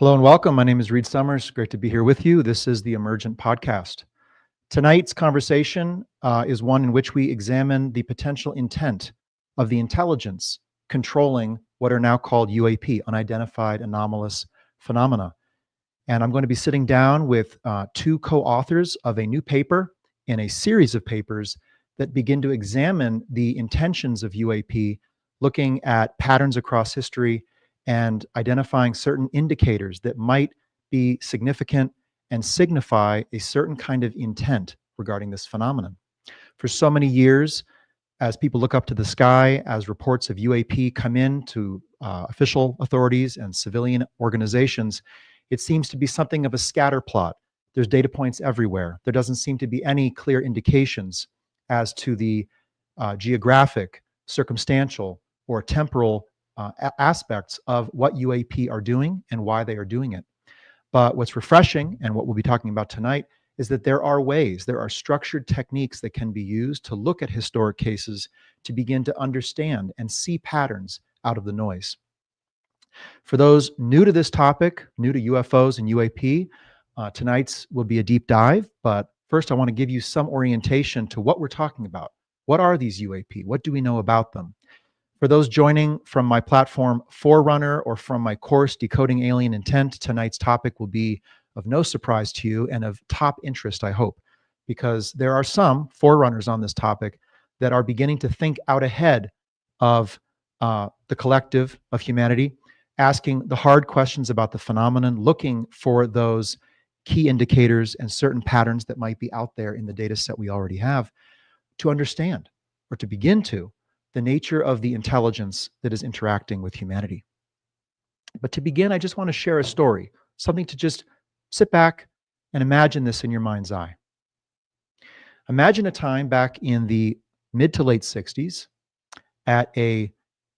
Hello and welcome. My name is Reed Summers. Great to be here with you. This is the Emergent podcast. Tonight's conversation is one in which we examine the potential intent of the intelligence controlling what are now called UAP, unidentified anomalous phenomena. And I'm going to be sitting down with two co-authors of a new paper in a series of papers that begin to examine the intentions of UAP, looking at patterns across history and identifying certain indicators that might be significant and signify a certain kind of intent regarding this phenomenon. For so many years, as people look up to the sky, as reports of UAP come in to official authorities and civilian organizations, it seems to be something of a scatter plot. There's data points everywhere. There doesn't seem to be any clear indications as to the geographic, circumstantial, or temporal aspects of what UAP are doing and why they are doing it. But what's refreshing, and what we'll be talking about tonight, is that there are ways, there are structured techniques that can be used to look at historic cases to begin to understand and see patterns out of the noise. For those new to this topic, new to UFOs and UAP, tonight's will be a deep dive. But first, I want to give you some orientation to what we're talking about. What are these UAP? What do we know about them? For those joining from my platform Forerunner or from my course Decoding Alien Intent, tonight's topic will be of no surprise to you and of top interest, I hope, because there are some forerunners on this topic that are beginning to think out ahead of the collective of humanity, asking the hard questions about the phenomenon, looking for those key indicators and certain patterns that might be out there in the data set we already have to understand or to begin to the nature of the intelligence that is interacting with humanity. But to begin, I just want to share a story, something to just sit back and imagine this in your mind's eye. Imagine a time back in the mid to late 60s at a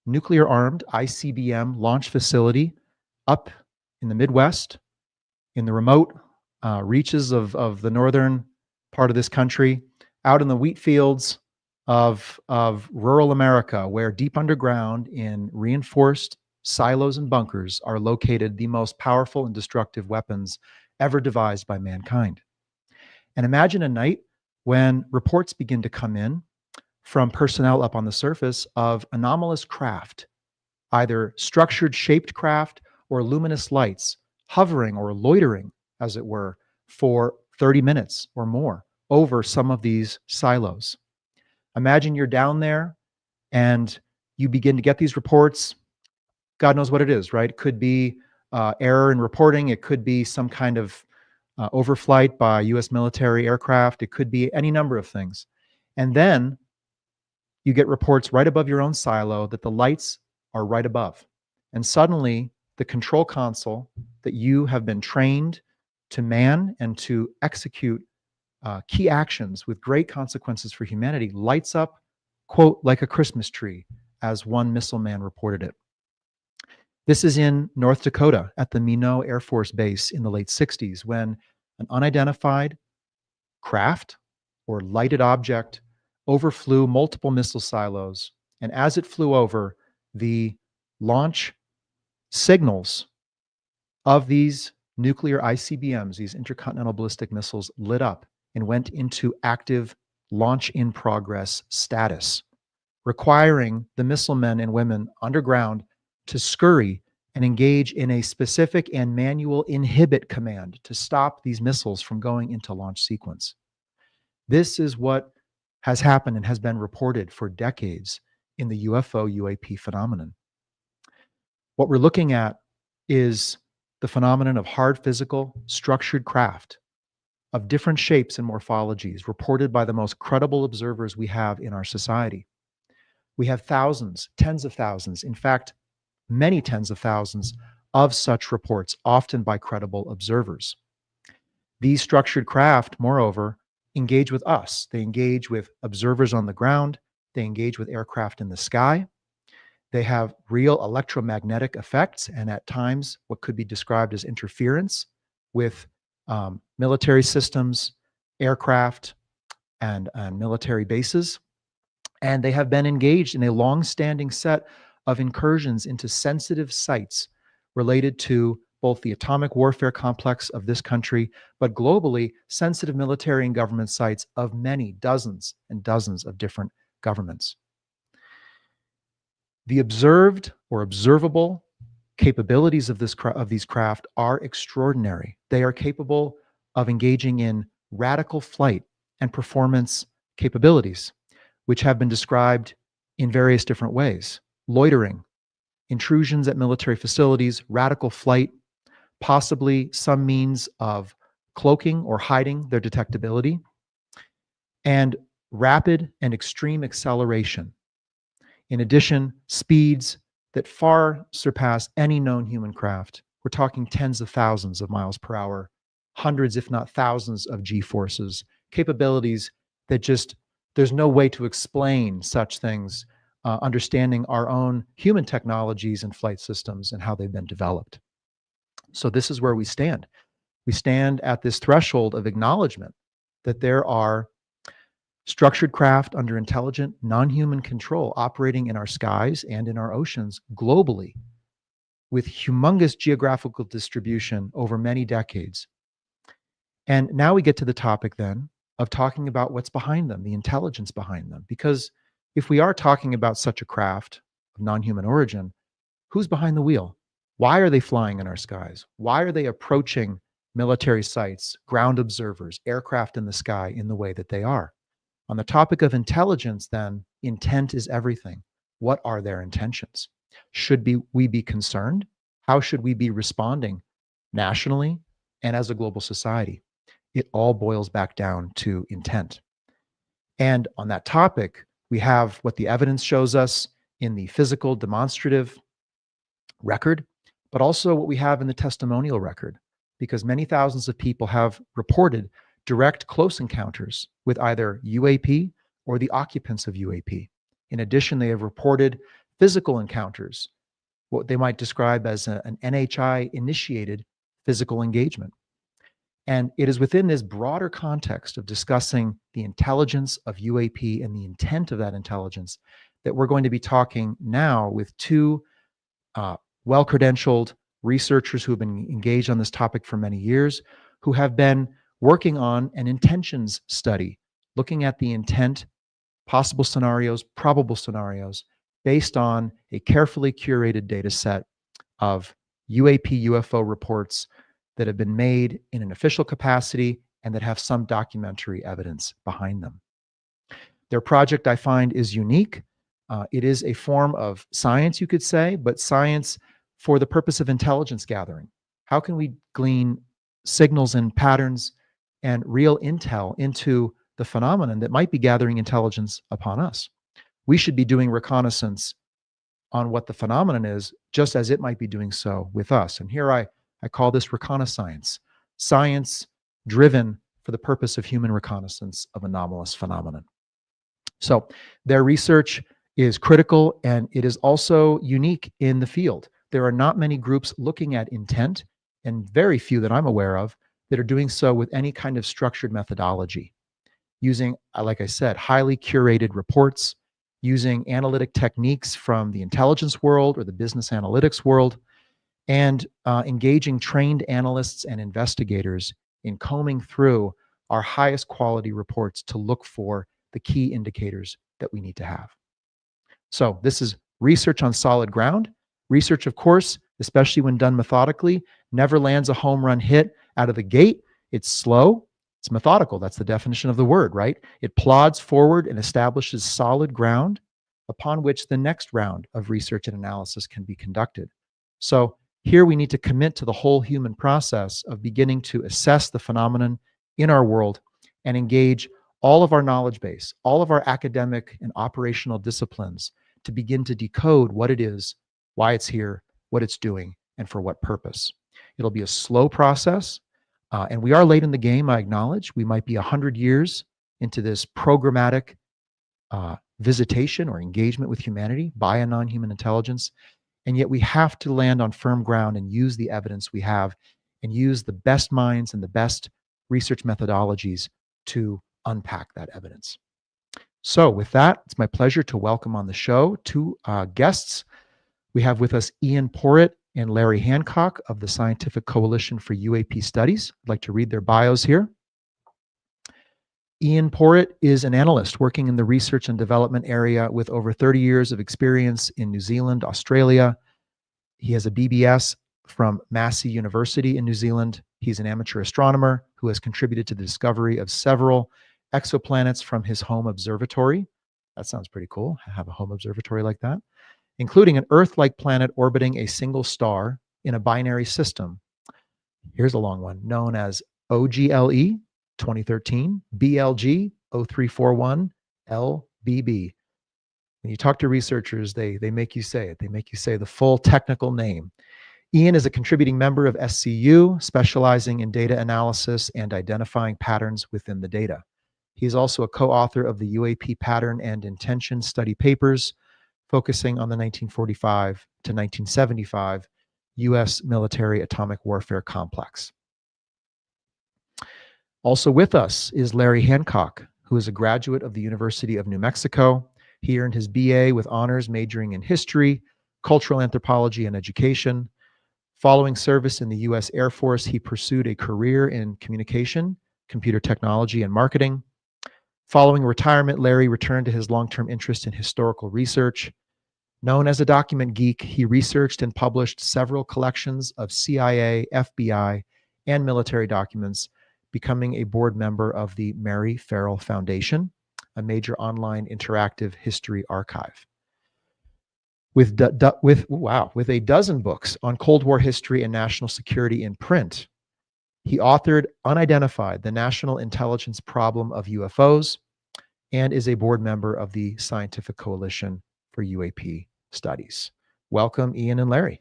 nuclear-armed ICBM launch facility up in the Midwest, in the remote reaches of the northern part of this country, out in the wheat fields of rural America, where deep underground in reinforced silos and bunkers are located the most powerful and destructive weapons ever devised by mankind. And imagine a night when reports begin to come in from personnel up on the surface of anomalous craft, either structured shaped craft or luminous lights, hovering or loitering, as it were, for 30 minutes or more over some of these silos. Imagine you're down there and you begin to get these reports. God knows what it is, right? It could be error in reporting. It could be some kind of overflight by US military aircraft. It could be any number of things. And then you get reports right above your own silo that the lights are right above. And suddenly the control console that you have been trained to man and to execute key actions with great consequences for humanity lights up, quote, like a Christmas tree, as one missile man reported it. This is in North Dakota at the Minot Air Force Base in the late 60s, when an unidentified craft or lighted object overflew multiple missile silos. And as it flew over, the launch signals of these nuclear ICBMs, these intercontinental ballistic missiles, lit up and went into active launch in progress status, requiring the missile men and women underground to scurry and engage in a specific and manual inhibit command to stop these missiles from going into launch sequence. This is what has happened and has been reported for decades in the UFO UAP phenomenon. What we're looking at is the phenomenon of hard physical structured craft of different shapes and morphologies reported by the most credible observers we have in our society. We have thousands, tens of thousands, in fact, many tens of thousands of such reports, often by credible observers. These structured craft, moreover, engage with us. They engage with observers on the ground. They engage with aircraft in the sky. They have real electromagnetic effects and at times what could be described as interference with military systems, aircraft, and military bases. And they have been engaged in a long-standing set of incursions into sensitive sites related to both the atomic warfare complex of this country, but globally sensitive military and government sites of many dozens and dozens of different governments. The observed or observable capabilities of these craft are extraordinary. They are capable of engaging in radical flight and performance capabilities, which have been described in various different ways. Loitering, intrusions at military facilities, radical flight, possibly some means of cloaking or hiding their detectability, and rapid and extreme acceleration. In addition, speeds that far surpass any known human craft. We're talking tens of thousands of miles per hour, hundreds, if not thousands of G-forces, capabilities that just, there's no way to explain such things, understanding our own human technologies and flight systems and how they've been developed. So this is where we stand. We stand at this threshold of acknowledgement that there are structured craft under intelligent, non-human control operating in our skies and in our oceans globally with humongous geographical distribution over many decades. And now we get to the topic then of talking about what's behind them, the intelligence behind them. Because if we are talking about such a craft of non-human origin, who's behind the wheel? Why are they flying in our skies? Why are they approaching military sites, ground observers, aircraft in the sky in the way that they are? On the topic of intelligence, then, intent is everything. What are their intentions? Should we be concerned? How should we be responding nationally and as a global society? It all boils back down to intent. And on that topic, we have what the evidence shows us in the physical demonstrative record, but also what we have in the testimonial record, because many thousands of people have reported direct close encounters with either UAP or the occupants of UAP. In addition, they have reported physical encounters, what they might describe as an NHI initiated physical engagement. And it is within this broader context of discussing the intelligence of UAP and the intent of that intelligence that we're going to be talking now with two well-credentialed researchers who have been engaged on this topic for many years, who have been working on an intentions study, looking at the intent, possible scenarios, probable scenarios, based on a carefully curated data set of UAP UFO reports that have been made in an official capacity and that have some documentary evidence behind them. Their project, I find, is unique. It is a form of science, you could say, but science for the purpose of intelligence gathering. How can we glean signals and patterns and real intel into the phenomenon that might be gathering intelligence upon us? We should be doing reconnaissance on what the phenomenon is, just as it might be doing so with us. And here I call this reconnaissance, science driven for the purpose of human reconnaissance of anomalous phenomenon. So their research is critical, and it is also unique in the field. There are not many groups looking at intent, and very few that I'm aware of, that are doing so with any kind of structured methodology, using, like I said, highly curated reports, using analytic techniques from the intelligence world or the business analytics world, and engaging trained analysts and investigators in combing through our highest quality reports to look for the key indicators that we need to have. So this is research on solid ground. Research, of course, especially when done methodically, never lands a home run hit out of the gate. It's slow. It's methodical. That's the definition of the word, right? It plods forward and establishes solid ground upon which the next round of research and analysis can be conducted. So here we need to commit to the whole human process of beginning to assess the phenomenon in our world and engage all of our knowledge base, all of our academic and operational disciplines to begin to decode what it is, why it's here, what it's doing, and for what purpose. It'll be a slow process, and we are late in the game, I acknowledge. We might be 100 years into this programmatic visitation or engagement with humanity by a non-human intelligence, and yet we have to land on firm ground and use the evidence we have and use the best minds and the best research methodologies to unpack that evidence. So with that, it's my pleasure to welcome on the show two guests. We have with us Ian Porritt and Larry Hancock of the Scientific Coalition for UAP Studies. I'd like to read their bios here. Ian Porritt is an analyst working in the research and development area with over 30 years of experience in New Zealand, Australia. He has a BBS from Massey University in New Zealand. He's an amateur astronomer who has contributed to the discovery of several exoplanets from his home observatory. That sounds pretty cool, have a home observatory like that, including an Earth-like planet orbiting a single star in a binary system. Here's a long one, known as OGLE 2013, BLG 0341, LBB. When you talk to researchers, they make you say it. They make you say the full technical name. Ian is a contributing member of SCU, specializing in data analysis and identifying patterns within the data. He is also a co-author of the UAP Pattern and Intention Study papers, focusing on the 1945 to 1975 U.S. military atomic warfare complex. Also with us is Larry Hancock, who is a graduate of the University of New Mexico. He earned his BA with honors majoring in history, cultural anthropology, and education. Following service in the U.S. Air Force, he pursued a career in communication, computer technology, and marketing. Following retirement, Larry returned to his long-term interest in historical research. Known as a document geek, he researched and published several collections of CIA, FBI, and military documents, becoming a board member of the Mary Farrell Foundation, a major online interactive history archive. With a dozen books on Cold War history and national security in print, he authored Unidentified, the National Intelligence Problem of UFOs, and is a board member of the Scientific Coalition for UAP Studies. Welcome, Ian and Larry.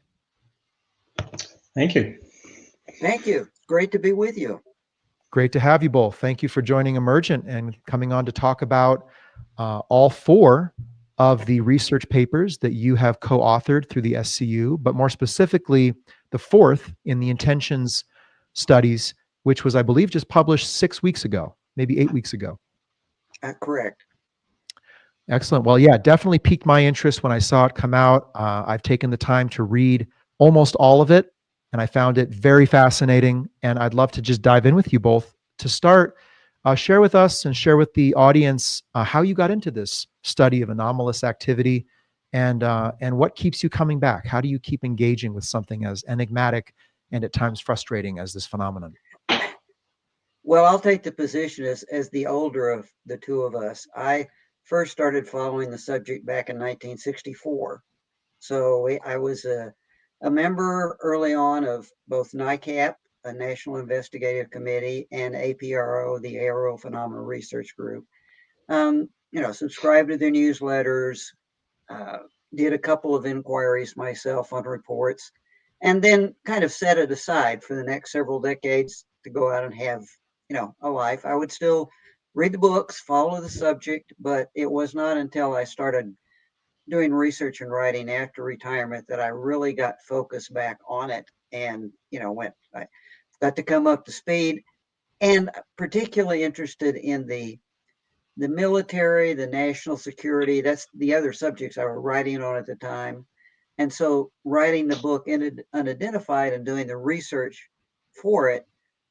Thank you. Thank you. Great to be with you. Great to have you both. Thank you for joining Emergent and coming on to talk about all four of the research papers that you have co-authored through the SCU, but more specifically, the fourth in the Intentions Studies, which was, I believe, just published 6 weeks ago, maybe 8 weeks ago. Correct. Excellent. Well, yeah, definitely piqued my interest when I saw it come out. I've taken the time to read almost all of it, and I found it very fascinating. And I'd love to just dive in with you both. To start, share with us and share with the audience how you got into this study of anomalous activity, and what keeps you coming back. How do you keep engaging with something as enigmatic and at times frustrating as this phenomenon? Well, I'll take the position as the older of the two of us. I first started following the subject back in 1964. So I was a member early on of both NICAP, a National Investigative Committee, and APRO, the Aerial Phenomena Research Group. Subscribed to their newsletters, did a couple of inquiries myself on reports, and then kind of set it aside for the next several decades to go out and have, a life. I would still read the books, follow the subject, but it was not until I started doing research and writing after retirement that I really got focused back on it, and I got to come up to speed, and particularly interested in the military, the national security. That's the other subjects I was writing on at the time. And so writing the book Unidentified and doing the research for it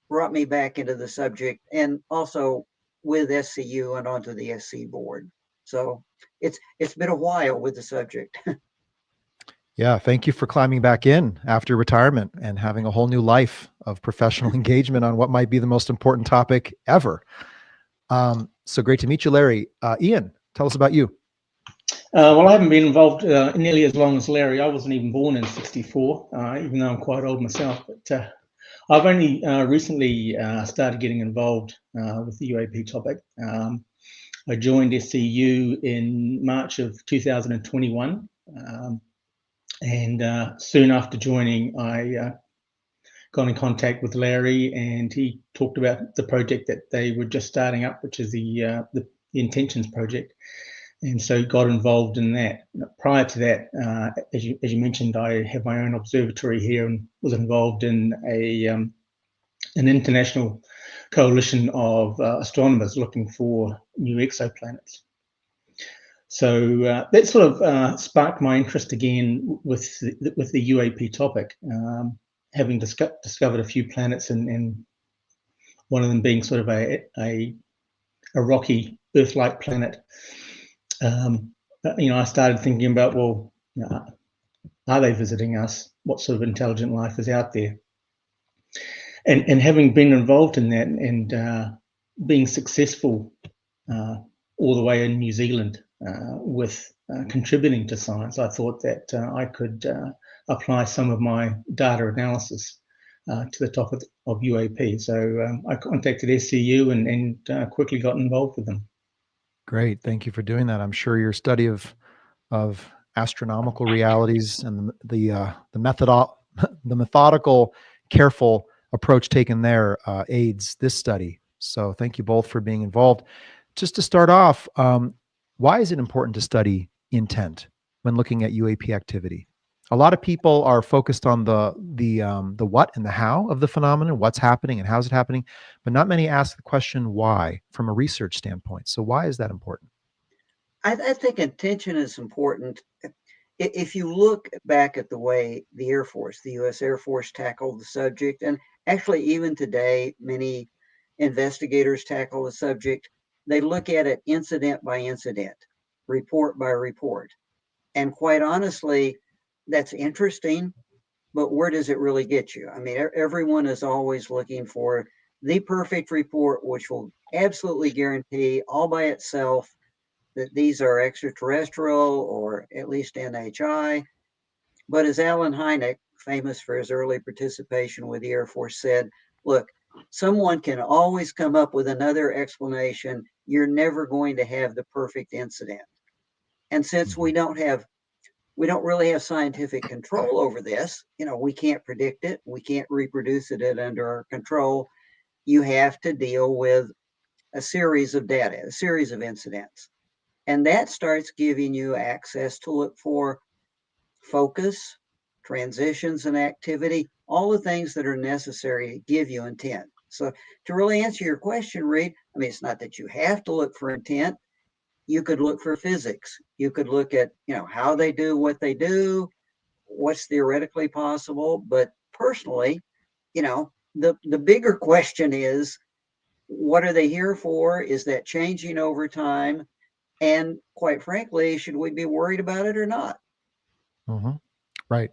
brought me back into the subject, and also with SCU and onto the SC board. So it's been a while with the subject. Yeah, thank you for climbing back in after retirement and having a whole new life of professional engagement on what might be the most important topic ever. So great to meet you, Larry. Ian, tell us about you. Well, I haven't been involved nearly as long as Larry. I wasn't even born in '64, even though I'm quite old myself. But I've only recently started getting involved with the UAP topic. I joined SCU in March of 2021. And soon after joining, I got in contact with Larry, and he talked about the project that they were just starting up, which is the Intentions project. And so got involved in that. Prior to that, as you mentioned, I have my own observatory here and was involved in an international coalition of astronomers looking for new exoplanets. So that sort of sparked my interest again with the UAP topic, having discovered a few planets, and one of them being sort of a rocky Earth-like planet. I started thinking about, well, are they visiting us? What sort of intelligent life is out there? And having been involved in that and being successful all the way in New Zealand with contributing to science, I thought that I could apply some of my data analysis to the topic of UAP. So I contacted SCU and quickly got involved with them. Great. Thank you for doing that. I'm sure your study of astronomical realities and the methodical, careful approach taken there aids this study. So thank you both for being involved. Just to start off, why is it important to study intent when looking at UAP activity? A lot of people are focused on the what and the how of the phenomenon, what's happening and how's it happening, but not many ask the question why from a research standpoint. So why is that important? I think intention is important. If you look back at the way the Air Force, the U.S. Air Force tackled the subject, and actually even today, many investigators tackle the subject, they look at it incident by incident, report by report. And quite honestly, that's interesting, but where does it really get you? I mean, everyone is always looking for the perfect report, which will absolutely guarantee all by itself that these are extraterrestrial or at least NHI. But as Alan Hynek, famous for his early participation with the Air Force, said, look, someone can always come up with another explanation. You're never going to have the perfect incident. And since we don't really have scientific control over this, we can't predict it, we can't reproduce it under our control. You have to deal with a series of data, a series of incidents. And that starts giving you access to look for focus, transitions and activity, all the things that are necessary to give you intent. So to really answer your question, Reed, I mean, it's not that you have to look for intent. You could look for physics. You could look at, how they do what they do, what's theoretically possible. But personally, the bigger question is, what are they here for? Is that changing over time? And quite frankly, should we be worried about it or not? Mm-hmm. Right.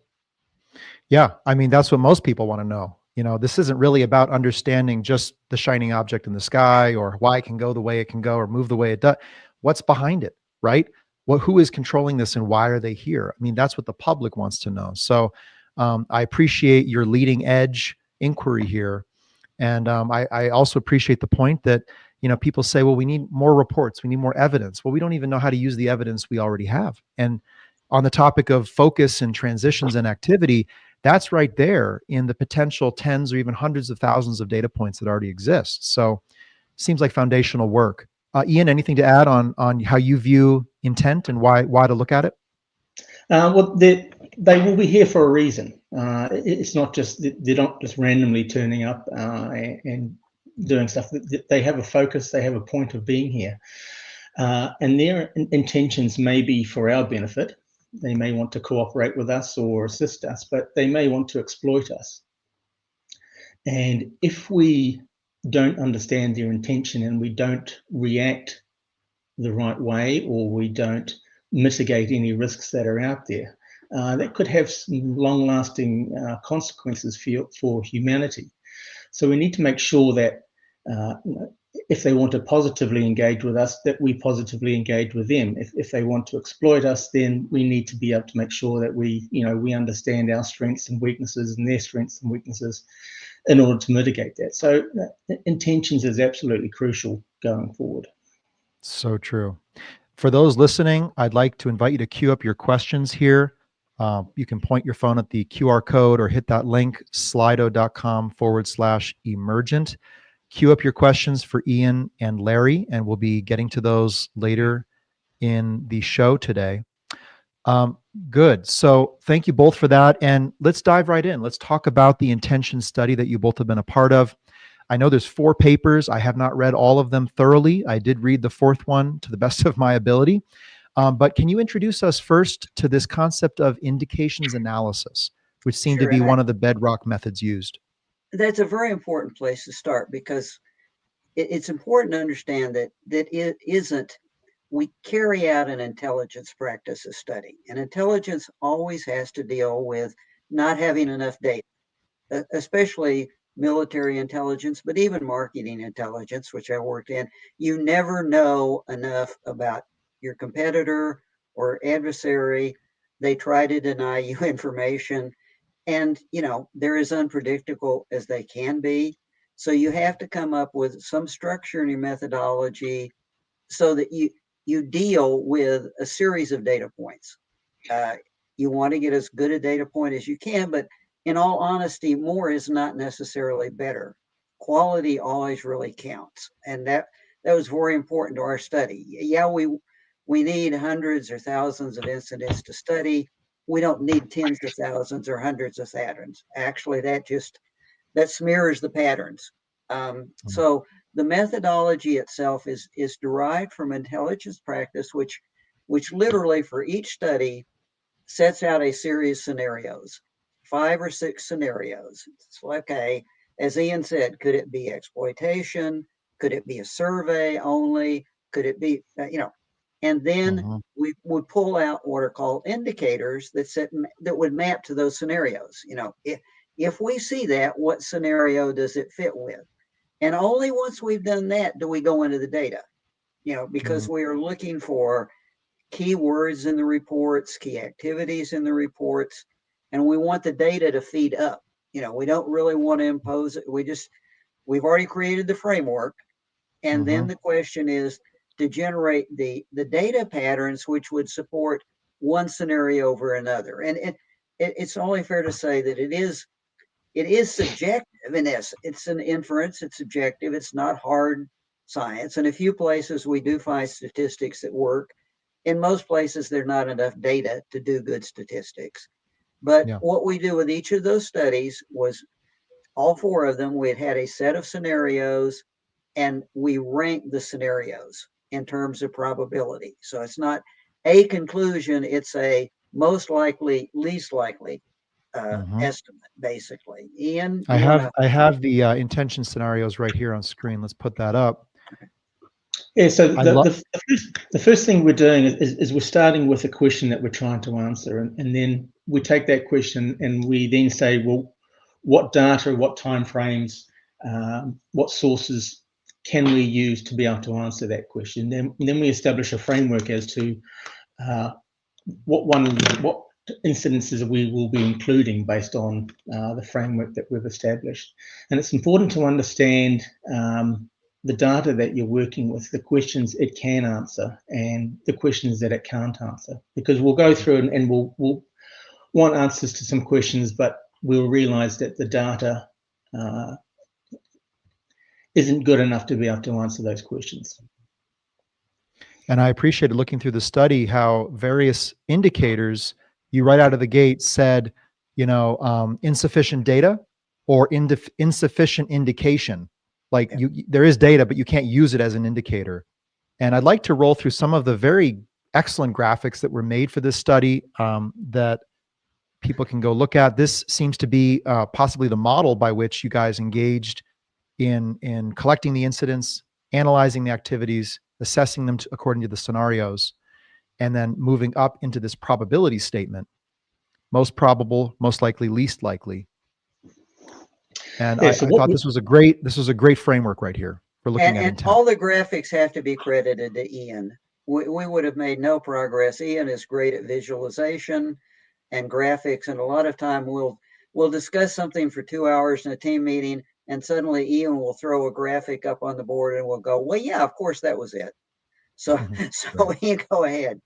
Yeah. I mean, that's what most people want to know. This isn't really about understanding just the shining object in the sky or why it can go the way it can go or move the way it does. What's behind it, right? Who is controlling this and why are they here? I mean, that's what the public wants to know. So I appreciate your leading edge inquiry here. And I also appreciate the point that, people say, well, we need more reports. We need more evidence. Well, we don't even know how to use the evidence we already have. And on the topic of focus and transitions and activity, that's right there in the potential tens or even hundreds of thousands of data points that already exist. So seems like foundational work. Ian, anything to add on how you view intent and why to look at it? Well, they will be here for a reason. It's not just, they're not just randomly turning up and doing stuff. They have a focus, they have a point of being here. And their intentions may be for our benefit. They may want to cooperate with us or assist us, but they may want to exploit us. And if we don't understand their intention and we don't react the right way, or we don't mitigate any risks that are out there, that could have some long-lasting consequences for humanity. So we need to make sure that if they want to positively engage with us, that we positively engage with them. If they want to exploit us, then we need to be able to make sure that we understand our strengths and weaknesses and their strengths and weaknesses in order to mitigate that. So intentions is absolutely crucial going forward. So true. For those listening, I'd like to invite you to queue up your questions here. You can point your phone at the QR code or hit that link, slido.com/emergent. Queue up your questions for Ian and Larry, and we'll be getting to those later in the show today. Good. So thank you both for that. And let's dive right in. Let's talk about the intention study that you both have been a part of. I know there's 4 papers. I have not read all of them thoroughly. I did read the 4th one to the best of my ability. But can you introduce us first to this concept of indications analysis, which seemed to Sure, be and one of the bedrock methods used? that's a very important place to start because it's important to understand that it isn't. We carry out an intelligence practices study, and intelligence always has to deal with not having enough data, especially military intelligence, but even marketing intelligence, which I worked in. You never know enough about your competitor or adversary. They try to deny you information, and they're as unpredictable as they can be. So you have to come up with some structure in your methodology so that you deal with a series of data points. Uh, you want to get as good a data point as you can, but in all honesty, more is not necessarily better. Quality always really counts, and that was very important to our study. Yeah, we need hundreds or thousands of incidents to study. We don't need tens of thousands or hundreds of patterns. Actually, that smears the patterns. So the methodology itself is derived from intelligence practice, which literally for each study sets out a series of scenarios, 5 or 6 scenarios. It's like, okay, as Ian said, could it be exploitation? Could it be a survey only? Could it be, and then Mhm. we would pull out what are called indicators that would map to those scenarios. If we see that, what scenario does it fit with? And only once we've done that do we go into the data, because we are looking for keywords in the reports, key activities in the reports, and we want the data to feed up. We don't really want to impose it. We've already created the framework. And then Mhm. the question is to generate the data patterns which would support one scenario over another. And it's only fair to say that it is subjective in essence. It's an inference, it's subjective, it's not hard science. In a few places we do find statistics that work. In most places there's not enough data to do good statistics. But Yeah. what we do with each of those studies was all 4 of them, we had a set of scenarios and we rank the scenarios in terms of probability. So it's not a conclusion, it's a most likely, least likely Mhm. estimate, basically. Ian, I you want have to? I have the intention scenarios right here on screen. Let's put that up. Yeah, so I love. the first thing we're doing is we're starting with a question that we're trying to answer, and then we take that question and we then say, well, what data, what timeframes, what sources can we use to be able to answer that question? Then we establish a framework as to what incidences we will be including based on the framework that we've established. And it's important to understand the data that you're working with, the questions it can answer and the questions that it can't answer, because we'll go through and we'll want answers to some questions, but we'll realize that the data isn't good enough to be able to answer those questions. And I appreciated looking through the study how various indicators you right out of the gate said, insufficient data or insufficient indication. Like Yeah. there is data, but you can't use it as an indicator. And I'd like to roll through some of the very excellent graphics that were made for this study that people can go look at. This seems to be possibly the model by which you guys engaged in collecting the incidents, analyzing the activities, assessing them according to the scenarios, and then moving up into this probability statement: most probable, most likely, least likely. And Yeah, I, so I thought this was a great framework right here for looking at And intent. all the graphics have to be credited to Ian. We would have made no progress. Ian is great at visualization and graphics, and a lot of time we'll discuss something for 2 hours in a team meeting, and suddenly Ian will throw a graphic up on the board, and we'll go, "Well, yeah, of course that was it." So, so Right. Ian, go ahead.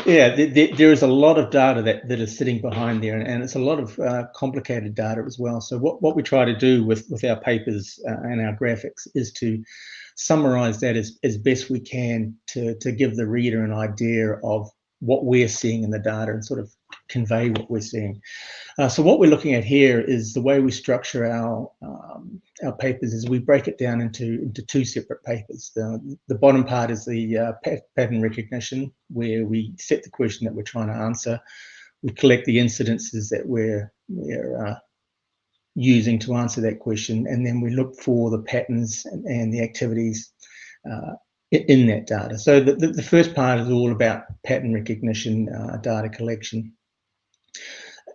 Yeah, there is a lot of data that is sitting behind there, and it's a lot of complicated data as well. So what we try to do with our papers and our graphics is to summarize that as best we can to give the reader an idea of what we're seeing in the data and sort of convey what we're seeing. So what we're looking at here is the way we structure our papers is we break it down into two separate papers. The bottom part is the pattern recognition, where we set the question that we're trying to answer. We collect the incidences that we're using to answer that question, and then we look for the patterns and the activities in that data. So the first part is all about pattern recognition, data collection.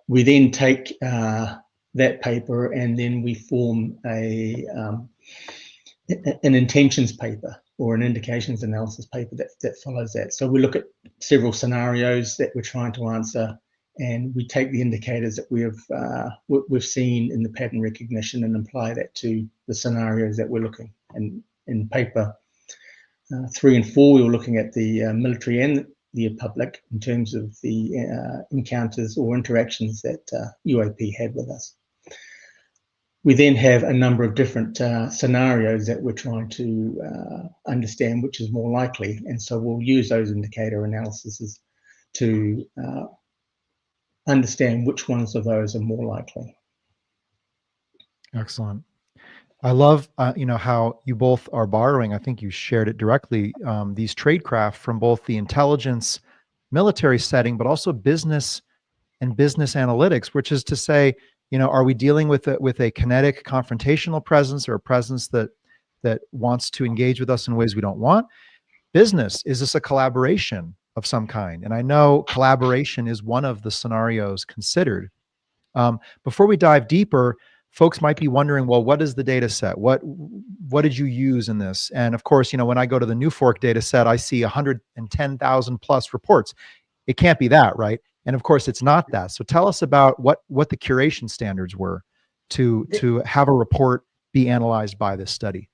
We then take that paper and then we form an intentions paper or an indications analysis paper that follows that. So we look at several scenarios that we're trying to answer, and we take the indicators that we've seen in the pattern recognition and apply that to the scenarios that we're looking. And in paper 3 and 4, we were looking at the military and the public in terms of the encounters or interactions that UAP had with us. We then have a number of different scenarios that we're trying to understand which is more likely, and so we'll use those indicator analyses to understand which ones of those are more likely. Excellent. I love, how you both are borrowing, I think you shared it directly, these tradecraft from both the intelligence military setting, but also business and business analytics, which is to say, are we dealing with a kinetic confrontational presence, or a presence that wants to engage with us in ways we don't want? Business, is this a collaboration of some kind? And I know collaboration is one of the scenarios considered. Before we dive deeper, folks might be wondering, well, what is the data set? What did you use in this? And of course, when I go to the New Fork data set, I see 110,000 plus reports. It can't be that, right? And of course, it's not that. So tell us about what the curation standards were to have a report be analyzed by this study.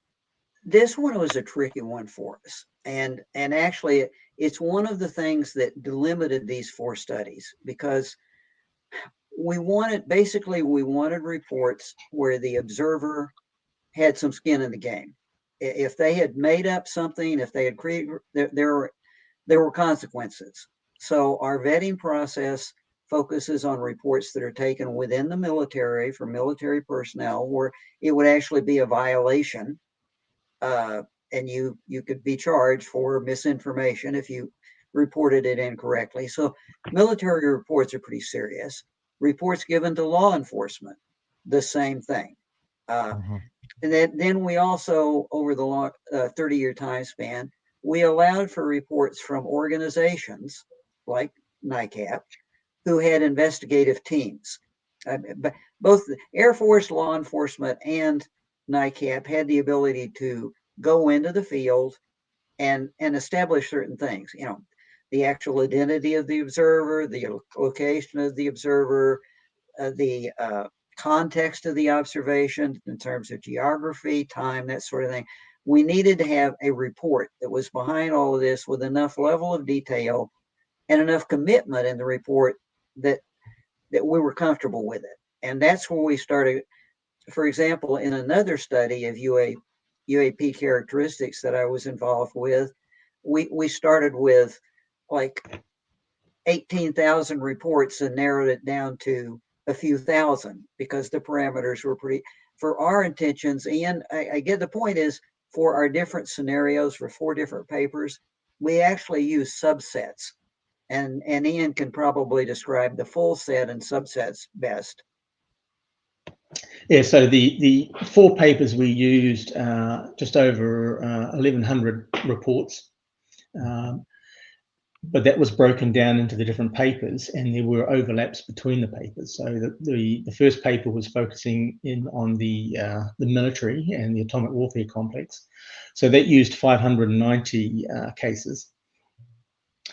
This one was a tricky one for us. And actually, it's one of the things that delimited these 4 studies, because we wanted reports where the observer had some skin in the game. If they had made up something, if they had created, there were consequences. So our vetting process focuses on reports that are taken within the military for military personnel, where it would actually be a violation, and you could be charged for misinformation if you reported it incorrectly. So military reports are pretty serious. Reports given to law enforcement, the same thing. And then we also, over the long 30-year time span, we allowed for reports from organizations like NICAP, who had investigative teams. Both the Air Force, law enforcement, and NICAP had the ability to go into the field and establish certain things. The actual identity of the observer, the location of the observer, the context of the observation in terms of geography, time, that sort of thing. We needed to have a report that was behind all of this with enough level of detail and enough commitment in the report that we were comfortable with it. And that's where we started. For example, in another study of UAP characteristics that I was involved with, we started with like 18,000 reports and narrowed it down to a few thousand, because the parameters were pretty, for our intentions. And I get the point is, for our different scenarios for 4 different papers, we actually use subsets. And Ian can probably describe the full set and subsets best. Yeah, so the 4 papers we used just over 1,100 reports, but that was broken down into the different papers, and there were overlaps between the papers. So the first paper was focusing in on the military and the atomic warfare complex. So that used 590 cases.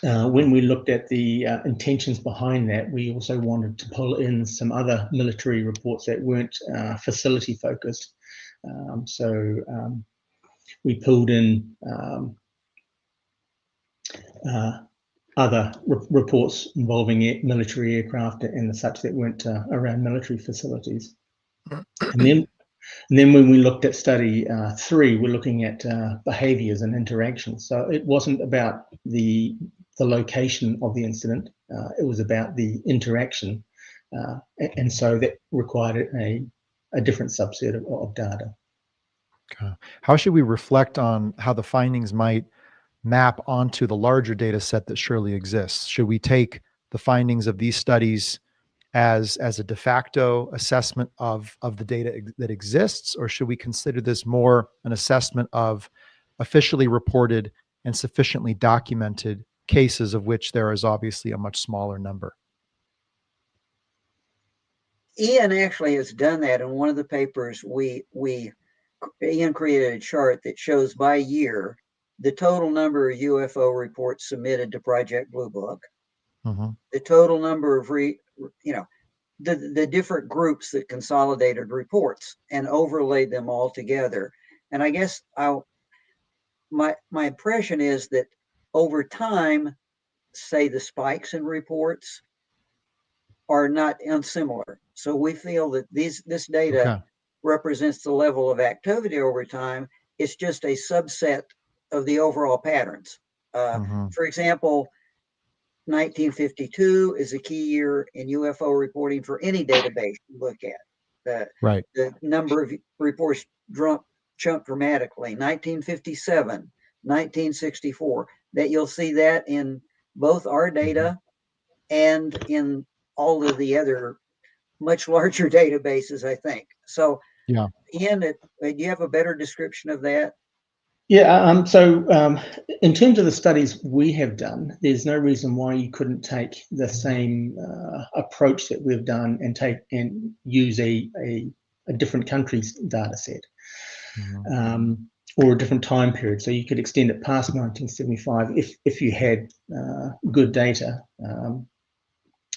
When we looked at the intentions behind that, we also wanted to pull in some other military reports that weren't facility focused. We pulled in other reports involving military aircraft and such that weren't around military facilities. And then when we looked at study 3, we're looking at behaviors and interactions. So it wasn't about the the location of the incident. It was about the interaction, and so that required a different subset of data. Okay. How should we reflect on how the findings might map onto the larger data set that surely exists? Should we take the findings of these studies as a de facto assessment of the data that exists, or should we consider this more an assessment of officially reported and sufficiently documented cases, of which there is obviously a much smaller number? Ian actually has done that in one of the papers. Ian created a chart that shows by year the total number of UFO reports submitted to Project Blue Book, the total number of the different groups that consolidated reports and overlaid them all together. And I guess my impression is that over time, say the spikes in reports are not unsimilar. So we feel that this data represents the level of activity over time. It's just a subset of the overall patterns. For example, 1952 is a key year in UFO reporting for any database you look at. The number of reports jumped dramatically. 1957, 1964, that you'll see that in both our data and in all of the other much larger databases, I think. So, yeah. Ian, do you have a better description of that? Yeah, in terms of the studies we have done, there's no reason why you couldn't take the same approach that we've done and use a different country's data set, or a different time period. So you could extend it past 1975 if you had good data.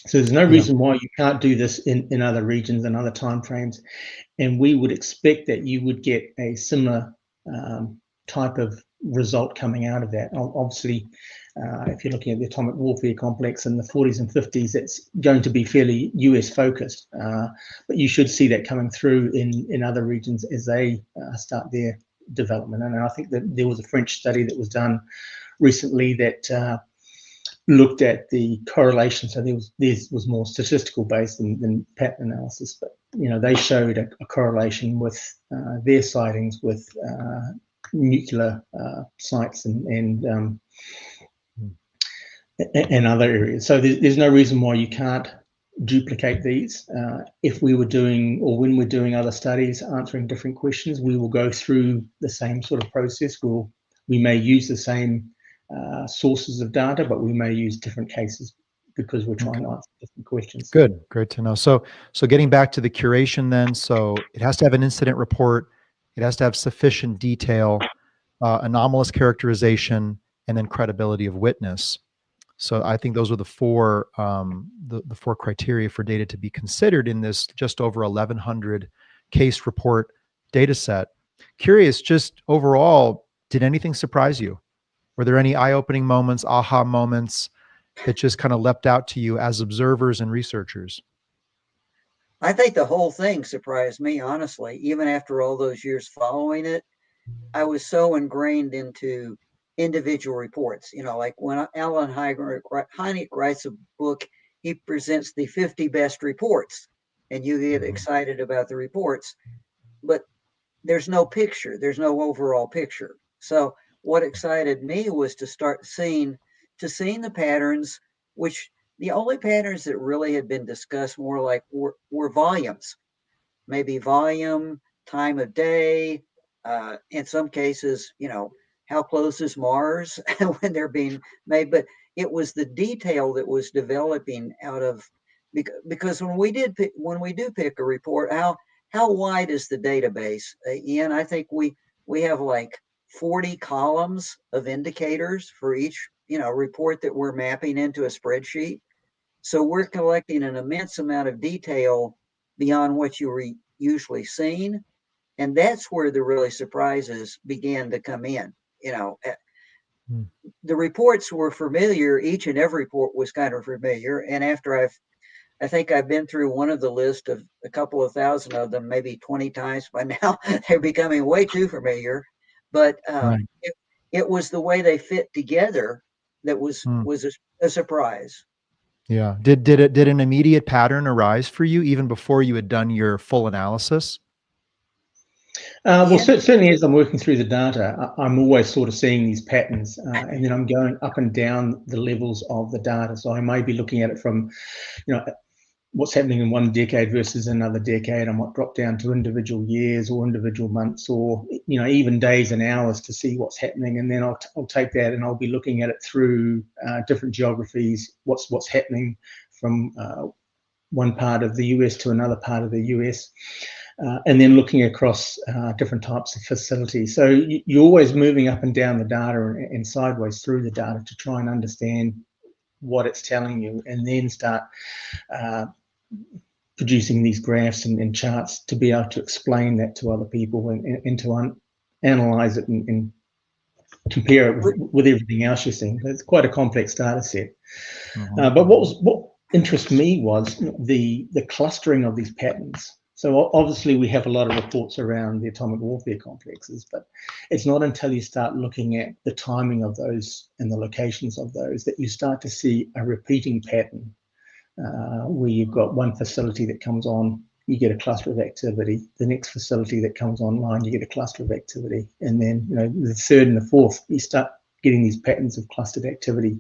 So there's no reason why you can't do this in other regions and other timeframes, and we would expect that you would get a similar type of result coming out of that. Obviously, if you're looking at the atomic warfare complex in the 40s and 50s, it's going to be fairly US focused, but you should see that coming through in other regions as they start their development. And I think that there was a French study that was done recently that looked at the correlation. So theirs was more statistical based than pattern analysis, but they showed a correlation with their sightings with nuclear sites and other areas. So there's no reason why you can't duplicate these. If we were doing, or when we're doing other studies answering different questions, we will go through the same sort of process. We may use the same sources of data, but we may use different cases because we're trying to answer different questions. Good, great to know. So getting back to the curation then, so it has to have an incident report, it has to have sufficient detail, anomalous characterization, and then credibility of witness. So I think those are the four the four criteria for data to be considered in this just over 1,100 case report data set. Curious, just overall, did anything surprise you? Were there any eye-opening moments, aha moments that just kind of leapt out to you as observers and researchers? I think the whole thing surprised me, honestly. Even after all those years following it, I was so ingrained into individual reports. Like when Alan Hynek writes a book, he presents the 50 best reports, and you get excited about the reports, but there's no picture. There's no overall picture. So what excited me was to start seeing the patterns, which the only patterns that really had been discussed more like were volumes, maybe volume, time of day, in some cases, how close is Mars when they're being made, but it was the detail that was developing out of, because when we do pick a report, how wide is the database? Ian, I think we have like 40 columns of indicators for each report that we're mapping into a spreadsheet. So we're collecting an immense amount of detail beyond what you were usually seen. And that's where the really surprises began to come in. The reports were familiar. Each and every report was kind of familiar. And after I think I've been through one of the list of a couple of thousand of them, maybe 20 times by now, they're becoming way too familiar. But it was the way they fit together that was Hmm. a surprise. Yeah. Did an immediate pattern arise for you even before you had done your full analysis? Well, Yeah. certainly as I'm working through the data, I'm always sort of seeing these patterns, and then I'm going up and down the levels of the data. So I may be looking at it from, what's happening in one decade versus another decade. I might drop down to individual years or individual months, or even days and hours to see what's happening, and then I'll take that and I'll be looking at it through different geographies. What's happening from one part of the US to another part of the US. And then looking across different types of facilities. So you're always moving up and down the data and sideways through the data to try and understand what it's telling you, and then start producing these graphs and charts to be able to explain that to other people and to analyze it and compare it with everything else you're seeing. It's quite a complex data set. Mm-hmm. But what interested me was the clustering of these patterns. So obviously we have a lot of reports around the atomic warfare complexes, but it's not until you start looking at the timing of those and the locations of those that you start to see a repeating pattern, where you've got one facility that comes on, you get a cluster of activity. The next facility that comes online, you get a cluster of activity. And then the third and the fourth, you start getting these patterns of clustered activity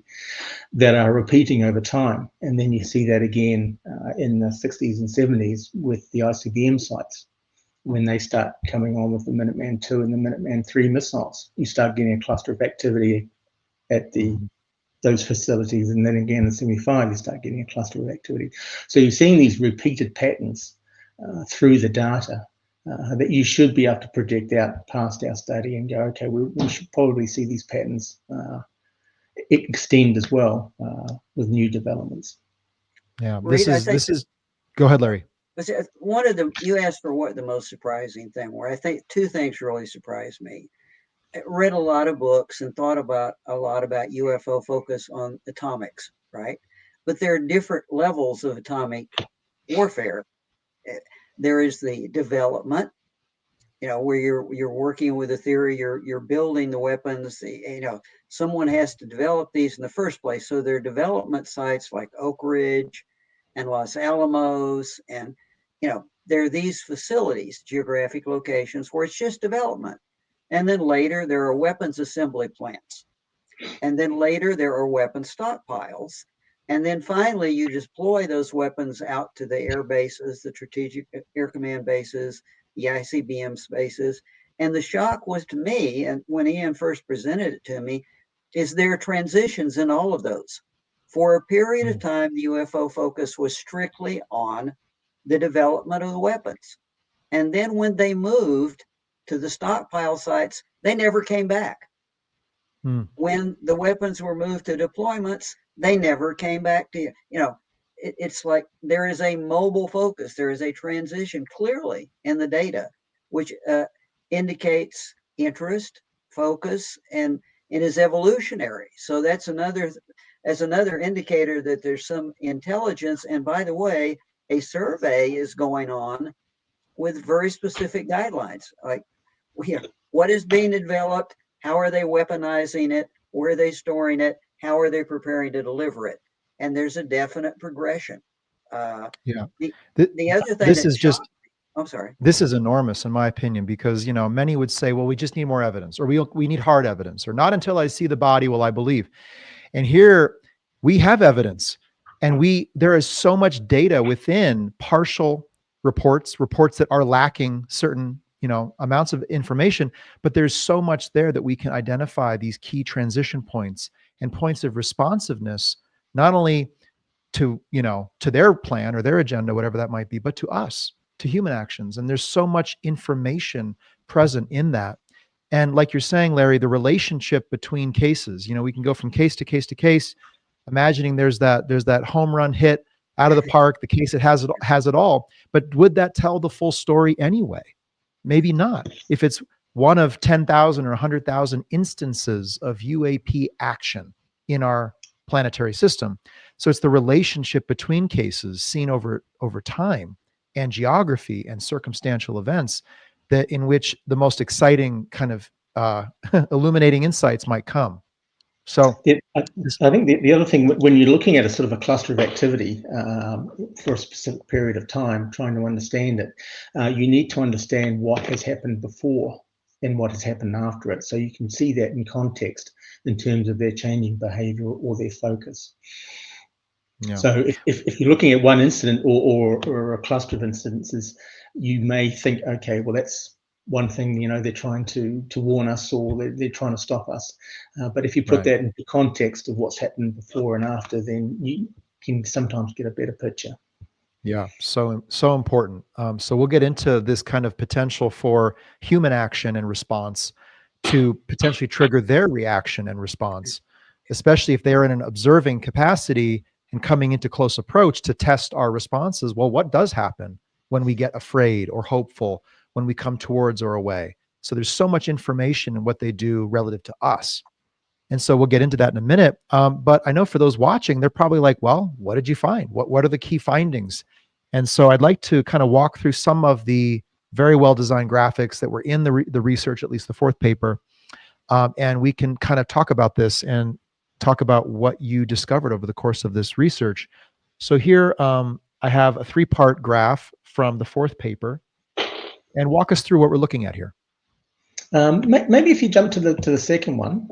that are repeating over time. And then you see that again in the 60s and 70s with the ICBM sites. When they start coming on with the Minuteman II and the Minuteman III missiles, you start getting a cluster of activity at those facilities. And then again in 75, you start getting a cluster of activity. So you're seeing these repeated patterns through the data that you should be able to project out past our study and go, okay, we should probably see these patterns extend as well with new developments. Yeah, Reed, this is. Go ahead, Larry. One of the, you asked for what the most surprising thing were. I think two things really surprised me. I read a lot of books and thought about a lot about UFO focus on atomics, right? But there are different levels of atomic warfare. There is the development, where you're working with a theory, you're building the weapons. Someone has to develop these in the first place. So there are development sites like Oak Ridge and Los Alamos, and there are these facilities, geographic locations where it's just development. And then later there are weapons assembly plants. And then later there are weapon stockpiles. And then finally you deploy those weapons out to the air bases, the strategic air command bases, the ICBM bases. And the shock was to me, and when Ian first presented it to me, is there are transitions in all of those. For a period of time, the UFO focus was strictly on the development of the weapons. And then when they moved to the stockpile sites, they never came back. When the weapons were moved to deployments, they never came back to you. It's like there is a mobile focus. There is a transition clearly in the data, which indicates interest, focus, and it is evolutionary. So that's another indicator that there's some intelligence. And by the way, a survey is going on with very specific guidelines, like what is being developed, how are they weaponizing it, where are they storing it, how are they preparing to deliver it, and there's a definite progression. Yeah, the other thing this that is just. I'm sorry. This is enormous, in my opinion, because many would say, "Well, we just need more evidence, or we need hard evidence, or not until I see the body will I believe." And here we have evidence, and there is so much data within partial reports that are lacking certain amounts of information, but there's so much there that we can identify these key transition points and points of responsiveness, not only to to their plan or their agenda, whatever that might be, but to us, to human actions. And there's so much information present in that. And like you're saying, Larry, the relationship between cases, we can go from case to case to case, imagining there's that home run hit out of the park, the case that has it all. But would that tell the full story anyway? Maybe not. If it's one of 10,000 or 100,000 instances of UAP action in our planetary system. So it's the relationship between cases seen over time and geography and circumstantial events that in which the most exciting kind of illuminating insights might come. So Yeah, I think the other thing, when you're looking at a sort of a cluster of activity for a specific period of time, trying to understand it, you need to understand what has happened before and what has happened after it. So you can see that in context in terms of their changing behavior or their focus. yeah. So if you're looking at one incident or a cluster of incidences, you may think, okay, well, that's one thing, they're trying to warn us, or they're trying to stop us. But if you put that into context of what's happened before and after, then you can sometimes get a better picture. Yeah, so important. So we'll get into this kind of potential for human action and response to potentially trigger their reaction and response, especially if they're in an observing capacity and coming into close approach to test our responses. Well, what does happen when we get afraid or hopeful, when we come towards or away? So there's so much information in what they do relative to us. And so we'll get into that in a minute. But I know for those watching, they're probably like, well, what did you find? What are the key findings? And so I'd like to kind of walk through some of the very well designed graphics that were in the research, at least the fourth paper. And we can kind of talk about this and talk about what you discovered over the course of this research. So here I have a 3-part graph from the fourth paper, and walk us through what we're looking at here. Maybe if you jump to the second one,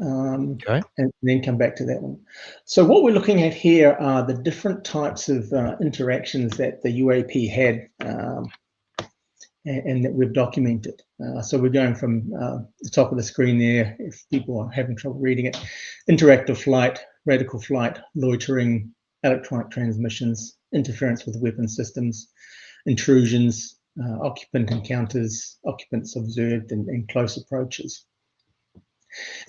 Okay. and then come back to that one. So what we're looking at here are the different types of interactions that the UAP had, and that we've documented. So we're going from the top of the screen there, if people are having trouble reading it: interactive flight, radical flight, loitering, electronic transmissions, interference with weapon systems, intrusions, occupant encounters, occupants observed, and close approaches.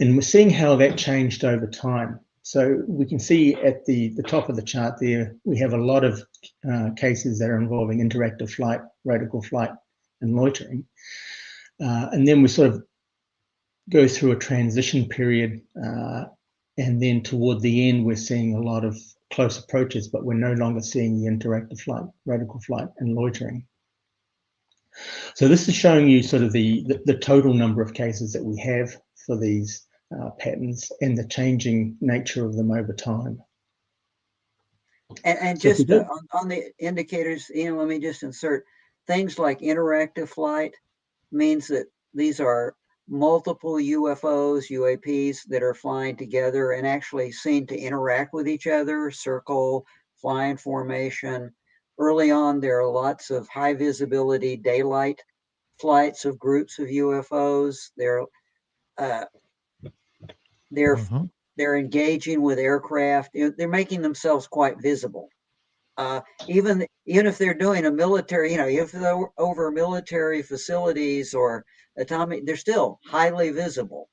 And we're seeing how that changed over time. So we can see at the top of the chart there, we have a lot of cases that are involving interactive flight, radical flight, and loitering. And then we sort of go through a transition period, and then toward the end, we're seeing a lot of close approaches, but we're no longer seeing the interactive flight, radical flight, and loitering. So this is showing you sort of the total number of cases that we have for these patterns and the changing nature of them over time. And So just on the indicators, Ian, let me just insert things like interactive flight means that these are multiple UFOs, UAPs that are flying together and actually seen to interact with each other, circle, fly in formation. Early on, there are lots of high visibility daylight flights of groups of UFOs. They're engaging with aircraft. They're making themselves quite visible. Even if they're doing a military, if they're over military facilities or atomic, they're still highly visible.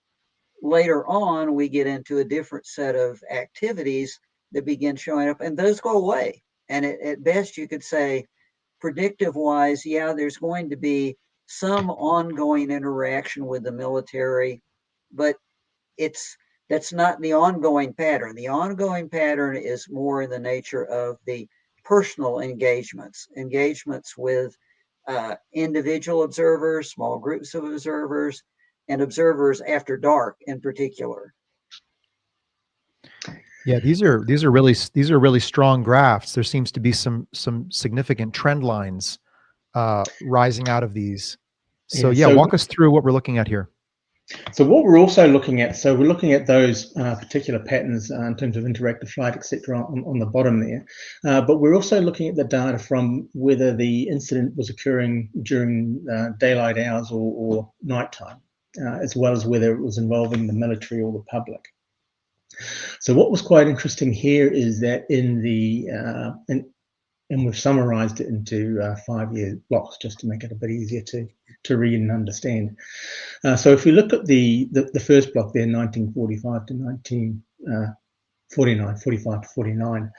Later on, we get into a different set of activities that begin showing up, and those go away. And at best, you could say, predictive wise, yeah, there's going to be some ongoing interaction with the military, but that's not the ongoing pattern. The ongoing pattern is more in the nature of the personal engagements with individual observers, small groups of observers, and observers after dark in particular. Yeah, these are really strong graphs. There seems to be some significant trend lines rising out of these. So yeah, walk us through what we're looking at here. So what we're also looking at, we're looking at those particular patterns in terms of interactive flight, etc., on the bottom there. But we're also looking at the data from whether the incident was occurring during daylight hours or nighttime, as well as whether it was involving the military or the public. So what was quite interesting here is that in the and we've summarized it into 5-year blocks just to make it a bit easier to read and understand. So if we look at the first block there, 1945 to 1949, 45 to 49,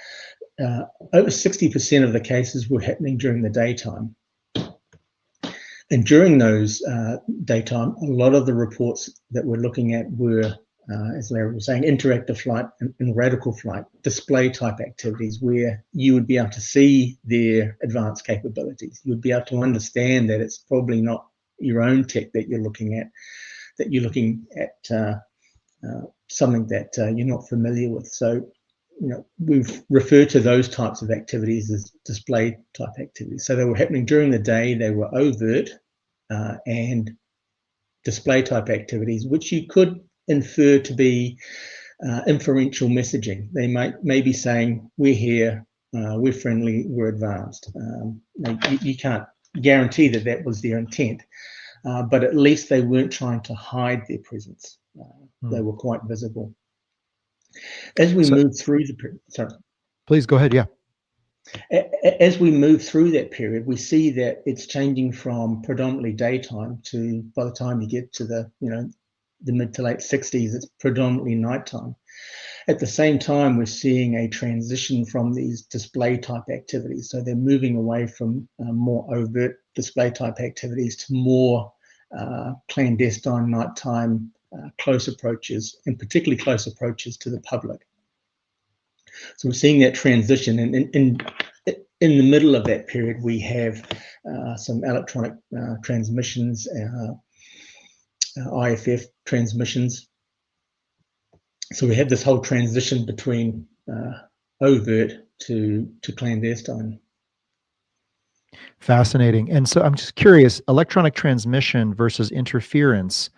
over 60% of the cases were happening during the daytime. And during those daytime, a lot of the reports that we're looking at were, as Larry was saying, interactive flight and radical flight, display type activities where you would be able to see their advanced capabilities. You would be able to understand that it's probably not your own tech that you're looking at, that you're looking at something that you're not familiar with. So, we've referred to those types of activities as display type activities. So they were happening during the day, they were overt and display type activities, which you could infer to be inferential messaging. They may be saying, we're here, we're friendly, we're advanced. You can't guarantee that that was their intent, but at least they weren't trying to hide their presence. They were quite visible. As we move through Please go ahead. Yeah. As we move through that period, we see that it's changing from predominantly daytime to, by the time you get to the mid to late 60s, it's predominantly nighttime. At the same time, we're seeing a transition from these display type activities. So they're moving away from more overt display type activities to more clandestine nighttime close approaches, and particularly close approaches to the public. So we're seeing that transition, and in the middle of that period, we have some electronic transmissions, IFF transmissions. So we have this whole transition between overt to clandestine. Fascinating. And so I'm just curious, electronic transmission versus interference.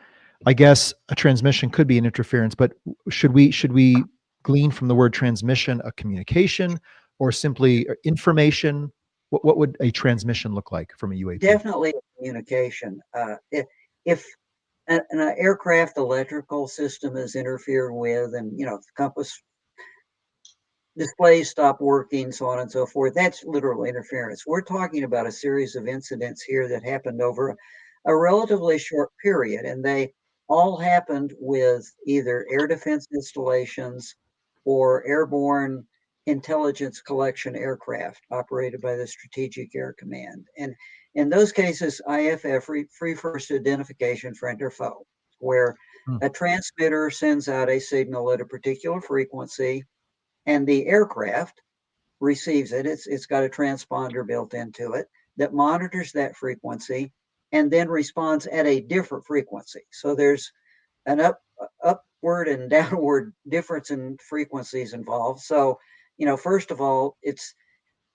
I guess a transmission could be an interference, but should we glean from the word transmission a communication or simply information? What would a transmission look like from a UAP? Definitely communication. If an aircraft electrical system is interfered with, and the compass displays stop working, so on and so forth, that's literal interference. We're talking about a series of incidents here that happened over a relatively short period, and they all happened with either air defense installations or airborne intelligence collection aircraft operated by the Strategic Air Command. And in those cases, IFF, free first identification, friend or foe, where a transmitter sends out a signal at a particular frequency, and the aircraft receives it. It's got a transponder built into it that monitors that frequency and then responds at a different frequency. So there's an upward and downward difference in frequencies involved. So, first of all,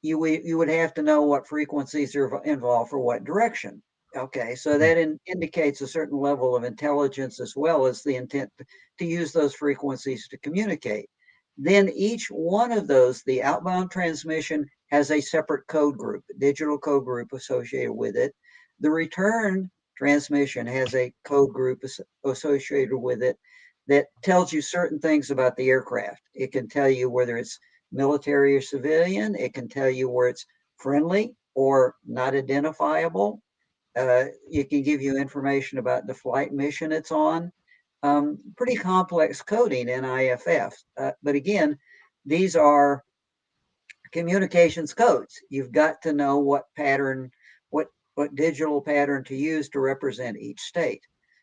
you would have to know what frequencies are involved for what direction. Okay, so that indicates a certain level of intelligence as well as the intent to use those frequencies to communicate. Then each one of those, the outbound transmission has a separate code group, a digital code group associated with it. The return transmission has a code group associated with it that tells you certain things about the aircraft. It can tell you whether it's military or civilian. It can tell you where it's friendly or not identifiable. It can give you information about the flight mission it's on. Pretty complex coding in IFF. But again, these are communications codes. You've got to know what pattern, what digital pattern to use to represent each state.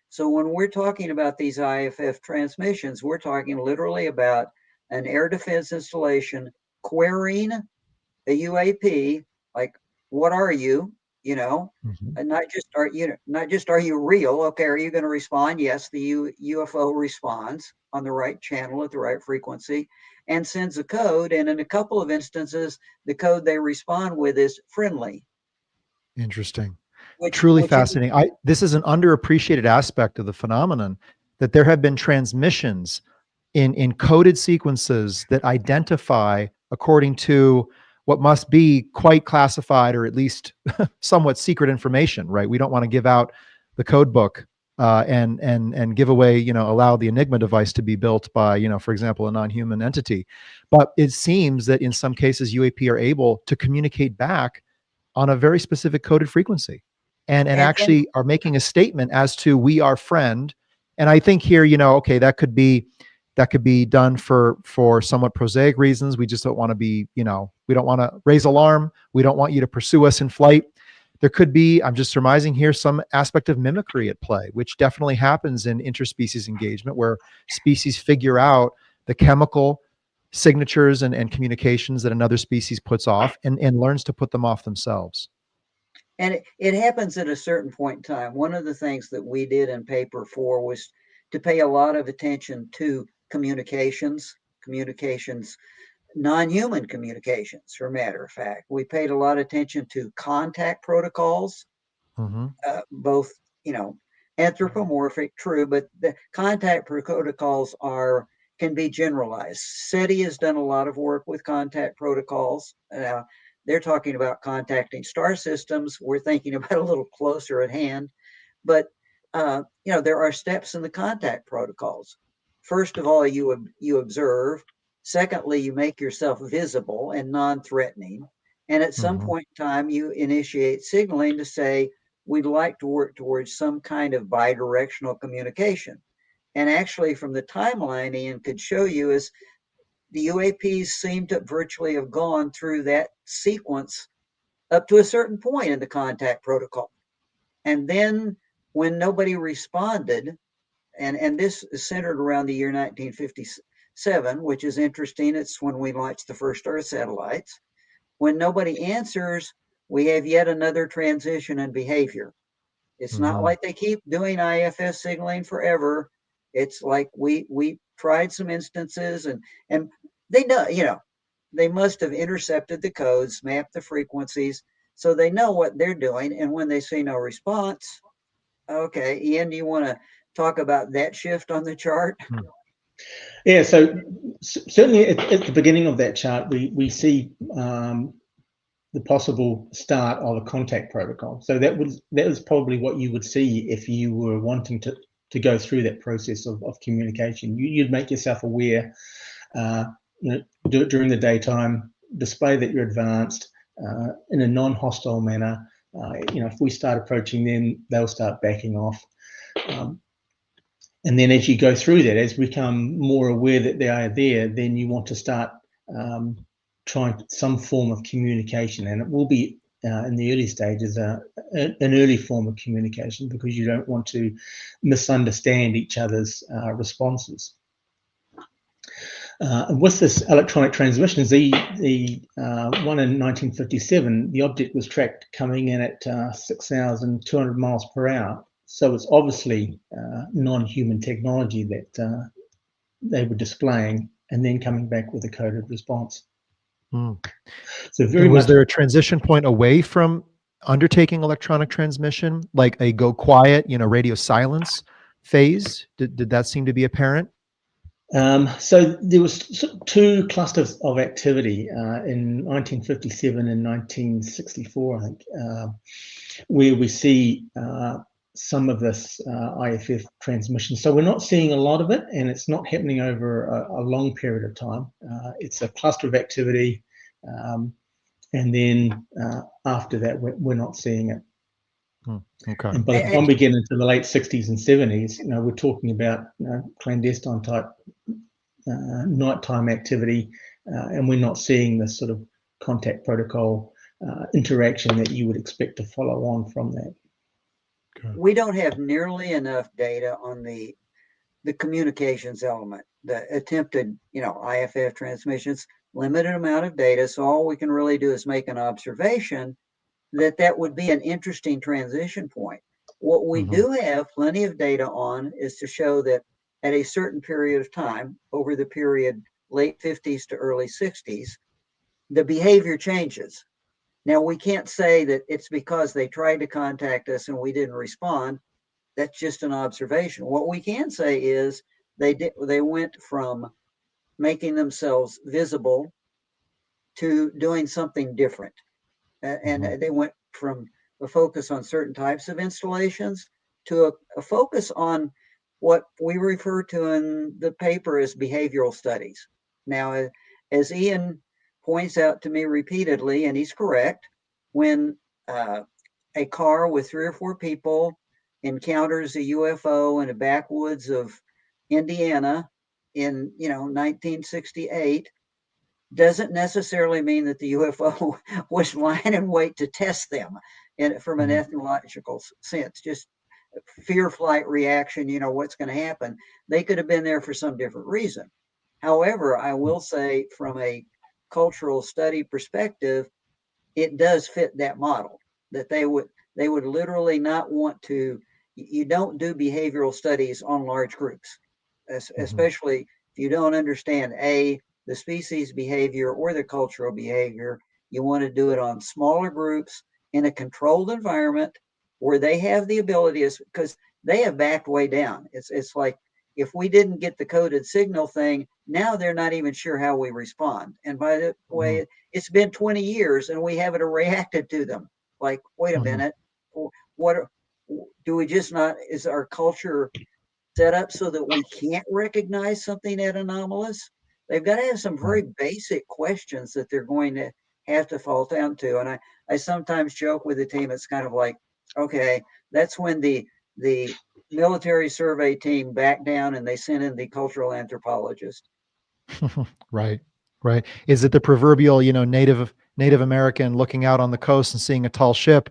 So when we're talking about these IFF transmissions, we're talking literally about an air defense installation querying a UAP, like, what are you? And not just are you real? Okay, are you going to respond? Yes, the UFO responds on the right channel at the right frequency and sends a code. And in a couple of instances, the code they respond with is friendly. Interesting. Truly fascinating. This is an underappreciated aspect of the phenomenon, that there have been transmissions in coded sequences that identify according to what must be quite classified or at least somewhat secret information, right? We don't want to give out the code book and give away, allow the Enigma device to be built by, for example, a non-human entity. But it seems that in some cases, UAP are able to communicate back on a very specific coded frequency and actually are making a statement as to we are friend. And I think here, okay, that could be done for somewhat prosaic reasons. We just don't want to be, we don't want to raise alarm. We don't want you to pursue us in flight. There could be, I'm just surmising here, some aspect of mimicry at play, which definitely happens in interspecies engagement, where species figure out the chemical signatures and communications that another species puts off and learns to put them off themselves. And it happens at a certain point in time. One of the things that we did in paper 4 was to pay a lot of attention to communications, non-human communications, for a matter of fact. We paid a lot of attention to contact protocols, both, anthropomorphic, true, but the contact protocols can be generalized. SETI has done a lot of work with contact protocols. They're talking about contacting star systems. We're thinking about a little closer at hand, but there are steps in the contact protocols. First of all, you observe. Secondly, you make yourself visible and non-threatening. And at some point in time, you initiate signaling to say, we'd like to work towards some kind of bidirectional communication. And actually, from the timeline Ian could show you, is the UAPs seem to virtually have gone through that sequence up to a certain point in the contact protocol. And then when nobody responded, and this is centered around the year 1957, which is interesting. It's when we launched the first Earth satellites. When nobody answers, we have yet another transition in behavior. It's not like they keep doing IFS signaling forever. It's like we tried some instances, and they know, they must have intercepted the codes, mapped the frequencies, so they know what they're doing. And when they see no response, okay, Ian, do you want to talk about that shift on the chart? Yeah, so certainly at the beginning of that chart, we see the possible start of a contact protocol. So that was probably what you would see if you were wanting to go through that process of communication. You'd make yourself aware, do it during the daytime, display that you're advanced in a non-hostile manner. If we start approaching them, they'll start backing off. And then as you go through that, as we become more aware that they are there, then you want to start trying some form of communication. And it will be in the early stages an early form of communication, because you don't want to misunderstand each other's responses. With this electronic transmissions, the one in 1957, the object was tracked coming in at 6,200 miles per hour. So it's obviously non-human technology that they were displaying, and then coming back with a coded response. So was there a transition point away from undertaking electronic transmission, like a go quiet, radio silence phase? Did that seem to be apparent? So there was two clusters of activity in 1957 and 1964, I think, where we see some of this IFF transmission. So we're not seeing a lot of it, and it's not happening over a long period of time. It's a cluster of activity, and then after that, we're not seeing it. Okay. And by the time we get into the late 60s and 70s, we're talking about clandestine type nighttime activity, and we're not seeing this sort of contact protocol interaction that you would expect to follow on from that. We don't have nearly enough data on the communications element, the attempted, IFF transmissions, limited amount of data. So all we can really do is make an observation that would be an interesting transition point. What we do have plenty of data on is to show that at a certain period of time, over the period late 50s to early 60s, the behavior changes. Now, we can't say that it's because they tried to contact us and we didn't respond. That's just an observation. What we can say is they went from making themselves visible to doing something different. And they went from a focus on certain types of installations to a focus on what we refer to in the paper as behavioral studies. Now, as Ian points out to me repeatedly, and he's correct, when a car with 3 or 4 people encounters a UFO in the backwoods of Indiana in 1968, doesn't necessarily mean that the UFO was lying in wait to test them from an ethnological sense. Just fear flight reaction, what's going to happen. They could have been there for some different reason. However, I will say from a cultural study perspective, it does fit that model, that they would literally not want to. You don't do behavioral studies on large groups, especially if you don't understand the species behavior or the cultural behavior, you want to do it on smaller groups in a controlled environment where they have the ability, because they have backed way down. It's like, if we didn't get the coded signal thing, now they're not even sure how we respond. And by the way, it's been 20 years and we haven't reacted to them. Like, wait a minute, what do we just not, is our culture set up so that we can't recognize something as anomalous? They've got to have some very basic questions that they're going to have to fall down to. And I sometimes joke with the team, it's kind of like, okay, that's when the military survey team backed down and they sent in the cultural anthropologist. Right. Is it the proverbial, Native American looking out on the coast and seeing a tall ship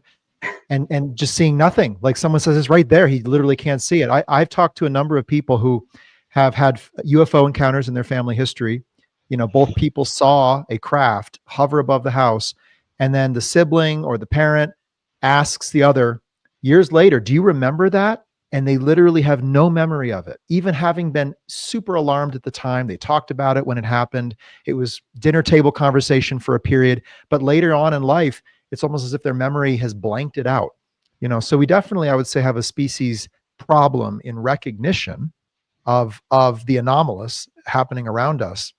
and just seeing nothing? Like someone says, it's right there. He literally can't see it. I've talked to a number of people who have had UFO encounters in their family history. Both people saw a craft hover above the house, and then the sibling or the parent asks the other years later, do you remember that? And they literally have no memory of it, even having been super alarmed at the time. They talked about it when it happened. It was dinner table conversation for a period, but later on in life, it's almost as if their memory has blanked it out. So we definitely, I would say, have a species problem in recognition of the anomalous happening around us.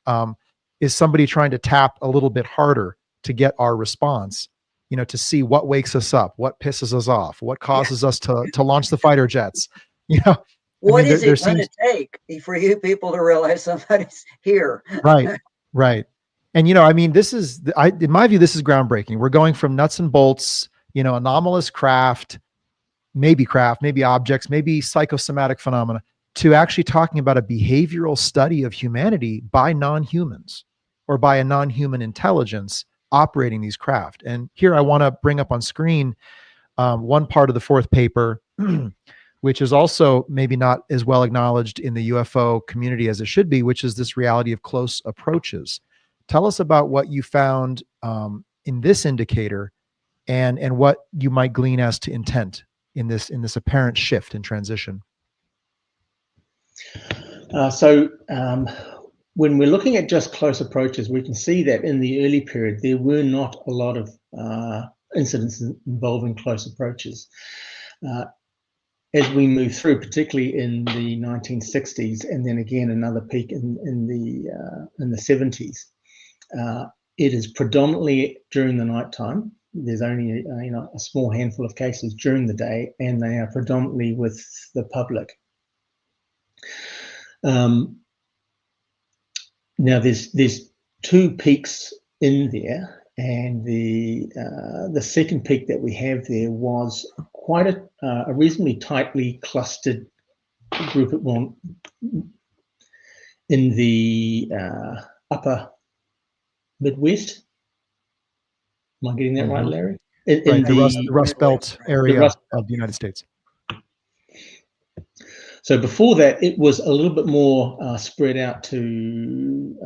Is somebody trying to tap a little bit harder to get our response, to see what wakes us up, what pisses us off, what causes us to launch the fighter jets, What is it going to take for you people to realize somebody's here? Right. And, this is, in my view, this is groundbreaking. We're going from nuts and bolts, anomalous craft, maybe objects, maybe psychosomatic phenomena, to actually talking about a behavioral study of humanity by non-humans or by a non-human intelligence operating these craft. And here I want to bring up on screen one part of the fourth paper, which is also maybe not as well acknowledged in the UFO community as it should be, which is this reality of close approaches. Tell us about what you found in this indicator and what you might glean as to intent in this apparent shift and transition. When we're looking at just close approaches, we can see that in the early period, there were not a lot of incidents involving close approaches. As we move through, particularly in the 1960s, and then again another peak in the 70s, it is predominantly during the nighttime. There's only a small handful of cases during the day, and they are predominantly with the public. Now there's two peaks in there, and the second peak that we have there was quite a reasonably tightly clustered group at one in the upper Midwest. Am I getting that right, Larry? In the Rust Belt area of the United States. So before that, it was a little bit more spread out to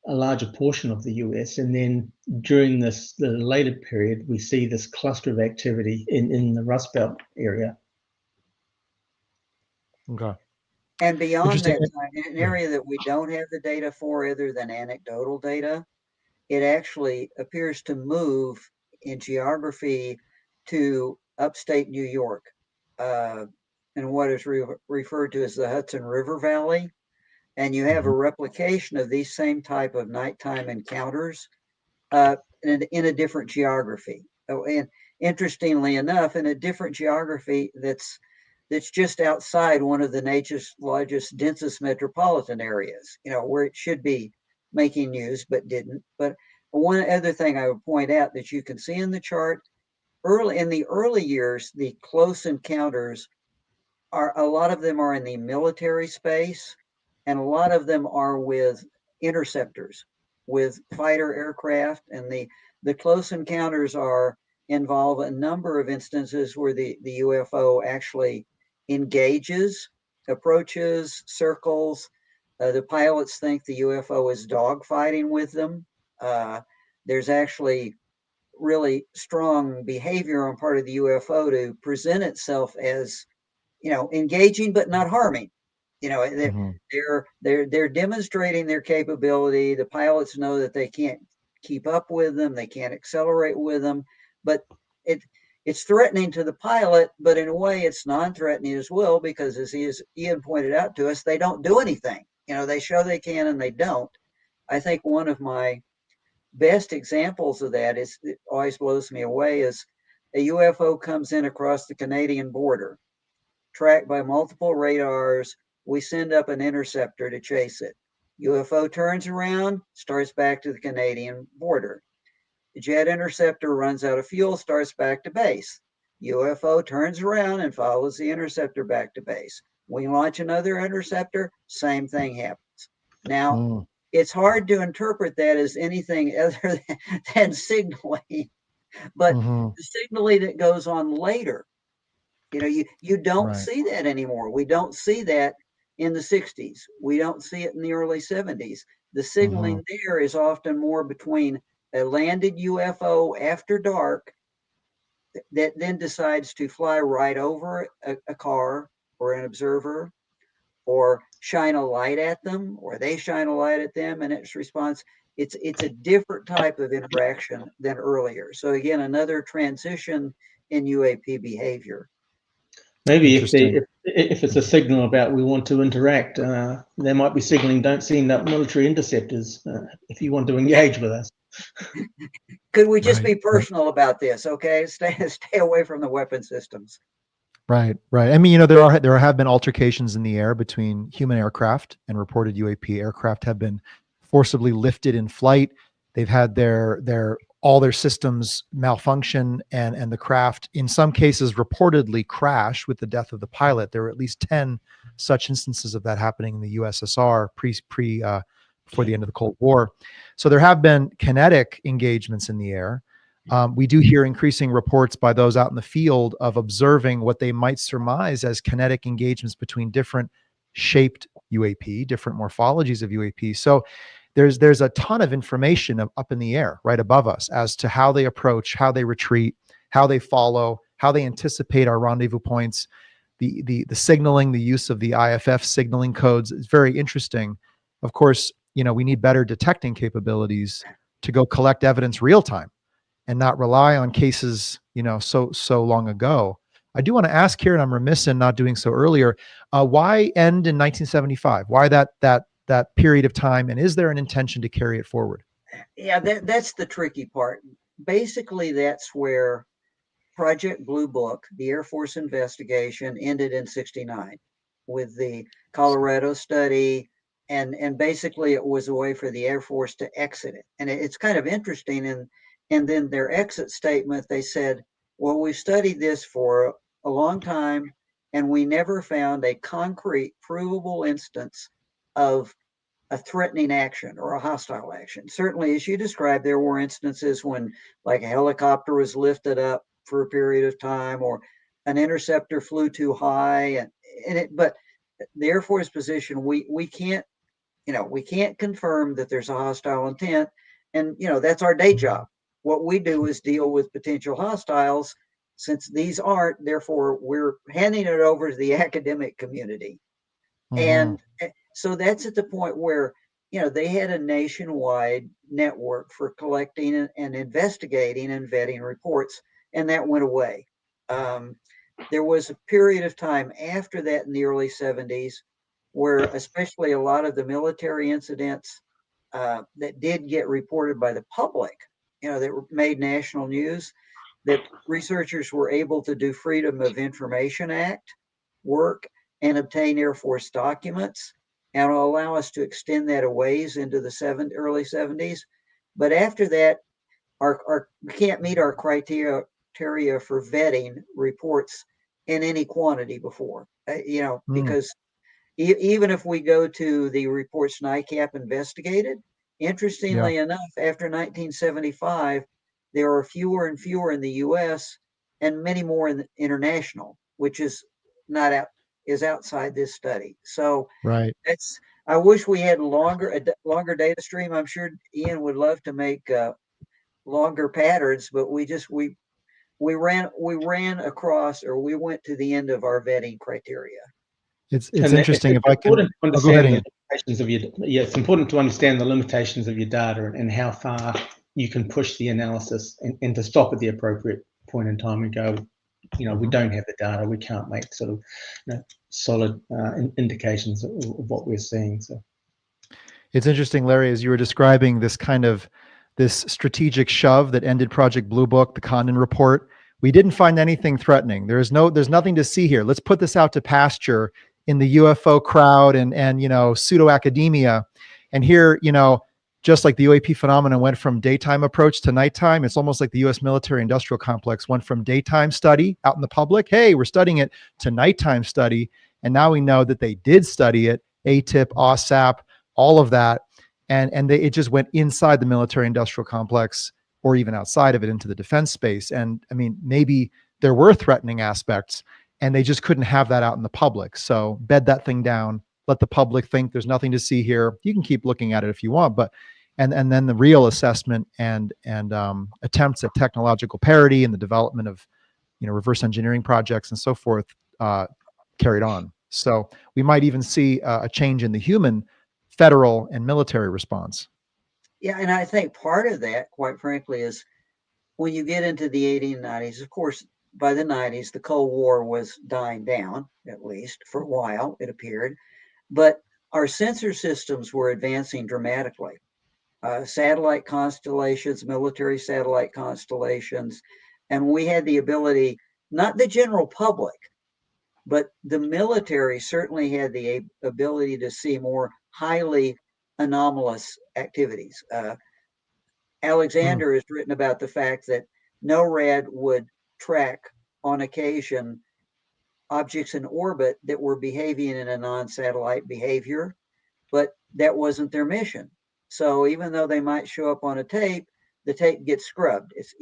a larger portion of the US. And then during the later period, we see this cluster of activity in the Rust Belt area. Okay. And beyond that time, in an area that we don't have the data for other than anecdotal data, it actually appears to move in geography to upstate New York, and what is referred to as the Hudson River Valley. And you have a replication of these same type of nighttime encounters in a different geography. And interestingly enough, in a different geography that's just outside one of the nation's largest, densest metropolitan areas, where it should be making news, but didn't. But one other thing I would point out that you can see in the chart, in the early years, the close encounters a lot of them are in the military space, and a lot of them are with interceptors, with fighter aircraft, and the close encounters involve a number of instances where the UFO actually engages, approaches, circles. The pilots think the UFO is dogfighting with them. There's actually really strong behavior on part of the UFO to present itself as engaging but not harming. You know, they're demonstrating their capability. The pilots know that they can't keep up with them, they can't accelerate with them, but it's threatening to the pilot, but in a way it's non-threatening as well, because as Ian pointed out to us, they don't do anything. You know, they show they can and they don't. I think one of my best examples of that is, it always blows me away, is a UFO comes in across the Canadian border, tracked by multiple radars. We send up an interceptor to chase it. UFO turns around, starts back to the Canadian border. The jet interceptor runs out of fuel, starts back to base. UFO turns around and follows the interceptor back to base. We launch another interceptor, same thing happens. Now, it's hard to interpret that as anything other than signaling, but the signaling that goes on later, you know, you don't see that anymore. We don't see that in the 60s. We don't see it in the early 70s. The signaling there is often more between a landed UFO after dark that then decides to fly right over a car or an observer, or shine a light at them, or they shine a light at them, and its response. It's a different type of interaction than earlier. So again, another transition in UAP behavior. Maybe if it's a signal about we want to interact, there might be signaling, don't send up military interceptors if you want to engage with us. Could we just be personal about this? Okay, stay away from the weapon systems. Right. I mean, you know, there have been altercations in the air between human aircraft and reported UAP aircraft have been forcibly lifted in flight. They've had all their systems malfunction, and the craft, in some cases, reportedly crash with the death of the pilot. There were at least 10 such instances of that happening in the USSR before the end of the Cold War. So there have been kinetic engagements in the air. We do hear increasing reports by those out in the field of observing what they might surmise as kinetic engagements between different shaped UAP, different morphologies of UAP. So there's a ton of information up in the air right above us as to how they approach, how they retreat, how they follow, how they anticipate our rendezvous points. The signaling, the use of the IFF signaling codes is very interesting. Of course, you know, we need better detecting capabilities to go collect evidence real time and not rely on cases, you know, so long ago. I do want to ask here, and I'm remiss in not doing so earlier, why end in 1975? Why that period of time, and is there an intention to carry it forward? Yeah, that's the tricky part. Basically, that's where Project Blue Book, the Air Force investigation, ended in 69 with the Colorado study. And basically it was a way for the Air Force to exit it. And it's kind of interesting. And then their exit statement, they said, well, we've studied this for a long time, and we never found a concrete, provable instance of a threatening action or a hostile action. Certainly, as you described, there were instances when, like, a helicopter was lifted up for a period of time, or an interceptor flew too high, but the Air Force position, we can't, you know, we can't confirm that there's a hostile intent, and you know, that's our day job. What we do is deal with potential hostiles. Since these aren't, therefore we're handing it over to the academic community. And so that's at the point where, you know, they had a nationwide network for collecting and investigating and vetting reports, and that went away. There was a period of time after that in the early 70s where, especially a lot of the military incidents that did get reported by the public, you know, that made national news, that researchers were able to do Freedom of Information Act work and obtain Air Force documents, and will allow us to extend that a ways into the early 70s. But after that, we can't meet our criteria for vetting reports in any quantity before, you know, because even if we go to the reports NICAP investigated, interestingly enough, after 1975, there are fewer and fewer in the U.S. and many more in the international, which is not out, is outside this study. So that's, I wish we had a longer data stream. I'm sure Ian would love to make longer patterns, but we ran across, or we went to the end of our vetting criteria. It's And interesting. If it's I can, important to oh, go ahead, understand Ian. the limitations of your, it's important to understand the limitations of your data and how far you can push the analysis and to stop at the appropriate point in time and go, we don't have the data, we can't make sort of solid indications of what we're seeing. So It's interesting, Larry, as you were describing this strategic shove that ended Project Blue Book, the Condon report. We didn't find anything threatening. There's nothing to see here. Let's put this out to pasture in the UFO crowd and pseudo academia. And here, just like the UAP phenomenon went from daytime approach to nighttime, it's almost like the U.S. military industrial complex went from daytime study out in the public. Hey, we're studying it, to nighttime study. And now we know that they did study it, ATIP, OSAP, all of that. And it just went inside the military industrial complex or even outside of it into the defense space. And I mean, maybe there were threatening aspects and they just couldn't have that out in the public. So bed that thing down, let the public think there's nothing to see here. You can keep looking at it if you want, but and then the real assessment and attempts at technological parity and the development of reverse engineering projects and so forth carried on. So we might even see a change in the human federal and military response. Yeah, and I think part of that, quite frankly, is when you get into the 1890s. Of course, by the 90s, the Cold War was dying down, at least for a while, it appeared. But our sensor systems were advancing dramatically. Satellite constellations, military satellite constellations, and we had the ability, not the general public, but the military certainly had the ability to see more highly anomalous activities. Alexander has written about the fact that NORAD would track on occasion objects in orbit that were behaving in a non-satellite behavior, but that wasn't their mission. So even though they might show up on a tape, the tape gets scrubbed. It's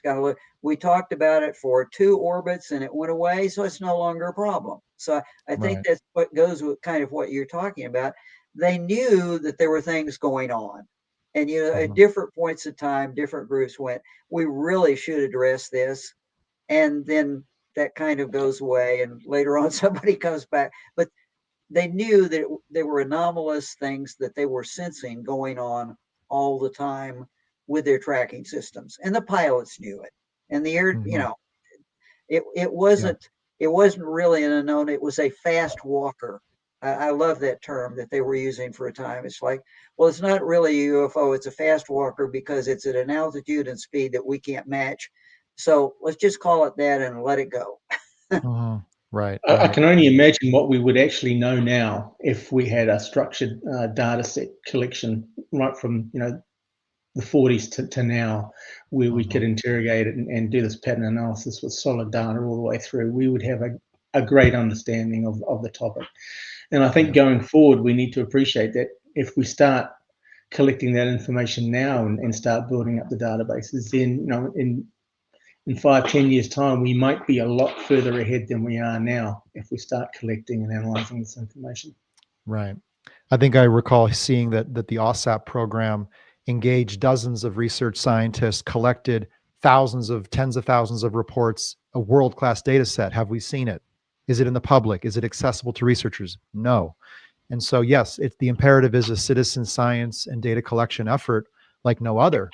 got to look. We talked about it for 2 orbits and it went away, so it's no longer a problem. So I think Right. that's what goes with kind of what you're talking about. They knew that there were things going on. And at different points of time, different groups went, we really should address this. And then that kind of goes away. And later on, somebody comes back. But they knew that there were anomalous things that they were sensing going on all the time with their tracking systems. And the pilots knew it. And the air, it wasn't really an unknown. It was a fast walker. I love that term that they were using for a time. It's like, well, it's not really a UFO. It's a fast walker because it's at an altitude and speed that we can't match. So let's just call it that and let it go. Right. I can only imagine what we would actually know now if we had a structured data set collection right from the 40s to now, where we could interrogate it and do this pattern analysis with solid data all the way through. We would have a great understanding of the topic. And I think going forward, we need to appreciate that if we start collecting that information now and start building up the databases, then in 5-10 years' time, we might be a lot further ahead than we are now if we start collecting and analyzing this information. Right. I think I recall seeing that the OSAP program engaged dozens of research scientists, collected tens of thousands of reports, a world-class data set. Have we seen it? Is it in the public? Is it accessible to researchers? No. And so, yes, the imperative is a citizen science and data collection effort like no other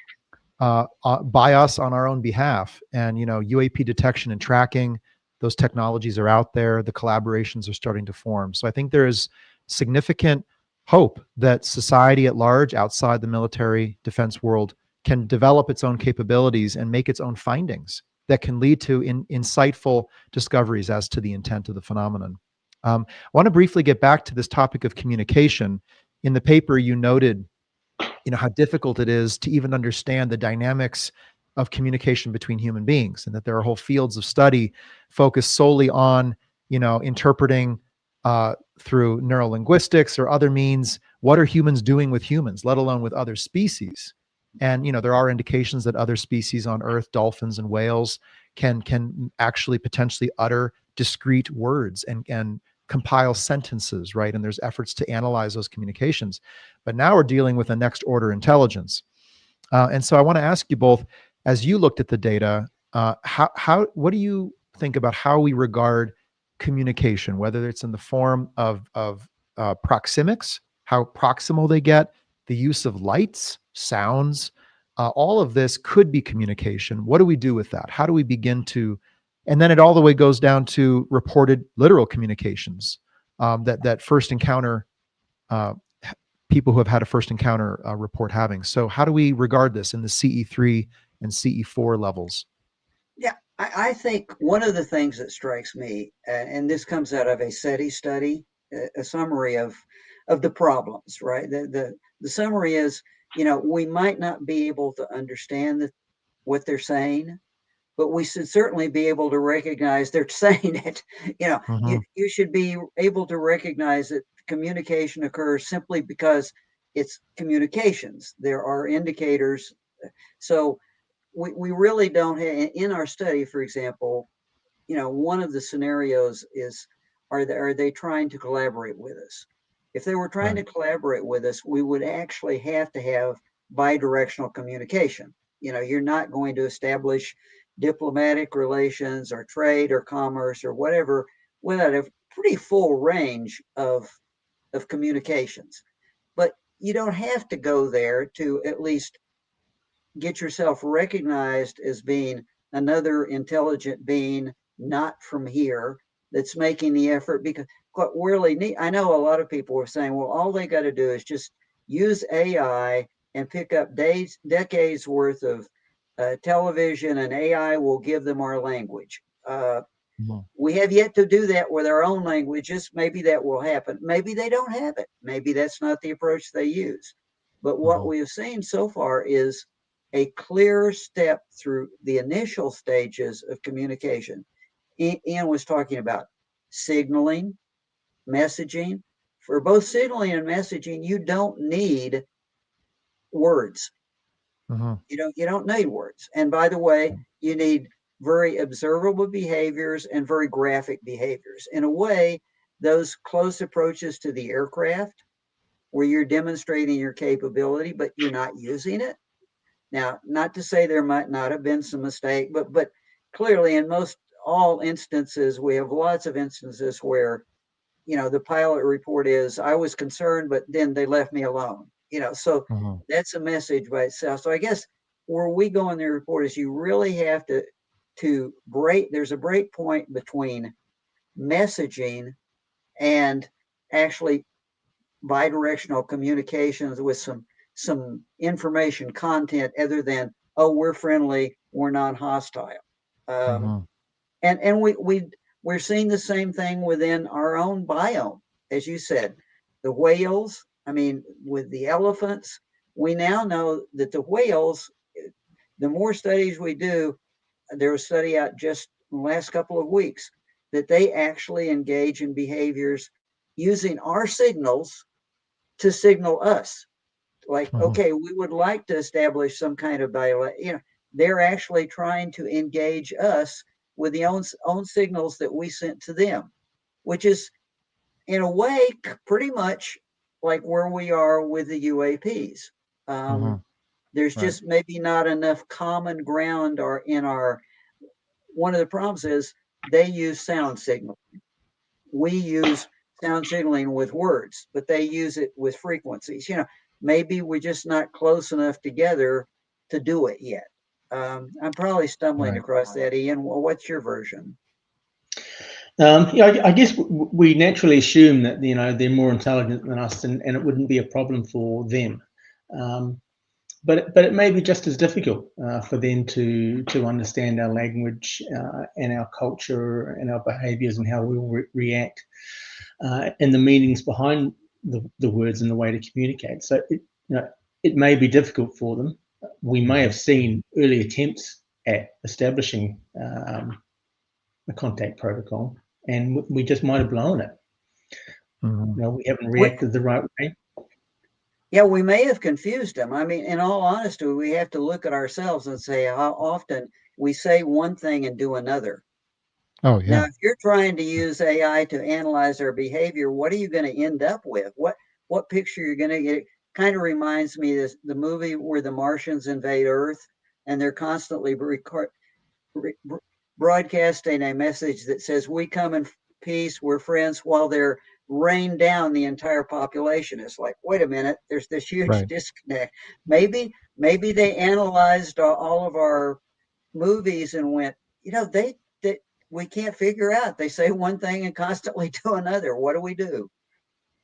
by us on our own behalf. And, UAP detection and tracking, those technologies are out there. The collaborations are starting to form. So I think there is significant hope that society at large outside the military defense world can develop its own capabilities and make its own findings that can lead to insightful discoveries as to the intent of the phenomenon. I want to briefly get back to this topic of communication. In the paper, you noted, how difficult it is to even understand the dynamics of communication between human beings, and that there are whole fields of study focused solely on, interpreting through neurolinguistics or other means, what are humans doing with humans, let alone with other species. And, there are indications that other species on Earth, dolphins and whales, can actually potentially utter discrete words and compile sentences, right? And there's efforts to analyze those communications. But now we're dealing with a next order intelligence. And so I want to ask you both, as you looked at the data, what do you think about how we regard communication, whether it's in the form of proxemics, how proximal they get, the use of lights, sounds, all of this could be communication. What do we do with that? How do we begin to, and then it all the way goes down to reported literal communications, that first encounter, uh, people who have had a first encounter report having. So how do we regard this in the CE3 and CE4 levels? Yeah, I think one of the things that strikes me, and this comes out of a SETI study, a summary of the problems, right? The summary is, we might not be able to understand what they're saying, but we should certainly be able to recognize they're saying it. Mm-hmm. You should be able to recognize that communication occurs simply because it's communications. There are indicators. So we really don't have, in our study, for example, one of the scenarios is, are they trying to collaborate with us? If they were trying Right. to collaborate with us, we would actually have to have bidirectional communication. You're not going to establish diplomatic relations or trade or commerce or whatever without a pretty full range of communications. But you don't have to go there to at least get yourself recognized as being another intelligent being not from here that's making the effort. Because what really neat, I know a lot of people are saying, well, all they got to do is just use AI and pick up decades worth of television, and AI will give them our language. Mm-hmm. We have yet to do that with our own languages. Maybe that will happen. Maybe they don't have it. Maybe that's not the approach they use. But what Mm-hmm. we have seen so far is a clear step through the initial stages of communication. Ian was talking about signaling, messaging. For both signaling and messaging, you don't need words. Mm-hmm. You don't need words. And by the way, you need very observable behaviors and very graphic behaviors. In a way, those close approaches to the aircraft, where you're demonstrating your capability, but you're not using it. Now, not to say there might not have been some mistake, but clearly in most all instances, we have lots of instances where, the pilot report is, I was concerned, but then they left me alone. So Mm-hmm. that's a message by itself. So I guess where we go in the report is you really have to break. There's a break point between messaging and actually bidirectional communications with some information content other than, oh, we're friendly, we're non-hostile. Um, Mm-hmm. and we're seeing the same thing within our own biome, as you said. The whales, I mean, with the elephants, we now know that the whales, the more studies we do, there was a study out just in the last couple of weeks that they actually engage in behaviors using our signals to signal us. Like, Mm-hmm. okay, we would like to establish some kind of dialect. They're actually trying to engage us with the own signals that we sent to them, which is in a way pretty much like where we are with the UAPs. Mm-hmm. There's Right. just maybe not enough common ground or in our. One of the problems is they use sound signal. We use sound signaling with words, but they use it with frequencies. Maybe we're just not close enough together to do it yet. I'm probably stumbling Right. across that, Ian. Well, what's your version? I guess we naturally assume that they're more intelligent than us, and it wouldn't be a problem for them. But it may be just as difficult for them to understand our language and our culture and our behaviours and how we will react and the meanings behind the words and the way to communicate. So it may be difficult for them. We may have seen early attempts at establishing a contact protocol, and we just might have blown it. Mm-hmm. We haven't reacted the right way. Yeah, we may have confused them. I mean, in all honesty, we have to look at ourselves and say how often we say one thing and do another. Oh Now, yeah. if you're trying to use AI to analyze our behavior, what are you going to end up with? What picture you're going to get? It kind of reminds me of the movie where the Martians invade Earth, and they're constantly broadcasting a message that says, "We come peace, we're friends, while they're rained down the entire population. It's like, wait a minute, there's this huge Right. disconnect. Maybe they analyzed all of our movies and went, they we can't figure out. They say one thing and constantly do another. What do we do?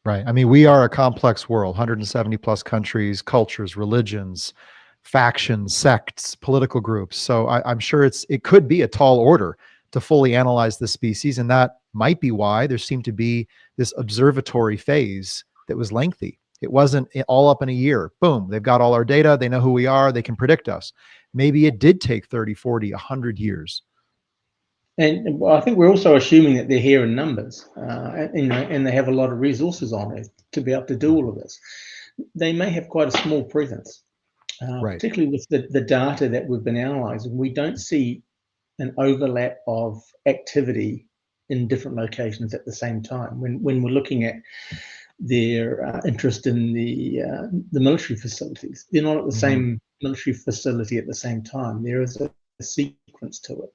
Right. I mean, we are a complex world, 170 plus countries, cultures, religions, factions, sects, political groups. So I'm sure it could be a tall order to fully analyze the species. And that might be why there seemed to be this observatory phase that was lengthy. It wasn't all up in a year. Boom, they've got all our data. They know who we are. They can predict us. Maybe it did take 30, 40, 100 years. And I think we're also assuming that they're here in numbers, and they have a lot of resources on Earth to be able to do all of this. They may have quite a small presence, Right. particularly with the data that we've been analysing. We don't see an overlap of activity in different locations at the same time. When we're looking at their interest in the military facilities, they're not at the same military facility at the same time. There is a sequence to it.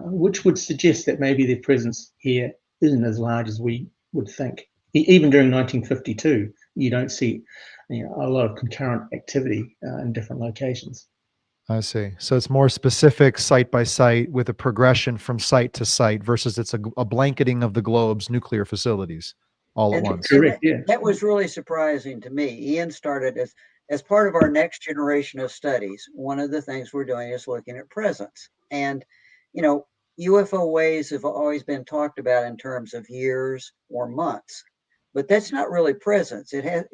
Which would suggest that maybe their presence here isn't as large as we would think. Even during 1952, you don't see a lot of concurrent activity in different locations. I see. So it's more specific site by site with a progression from site to site versus it's a blanketing of the globe's nuclear facilities all at once. Correct, yeah. That was really surprising to me. Ian started as part of our next generation of studies. One of the things we're doing is looking at presence. And UFO waves have always been talked about in terms of years or months, but that's not really presence. It has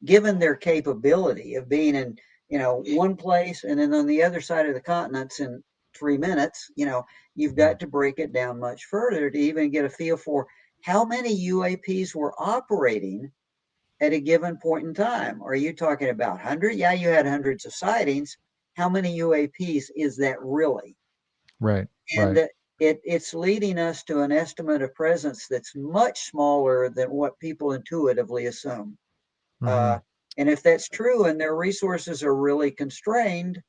given their capability of being in, one place and then on the other side of the continents in 3 minutes, you've got to break it down much further to even get a feel for how many UAPs were operating at a given point in time. Are you talking about 100? Yeah, you had hundreds of sightings. How many UAPs is that really? Right. And right. it's leading us to an estimate of presence that's much smaller than what people intuitively assume. And if that's true and their resources are really constrained,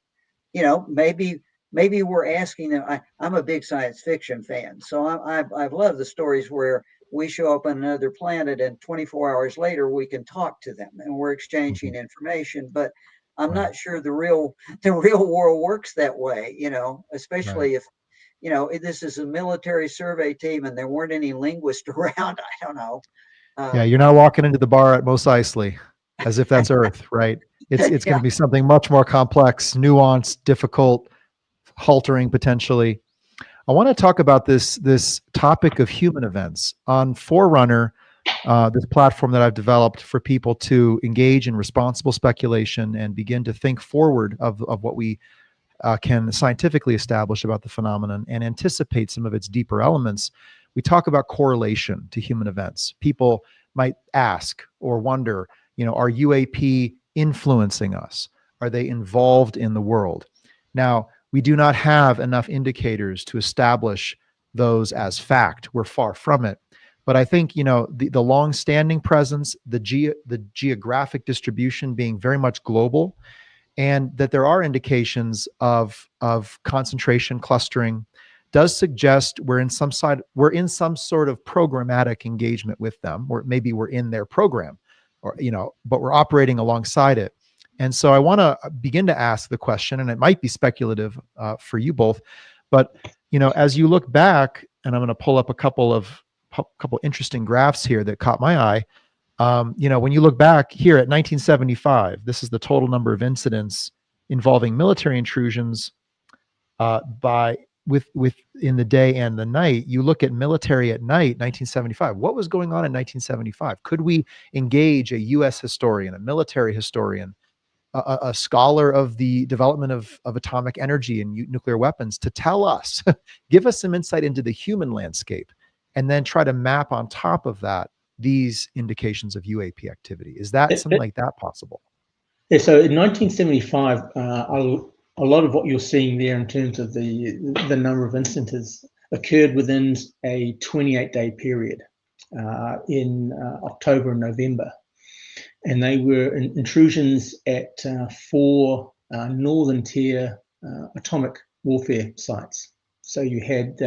maybe we're asking them. I'm a big science fiction fan, so I've loved the stories where we show up on another planet and 24 hours later we can talk to them and we're exchanging information. But I'm not sure the real world works that way, especially if this is a military survey team and there weren't any linguists around. I don't know. Yeah, you're not walking into the bar at Mos Eisley as if that's Earth, right? It's going to be something much more complex, nuanced, difficult, haltering potentially. I want to talk about this topic of human events on Forerunner, this platform that I've developed for people to engage in responsible speculation and begin to think forward of what we can scientifically establish about the phenomenon and anticipate some of its deeper elements. We talk about correlation to human events. People might ask or wonder, are UAP influencing us? Are they involved in the world? Now, we do not have enough indicators to establish those as fact. We're far from it. But I think, the long-standing presence, the geographic distribution being very much global, and that there are indications of concentration clustering does suggest we're in some sort of programmatic engagement with them, or maybe we're in their program, or but we're operating alongside it. And so I want to begin to ask the question, and it might be speculative for you both, but as you look back, and I'm going to pull up a couple interesting graphs here that caught my eye. When you look back here at 1975, this is the total number of incidents involving military intrusions within the day and the night. You look at military at night, 1975. What was going on in 1975? Could we engage a U.S. historian, a military historian, a scholar of the development of atomic energy and nuclear weapons to tell us, give us some insight into the human landscape, and then try to map on top of that these indications of UAP activity? Is that something like that possible? Yeah, so in 1975, a lot of what you're seeing there in terms of the number of instances occurred within a 28-day period in October and November. And they were intrusions at 4 northern tier atomic warfare sites. So you had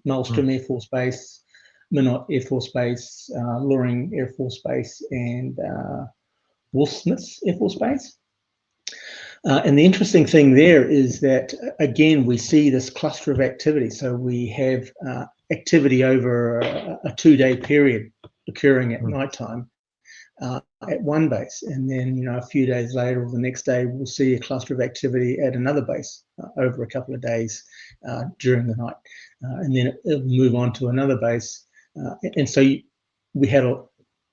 Maelstrom Air Force Base, Minot Air Force Base, Loring Air Force Base, and Wolfsmith Air Force Base. And the interesting thing there is that, again, we see this cluster of activity. So we have activity over a 2-day period occurring at nighttime at one base. And then, a few days later or the next day, we'll see a cluster of activity at another base over a couple of days during the night. And then it'll move on to another base. And so we had a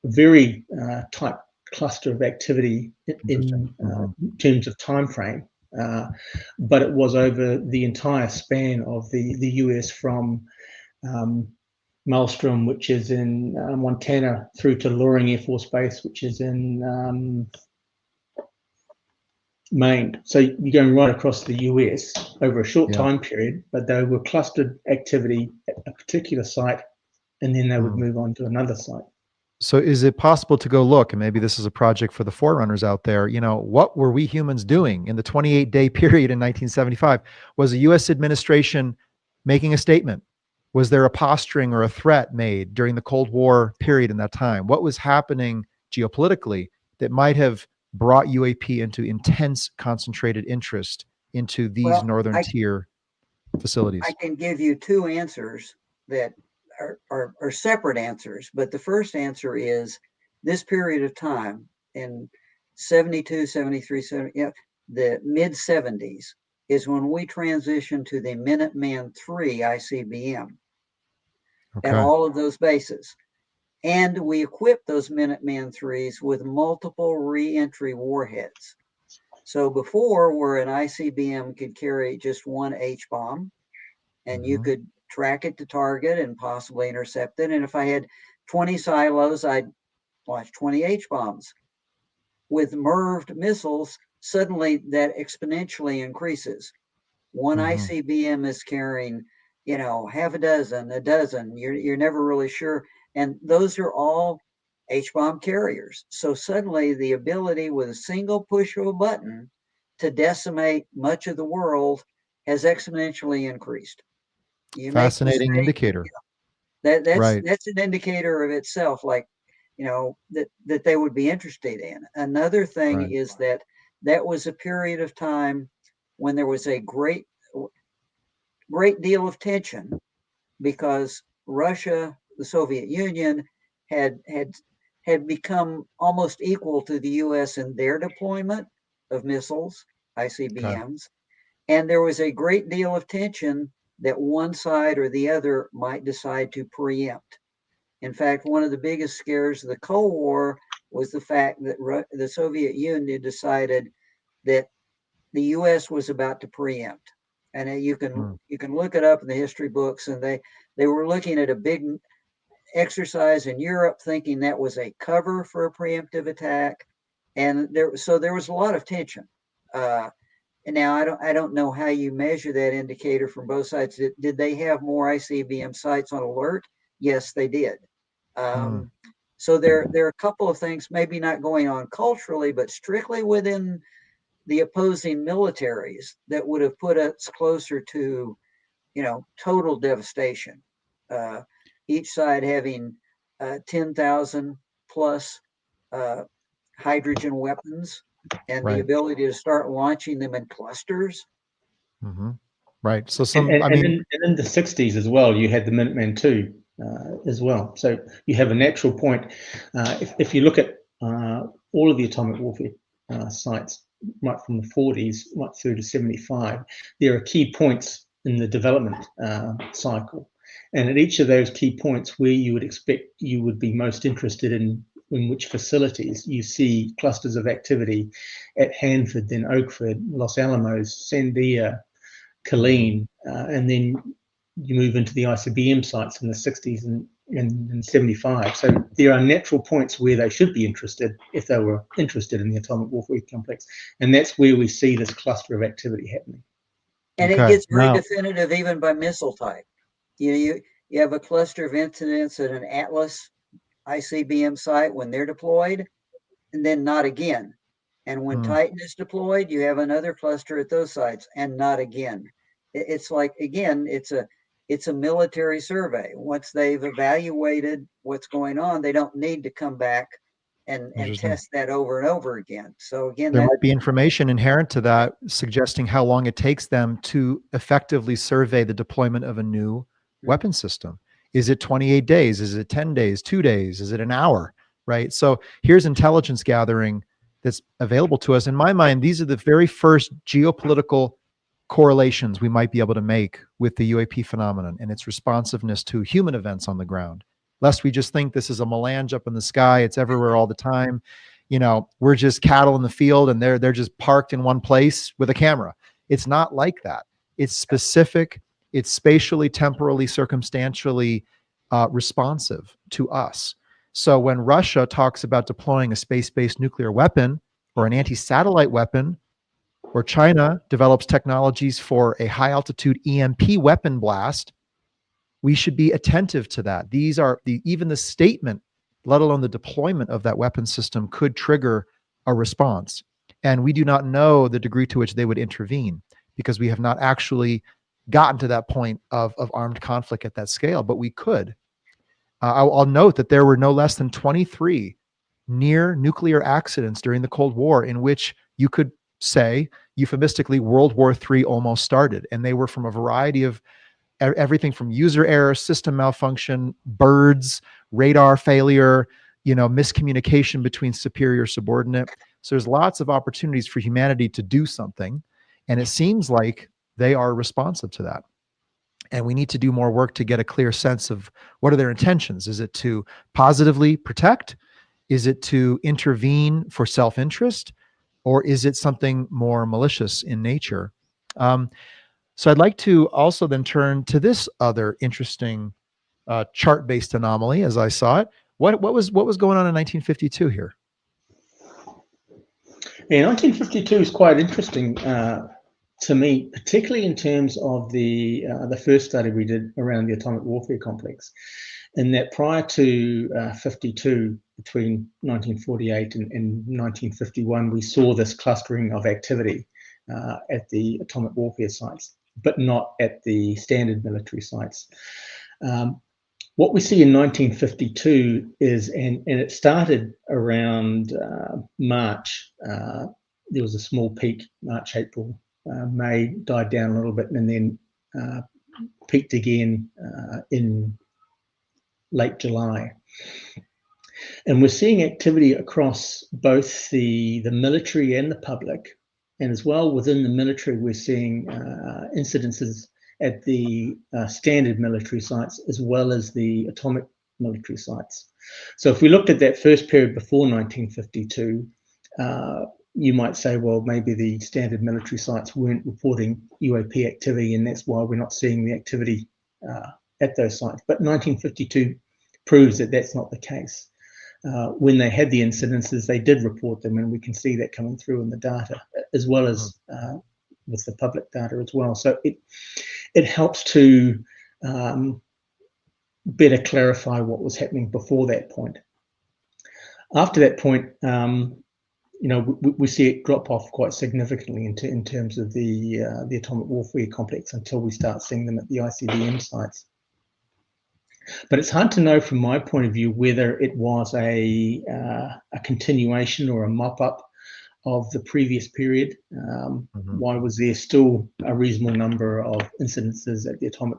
very tight cluster of activity in terms of time frame, but it was over the entire span of the US from Maelstrom, which is in Montana, through to Loring Air Force Base, which is in Maine. So you're going right across the US over a short time period, but they were clustered activity at a particular site, and then they would move on to another site. So is it possible to go look, and maybe this is a project for the forerunners out there, what were we humans doing in the 28-day period in 1975? Was the US administration making a statement? Was there a posturing or a threat made during the Cold War period in that time? What was happening geopolitically that might have brought UAP into intense concentrated interest into these northern tier facilities? I can give you two answers that are separate answers, but the first answer is this period of time in 72, 73, 70, the mid 70s is when we transitioned to the Minuteman III ICBM at all of those bases. And we equipped those Minuteman IIIs with multiple re-entry warheads. So before, where an ICBM could carry just one H-bomb, and you could track it to target and possibly intercept it. And if I had 20 silos, I'd launch 20 H-bombs. With MIRVed missiles, suddenly that exponentially increases. One ICBM is carrying, half a dozen. You're never really sure. And those are all H-bomb carriers. So suddenly the ability with a single push of a button to decimate much of the world has exponentially increased. Fascinating indicator. That's an indicator of itself, like, that they would be interested in. Another thing is that was a period of time when there was a great deal of tension because Russia, the Soviet Union, had become almost equal to the US in their deployment of missiles, ICBMs. And there was a great deal of tension that one side or the other might decide to preempt. In fact, one of the biggest scares of the Cold War was the fact that the Soviet Union decided that the US was about to preempt. And you can look it up in the history books, and they were looking at a big exercise in Europe thinking that was a cover for a preemptive attack. And there was a lot of tension. And now I don't know how you measure that indicator from both sides. Did they have more ICBM sites on alert? Yes, they did. So there are a couple of things maybe not going on culturally, but strictly within the opposing militaries that would have put us closer to, total devastation. Each side having 10,000 plus hydrogen weapons and the ability to start launching them in clusters. Right. So in the 60s as well, you had the Minuteman II as well. So you have a natural point. If you look at all of the atomic warfare sites, right from the 40s right through to 75, there are key points in the development cycle. And at each of those key points where you would expect you would be most interested in which facilities, you see clusters of activity at Hanford, then Oakford, Los Alamos, Sandia, Killeen, and then you move into the ICBM sites in the 60s and 75. So there are natural points where they should be interested if they were interested in the atomic warfare complex. And that's where we see this cluster of activity happening. And it gets very definitive even by missile type. You have a cluster of incidents at an Atlas ICBM site when they're deployed, and then not again. And when Titan is deployed, you have another cluster at those sites and not again. It's like, again, it's it's a military survey. Once they've evaluated what's going on, they don't need to come back and test that over and over again. So again, there might be information inherent to that suggesting how long it takes them to effectively survey the deployment of a new weapon system. Is it 28 days? Is it 10 days, 2 days? Is it an hour? Right? So here's intelligence gathering that's available to us. In my mind, these are the very first geopolitical correlations we might be able to make with the UAP phenomenon and its responsiveness to human events on the ground. Lest we just think this is a melange up in the sky, it's everywhere all the time. You know, we're just cattle in the field and they're just parked in one place with a camera. It's not like that. It's specific, it's spatially, temporally, circumstantially responsive to us. So when Russia talks about deploying a space-based nuclear weapon or an anti-satellite weapon, or China develops technologies for a high-altitude EMP weapon blast, we should be attentive to that. These are even the statement, let alone the deployment of that weapon system, could trigger a response. And we do not know the degree to which they would intervene because we have not actually gotten to that point of armed conflict at that scale, but we could. I'll note that there were no less than 23 near nuclear accidents during the Cold War in which you could say, euphemistically, World War III almost started. And they were from a variety of everything from user error, system malfunction, birds, radar failure, miscommunication between superior subordinate. So there's lots of opportunities for humanity to do something. And it seems like they are responsive to that. And we need to do more work to get a clear sense of what are their intentions. Is it to positively protect? Is it to intervene for self-interest? Or is it something more malicious in nature? So I'd like to also then turn to this other interesting chart-based anomaly as I saw it. What was going on in 1952 here? Yeah, 1952 is quite interesting to me, particularly in terms of the first study we did around the atomic warfare complex. And that prior to 52, between 1948 and 1951, we saw this clustering of activity at the atomic warfare sites, but not at the standard military sites. What we see in 1952 is, and it started around March, there was a small peak, March, April, May, died down a little bit, and then peaked again in late July. And we're seeing activity across both the military and the public. And as well within the military, we're seeing incidences at the standard military sites as well as the atomic military sites. So if we looked at that first period before 1952, you might say, well, maybe the standard military sites weren't reporting UAP activity, and that's why we're not seeing the activity at those sites. But 1952 proves that that's not the case. When they had the incidences, they did report them, and we can see that coming through in the data, as well as with the public data as well. So it helps to better clarify what was happening before that point. After that point, we see it drop off quite significantly in terms of the atomic warfare complex until we start seeing them at the ICBM sites. But it's hard to know from my point of view whether it was a continuation or a mop-up of the previous period. Why was there still a reasonable number of incidences at the atomic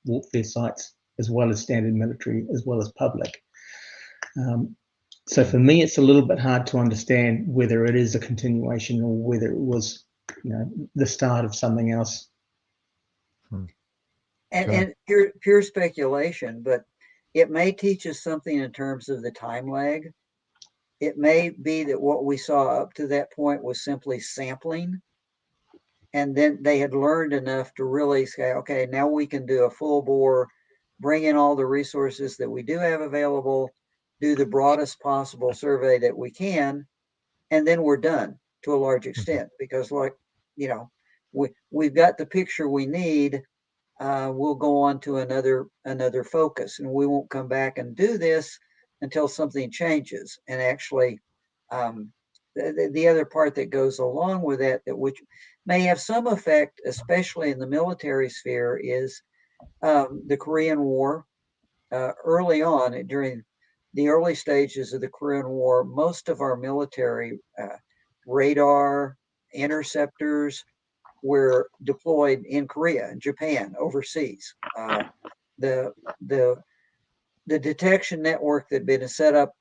warfare sites, as well as standard military, as well as public? So for me, it's a little bit hard to understand whether it is a continuation or whether it was, the start of something else. And pure speculation, but it may teach us something in terms of the time lag. It may be that what we saw up to that point was simply sampling. And then they had learned enough to really say, okay, now we can do a full bore, bring in all the resources that we do have available, do the broadest possible survey that we can, and then we're done to a large extent. Because we've got the picture we need. We'll go on to another focus, and we won't come back and do this until something changes. And actually, the other part that goes along with that, which may have some effect, especially in the military sphere, is the Korean War. Early on, during the early stages of the Korean War, most of our military radar interceptors were deployed in Korea and Japan, overseas. The the the detection network that had been set up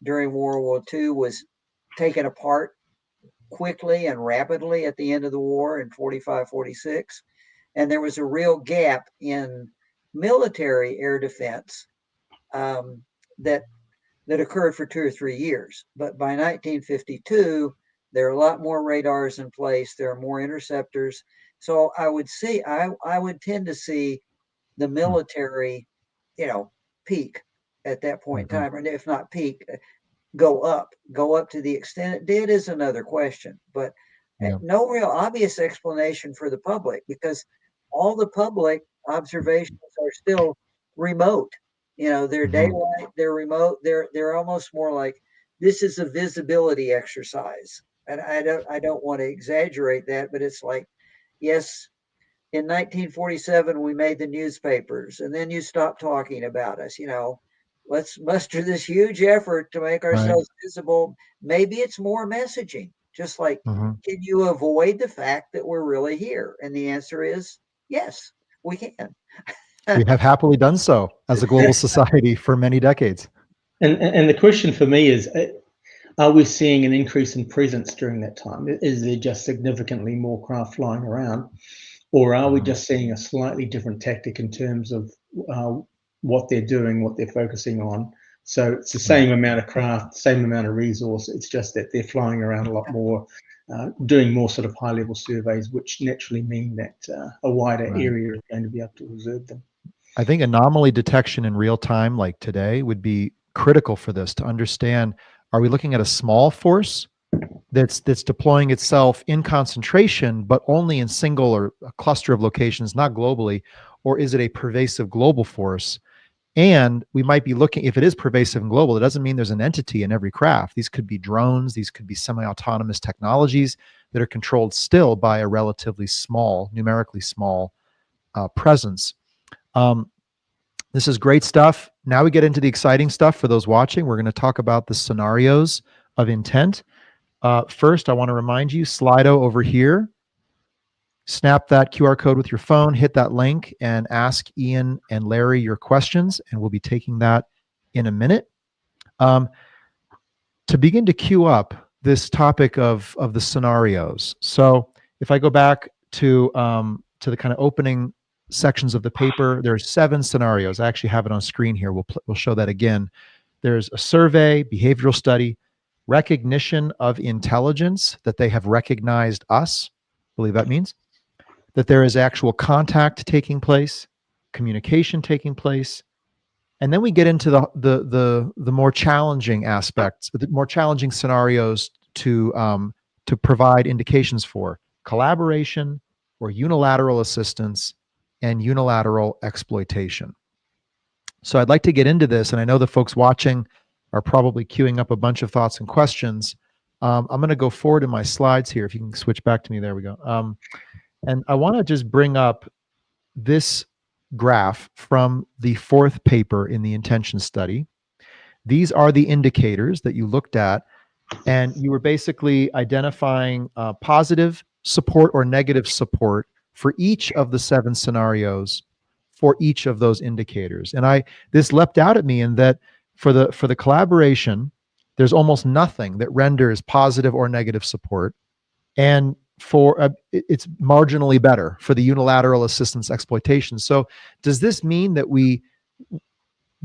during World War II was taken apart quickly and rapidly at the end of the war in 45, 46. And there was a real gap in military air defense that occurred for 2 or 3 years. But by 1952, there are a lot more radars in place. There are more interceptors. So I would tend to see the military, peak at that point in time, and if not peak, go up to the extent it did is another question. But no real obvious explanation for the public, because all the public observations are still remote. They're daylight, they're remote, they're almost more like this is a visibility exercise. And I don't want to exaggerate that, but it's like, yes, in 1947 we made the newspapers, and then you stopped talking about us. Let's muster this huge effort to make ourselves visible. Maybe it's more messaging, just like, can you avoid the fact that we're really here? And the answer is yes, we can. We have happily done so as a global society for many decades. And the question for me is, are we seeing an increase in presence during that time? Is there just significantly more craft flying around? Or are we just seeing a slightly different tactic in terms of what they're doing, what they're focusing on? So it's the same amount of craft, same amount of resource. It's just that they're flying around a lot more, doing more sort of high-level surveys, which naturally mean that a wider area is going to be able to observe them. I think anomaly detection in real time, like today, would be critical for this to understand, are we looking at a small force that's deploying itself in concentration, but only in single or a cluster of locations, not globally, or is it a pervasive global force? And we might be looking, if it is pervasive and global, it doesn't mean there's an entity in every craft. These could be drones, these could be semi-autonomous technologies that are controlled still by a relatively small, numerically small presence. This is great stuff. Now we get into the exciting stuff for those watching. We're going to talk about the scenarios of intent. First, I want to remind you, Slido over here, snap that QR code with your phone, hit that link, and ask Ian and Larry your questions, and we'll be taking that in a minute. To begin to queue up this topic of the scenarios. So if I go back to the kind of opening sections of the paper, there's 7 scenarios. I actually have it on screen here. We'll show that again. There's a survey, behavioral study, recognition of intelligence, that they have recognized us, I believe that means, that there is actual contact taking place, communication taking place, and then we get into the more challenging aspects, the more challenging scenarios to provide indications for collaboration or unilateral assistance and unilateral exploitation. So I'd like to get into this, and I know the folks watching are probably queuing up a bunch of thoughts and questions. I'm going to go forward in my slides here. If you can switch back to me, there we go. And I want to just bring up this graph from the 4th paper in the intention study. These are the indicators that you looked at, and you were basically identifying positive support or negative support for each of the 7 scenarios for each of those indicators. And this leapt out at me in that for the collaboration, there's almost nothing that renders positive or negative support, and for it's marginally better for the unilateral assistance exploitation. So does this mean that we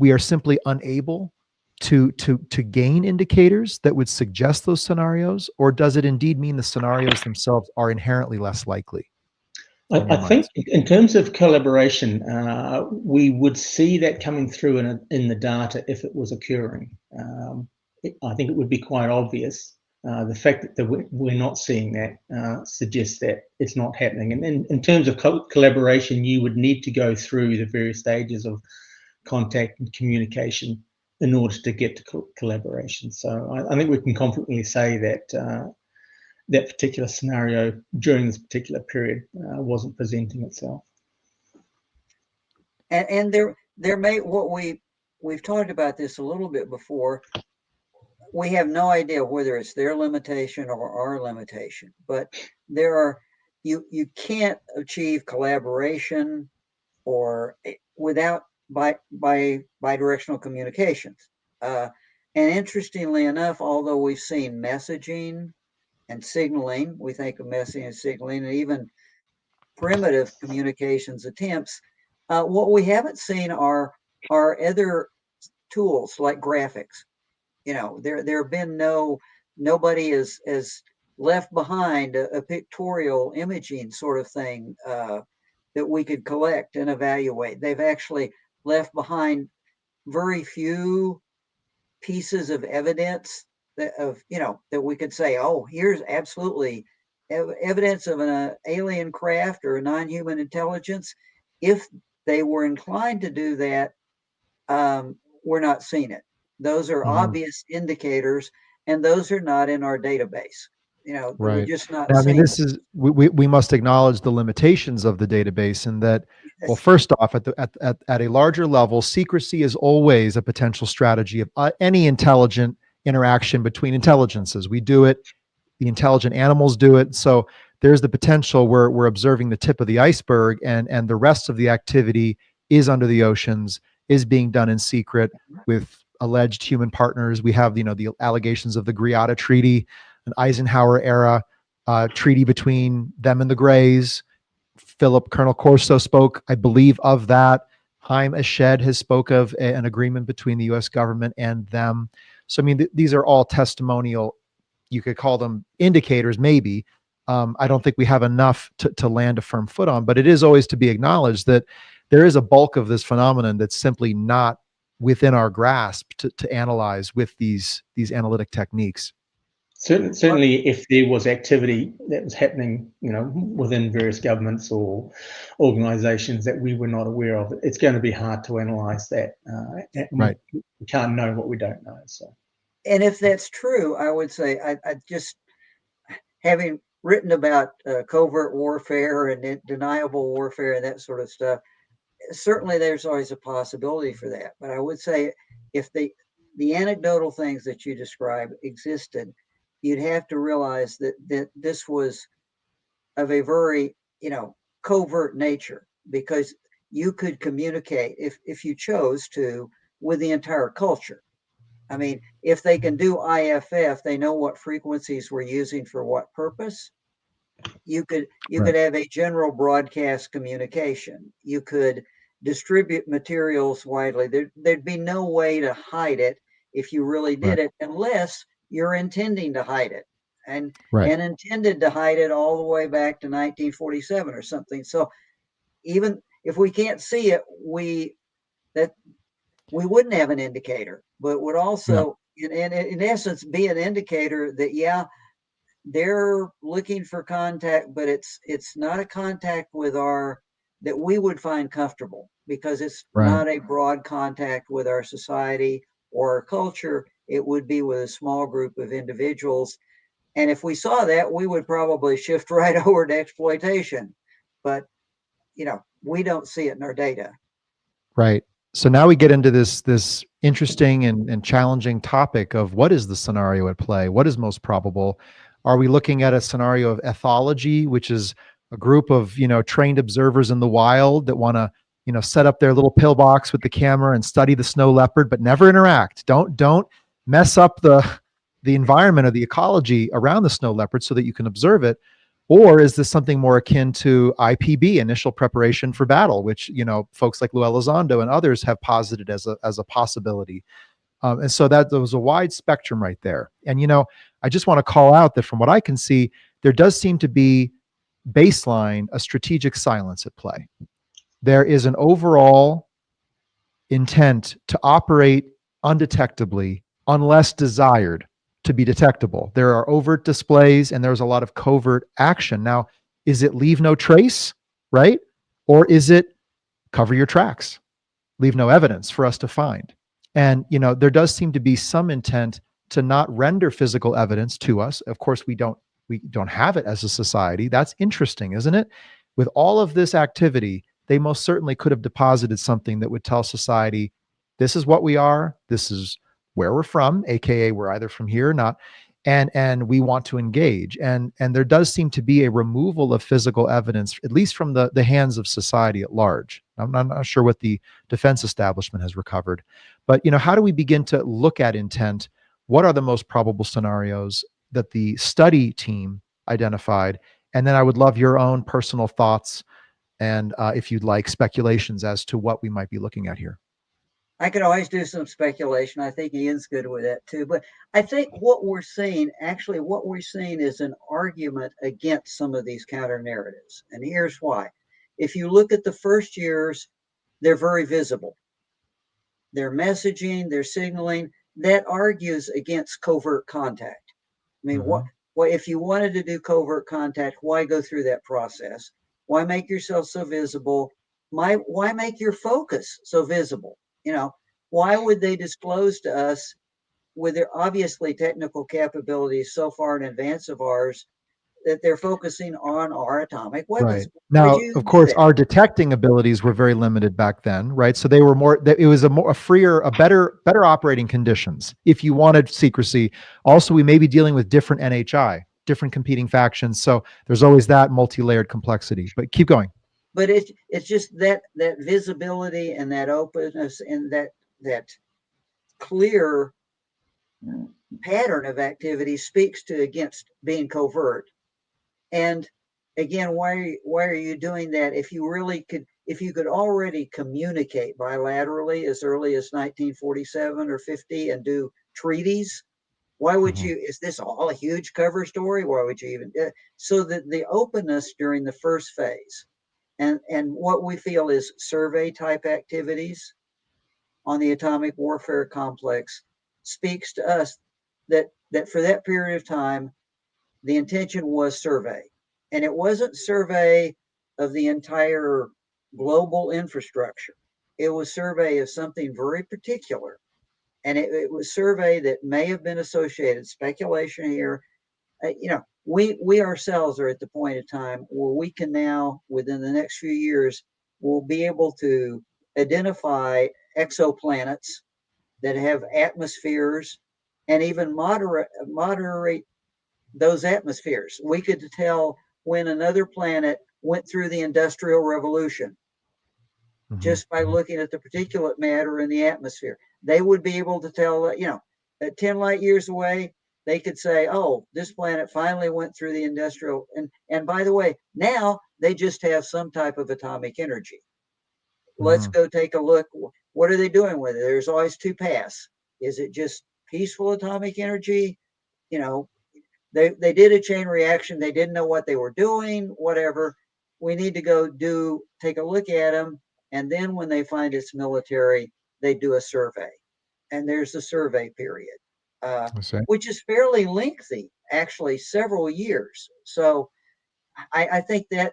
are simply unable to gain indicators that would suggest those scenarios, or does it indeed mean the scenarios themselves are inherently less likely? I think in terms of collaboration, we would see that coming through in the data if it was occurring. I think it would be quite obvious. The fact that we're not seeing that suggests that it's not happening. And then in terms of collaboration, you would need to go through the various stages of contact and communication in order to get to collaboration. So I think we can confidently say that that particular scenario during this particular period wasn't presenting itself. and there may we've talked about this a little bit before. We have no idea whether it's their limitation or our limitation, but there are you can't achieve collaboration or without bidirectional communications. And interestingly enough, although we've seen messaging and signaling, we think of messaging and signaling, and even primitive communications attempts, what we haven't seen are other tools like graphics. There have been nobody has left behind a pictorial imaging sort of thing that we could collect and evaluate. They've actually left behind very few pieces of evidence that we could say, oh, here's absolutely evidence of an alien craft or a non-human intelligence. If they were inclined to do that, we're not seeing it. Those are obvious indicators, and those are not in our database. Right. We're just not Now, I mean, seeing this is we must acknowledge the limitations of the database, and that, well, first off, at a larger level, secrecy is always a potential strategy of any intelligent interaction between intelligences. We do it, the intelligent animals do it. So there's the potential where we're observing the tip of the iceberg, and the rest of the activity is under the oceans, is being done in secret with alleged human partners. We have, the allegations of the Greada Treaty, an Eisenhower era treaty between them and the Greys. Colonel Corso spoke, I believe, of that. Haim Eshed has spoke of an agreement between the U.S. government and them. So, I mean, these are all testimonial, you could call them indicators, maybe. I don't think we have enough to land a firm foot on, but it is always to be acknowledged that there is a bulk of this phenomenon that's simply not within our grasp to analyze with these analytic techniques. Certainly, if there was activity that was happening, within various governments or organisations that we were not aware of, it's going to be hard to analyse that. Right. We can't know what we don't know. So, and if that's true, I would say I just, having written about covert warfare and deniable warfare and that sort of stuff, certainly there's always a possibility for that. But I would say if the anecdotal things that you describe existed, you'd have to realize that this was of a very, covert nature, because you could communicate if you chose to with the entire culture. I mean, if they can do IFF, they know what frequencies we're using for what purpose. You could have a general broadcast communication. You could distribute materials widely. There'd be no way to hide it if you really did it, unless you're intending to hide it, and intended to hide it all the way back to 1947 or something. So even if we can't see it, we wouldn't have an indicator, but would also, in essence, be an indicator that they're looking for contact, but it's not a contact with that we would find comfortable, because it's not a broad contact with our society or our culture. It would be with a small group of individuals. And if we saw that, we would probably shift right over to exploitation. But, we don't see it in our data. Right. So now we get into this interesting and challenging topic of what is the scenario at play? What is most probable? Are we looking at a scenario of ethology, which is a group of, trained observers in the wild that want to, set up their little pillbox with the camera and study the snow leopard, but never interact? Don't mess up the environment or the ecology around the snow leopard so that you can observe it. Or is this something more akin to IPB, initial preparation for battle, which, folks like Luis Elizondo and others have posited as a possibility. And so that there was a wide spectrum right there. And, I just want to call out that from what I can see, there does seem to be baseline a strategic silence at play. There is an overall intent to operate undetectably unless desired to be detectable. There are overt displays and there's a lot of covert action. Now, is it leave no trace, right? Or is it cover your tracks, leave no evidence for us to find? And, there does seem to be some intent to not render physical evidence to us. Of course, we don't have it as a society. That's interesting, isn't it? With all of this activity, they most certainly could have deposited something that would tell society, this is what we are, this is where we're from, aka we're either from here or not, and we want to engage. And there does seem to be a removal of physical evidence, at least from the hands of society at large. I'm not sure what the defense establishment has recovered, but how do we begin to look at intent? What are the most probable scenarios that the study team identified? And then I would love your own personal thoughts and, if you'd like, speculations as to what we might be looking at here. I could always do some speculation. I think Ian's good with that too. But I think what we're seeing is an argument against some of these counter narratives. And here's why. If you look at the first years, they're very visible. Their messaging, their signaling, that argues against covert contact. I mean, what if you wanted to do covert contact, why go through that process? Why make yourself so visible? Why make your focus so visible? Why would they disclose to us, with their obviously technical capabilities so far in advance of ours, that they're focusing on our atomic weapons? Right. Now, of course, our detecting abilities were very limited back then, right? So they were more, it was a freer, better operating conditions if you wanted secrecy. Also, we may be dealing with different NHI, different competing factions. So there's always that multi-layered complexity, but keep going. But it's just that visibility and that openness and that clear pattern of activity speaks to against being covert. And again, why are you doing that if you could already communicate bilaterally as early as 1947 or 50 and do treaties? Why would you? Is this all a huge cover story? Why would you even? So that the openness during the first phase. And what we feel is survey type activities on the atomic warfare complex speaks to us that for that period of time, the intention was survey. And it wasn't survey of the entire global infrastructure. It was survey of something very particular. And it was survey that may have been associated, speculation here. We ourselves are at the point of time where we can now, within the next few years, we'll be able to identify exoplanets that have atmospheres and even moderate those atmospheres. We could tell when another planet went through the Industrial Revolution just by looking at the particulate matter in the atmosphere. They would be able to tell, at 10 light years away, they could say, oh, this planet finally went through the industrial. And by the way, now they just have some type of atomic energy. Let's go take a look. What are they doing with it? There's always two paths. Is it just peaceful atomic energy? They did a chain reaction. They didn't know what they were doing, whatever. We need to go take a look at them. And then when they find it's military, they do a survey. And there's a survey period. Which is fairly lengthy, actually, several years. So I think that,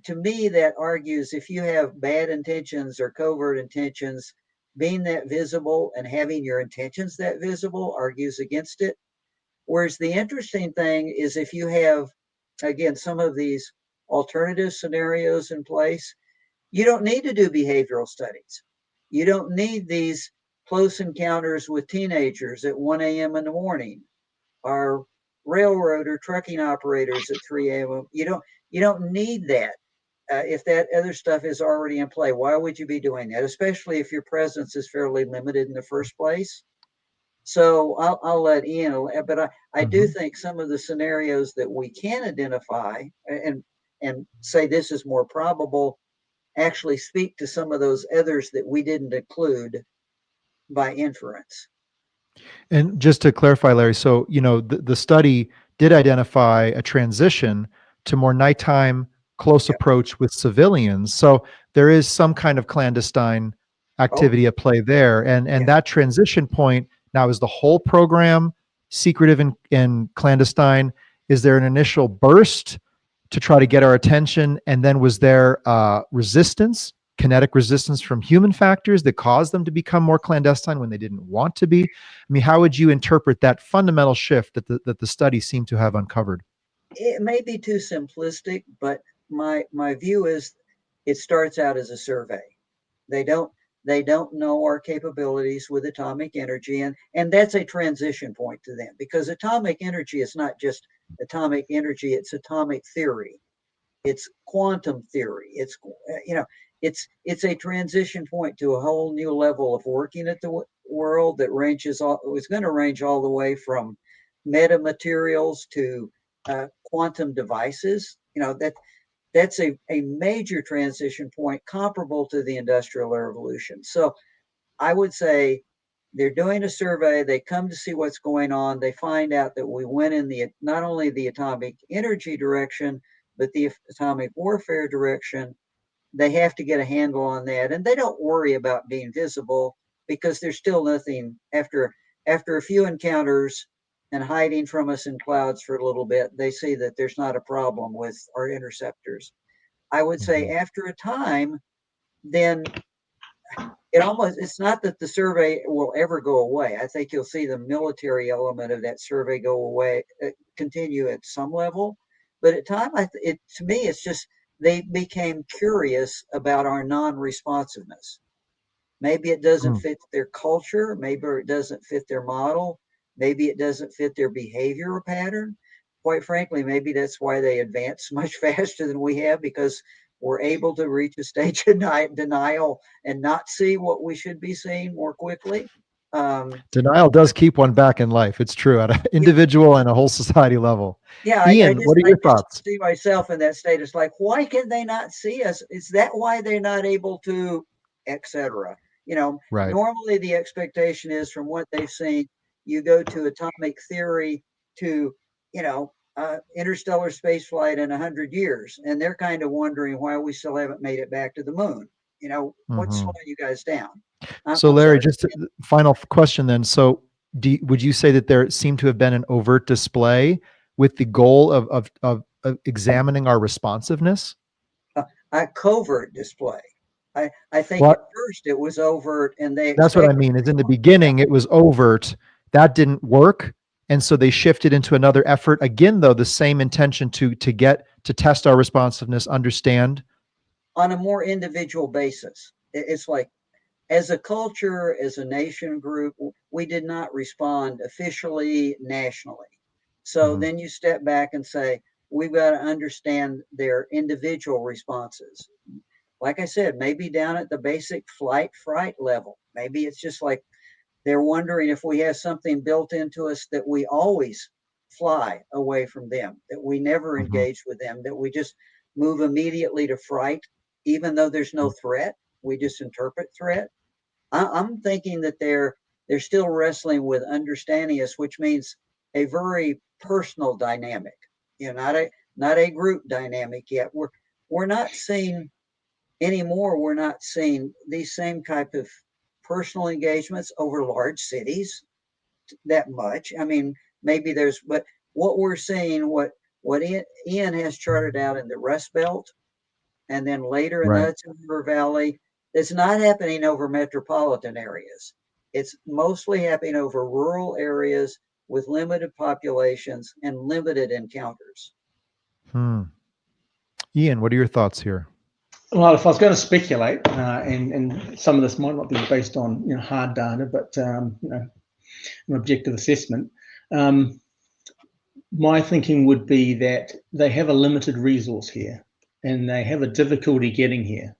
to me, that argues if you have bad intentions or covert intentions, being that visible and having your intentions that visible argues against it. Whereas the interesting thing is if you have, again, some of these alternative scenarios in place, you don't need to do behavioral studies. You don't need these close encounters with teenagers at 1 a.m. in the morning, or railroad or trucking operators at 3 a.m. You don't need that if that other stuff is already in play. Why would you be doing that, especially if your presence is fairly limited in the first place? So I'll let Ian, but I do think some of the scenarios that we can identify and say this is more probable actually speak to some of those others that we didn't include by inference. And just to clarify, Larry, so the study did identify a transition to more nighttime close approach with civilians. So there is some kind of clandestine activity at play there. And that transition point now, is the whole program secretive and clandestine? Is there an initial burst to try to get our attention? And then was there resistance, kinetic resistance from human factors that caused them to become more clandestine when they didn't want to be? I mean, how would you interpret that fundamental shift that the study seemed to have uncovered? It may be too simplistic, but my view is it starts out as a survey. They don't know our capabilities with atomic energy, and that's a transition point to them, because atomic energy is not just atomic energy, it's atomic theory, it's quantum theory, it's it's a transition point to a whole new level of working at the world that ranges all, it's going to range all the way from metamaterials to quantum devices. That's a major transition point comparable to the Industrial Revolution. So I would say they're doing a survey, they come to see what's going on, they find out that we went in the not only the atomic energy direction, but the atomic warfare direction. They have to get a handle on that, and they don't worry about being visible, because there's still nothing after a few encounters and hiding from us in clouds for a little bit. They see that there's not a problem with our interceptors. I would say after a time, then it's not that the survey will ever go away. I think you'll see the military element of that survey go away, continue at some level, but at time, to me, it's just they became curious about our non-responsiveness. Maybe it doesn't fit their culture. Maybe it doesn't fit their model. Maybe it doesn't fit their behavior pattern. Quite frankly, maybe that's why they advance much faster than we have, because we're able to reach a stage of denial and not see what we should be seeing more quickly. Denial does keep one back in life. It's true at an individual and a whole society level. Yeah, Ian, what are your thoughts? See myself in that state. It's like, why can they not see us? Is that why they're not able to, etc.? Right. Normally the expectation is, from what they've seen, you go to atomic theory to, interstellar space flight in 100 years, and they're kind of wondering why we still haven't made it back to the moon. What's slowing you guys down? So Larry, just a final question then. So would you say that there seemed to have been an overt display with the goal of examining our responsiveness? A covert display. I think at first it was overt, and that's what I mean, is in the beginning it was overt. That didn't work. And so they shifted into another effort. Again, though, the same intention to test our responsiveness, understand. On a more individual basis. It's like, as a culture, as a nation group, we did not respond officially nationally. So then you step back and say, we've got to understand their individual responses. Like I said, maybe down at the basic flight fright level. Maybe it's just like they're wondering if we have something built into us that we always fly away from them, that we never engage with them, that we just move immediately to fright, even though there's no threat. We just interpret threat. I'm thinking that they're still wrestling with understanding us, which means a very personal dynamic, not a group dynamic yet. We're not seeing anymore. We're not seeing these same type of personal engagements over large cities that much. I mean, maybe but what we're seeing, what Ian has charted out in the Rust Belt, and then later in the Hudson River Valley, it's not happening over metropolitan areas. It's mostly happening over rural areas with limited populations and limited encounters. Ian, what are your thoughts here? Well, if I was going to speculate, and some of this might not be based on hard data, but an objective assessment, my thinking would be that they have a limited resource here, and they have a difficulty getting here.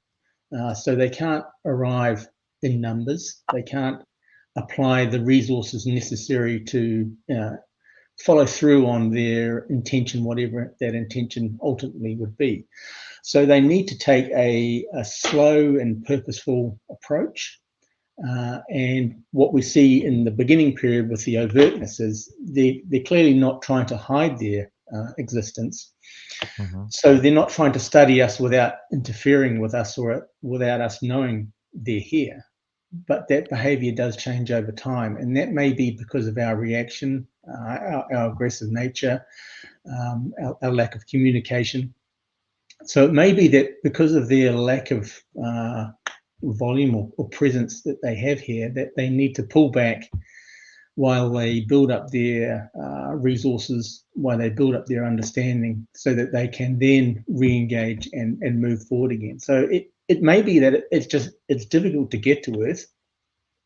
So they can't arrive in numbers. They can't apply the resources necessary to follow through on their intention, whatever that intention ultimately would be. So they need to take a slow and purposeful approach. And what we see in the beginning period with the overtness is they're clearly not trying to hide their existence. So they're not trying to study us without interfering with us or without us knowing they're here. But that behavior does change over time. And that may be because of our reaction, our aggressive nature, our lack of communication. So it may be that because of their lack of volume or presence that they have here, that they need to pull back while they build up their resources, while they build up their understanding, so that they can then re-engage and move forward again. So it may be that it's difficult to get to Earth.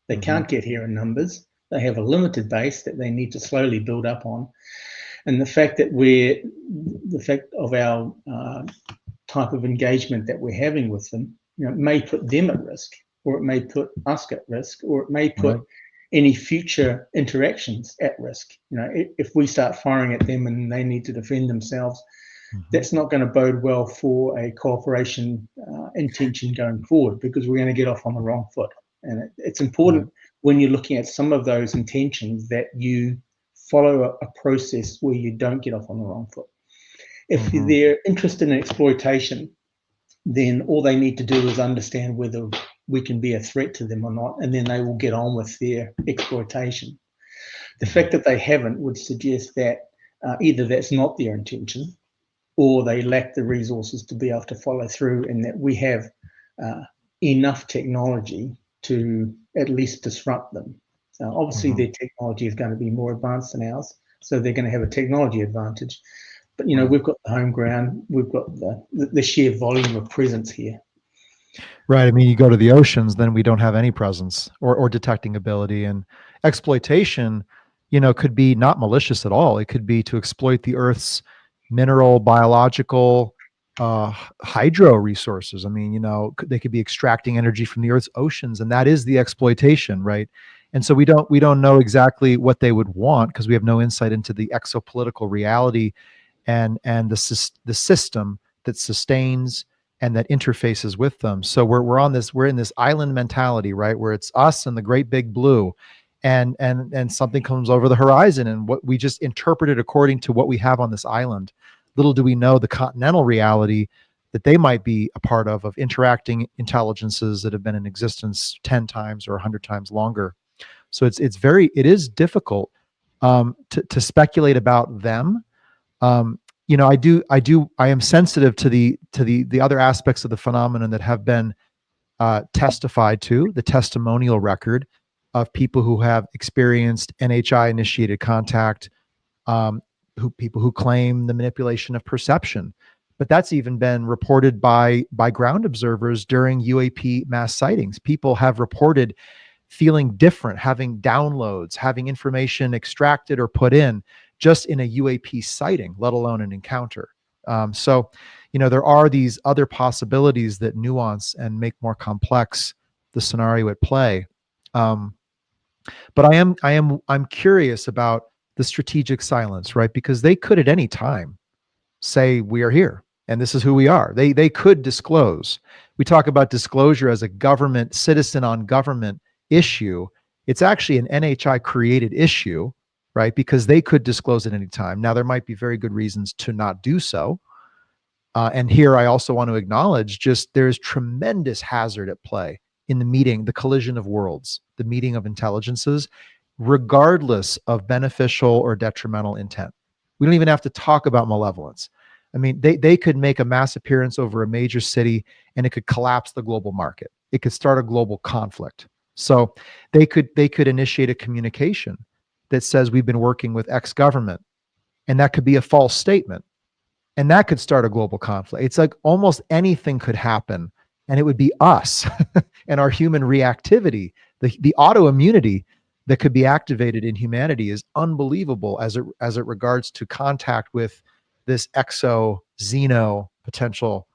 They can't get here in numbers. They have a limited base that they need to slowly build up on. And the fact of our type of engagement that we're having with them, may put them at risk, or it may put us at risk, or it may put any future interactions at risk. If we start firing at them and they need to defend themselves, that's not going to bode well for a cooperation intention going forward, because we're going to get off on the wrong foot. And it's important when you're looking at some of those intentions that you follow a process where you don't get off on the wrong foot. If they're interested in exploitation, then all they need to do is understand whether we can be a threat to them or not, and then they will get on with their exploitation. The fact that they haven't would suggest that either that's not their intention, or they lack the resources to be able to follow through, and that we have enough technology to at least disrupt them. Obviously, their technology is going to be more advanced than ours, so they're going to have a technology advantage. But we've got the home ground, we've got the sheer volume of presence here. Right. I mean, you go to the oceans, then we don't have any presence or detecting ability. And exploitation, could be not malicious at all. It could be to exploit the Earth's mineral, biological, hydro resources. I mean, they could be extracting energy from the Earth's oceans, and that is the exploitation, right? And so we don't know exactly what they would want, because we have no insight into the exopolitical reality and the system that sustains and that interfaces with them. So we're in this island mentality, right, where it's us and the great big blue, and something comes over the horizon, and what we just interpret it according to what we have on this island. Little do we know the continental reality that they might be a part of interacting intelligences that have been in existence 10 times or 100 times longer. So it is difficult to speculate about them. I am sensitive to the other aspects of the phenomenon that have been testified to, the testimonial record of people who have experienced NHI initiated contact, people who claim the manipulation of perception. But that's even been reported by ground observers during UAP mass sightings. People have reported feeling different, having downloads, having information extracted or put in just in a UAP sighting, let alone an encounter. So there are these other possibilities that nuance and make more complex the scenario at play. But I'm curious about the strategic silence, right? Because they could at any time say, we are here and this is who we are. They could disclose. We talk about disclosure as a government, citizen on government issue. It's actually an NHI created issue, right? Because they could disclose at any time. Now, there might be very good reasons to not do so. And here I also want to acknowledge there's tremendous hazard at play in the collision of worlds, the meeting of intelligences, regardless of beneficial or detrimental intent. We don't even have to talk about malevolence. I mean, they could make a mass appearance over a major city and it could collapse the global market. It could start a global conflict. So they could initiate a communication that says we've been working with X government, and that could be a false statement, and that could start a global conflict. It's like almost anything could happen, and it would be us and our human reactivity, the autoimmunity that could be activated in humanity is unbelievable as it regards to contact with this exo-xeno potential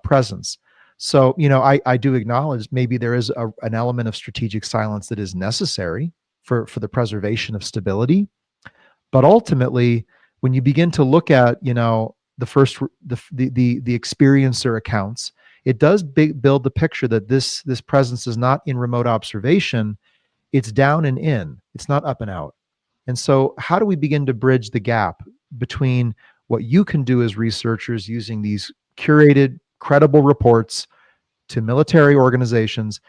presence. So, I do acknowledge maybe there is an element of strategic silence that is necessary for the preservation of stability. But ultimately, when you begin to look at, the experiencer accounts, it does build the picture that this presence is not in remote observation. It's down and in. It's not up and out. And so how do we begin to bridge the gap between what you can do as researchers using these curated, credible reports to military organizations,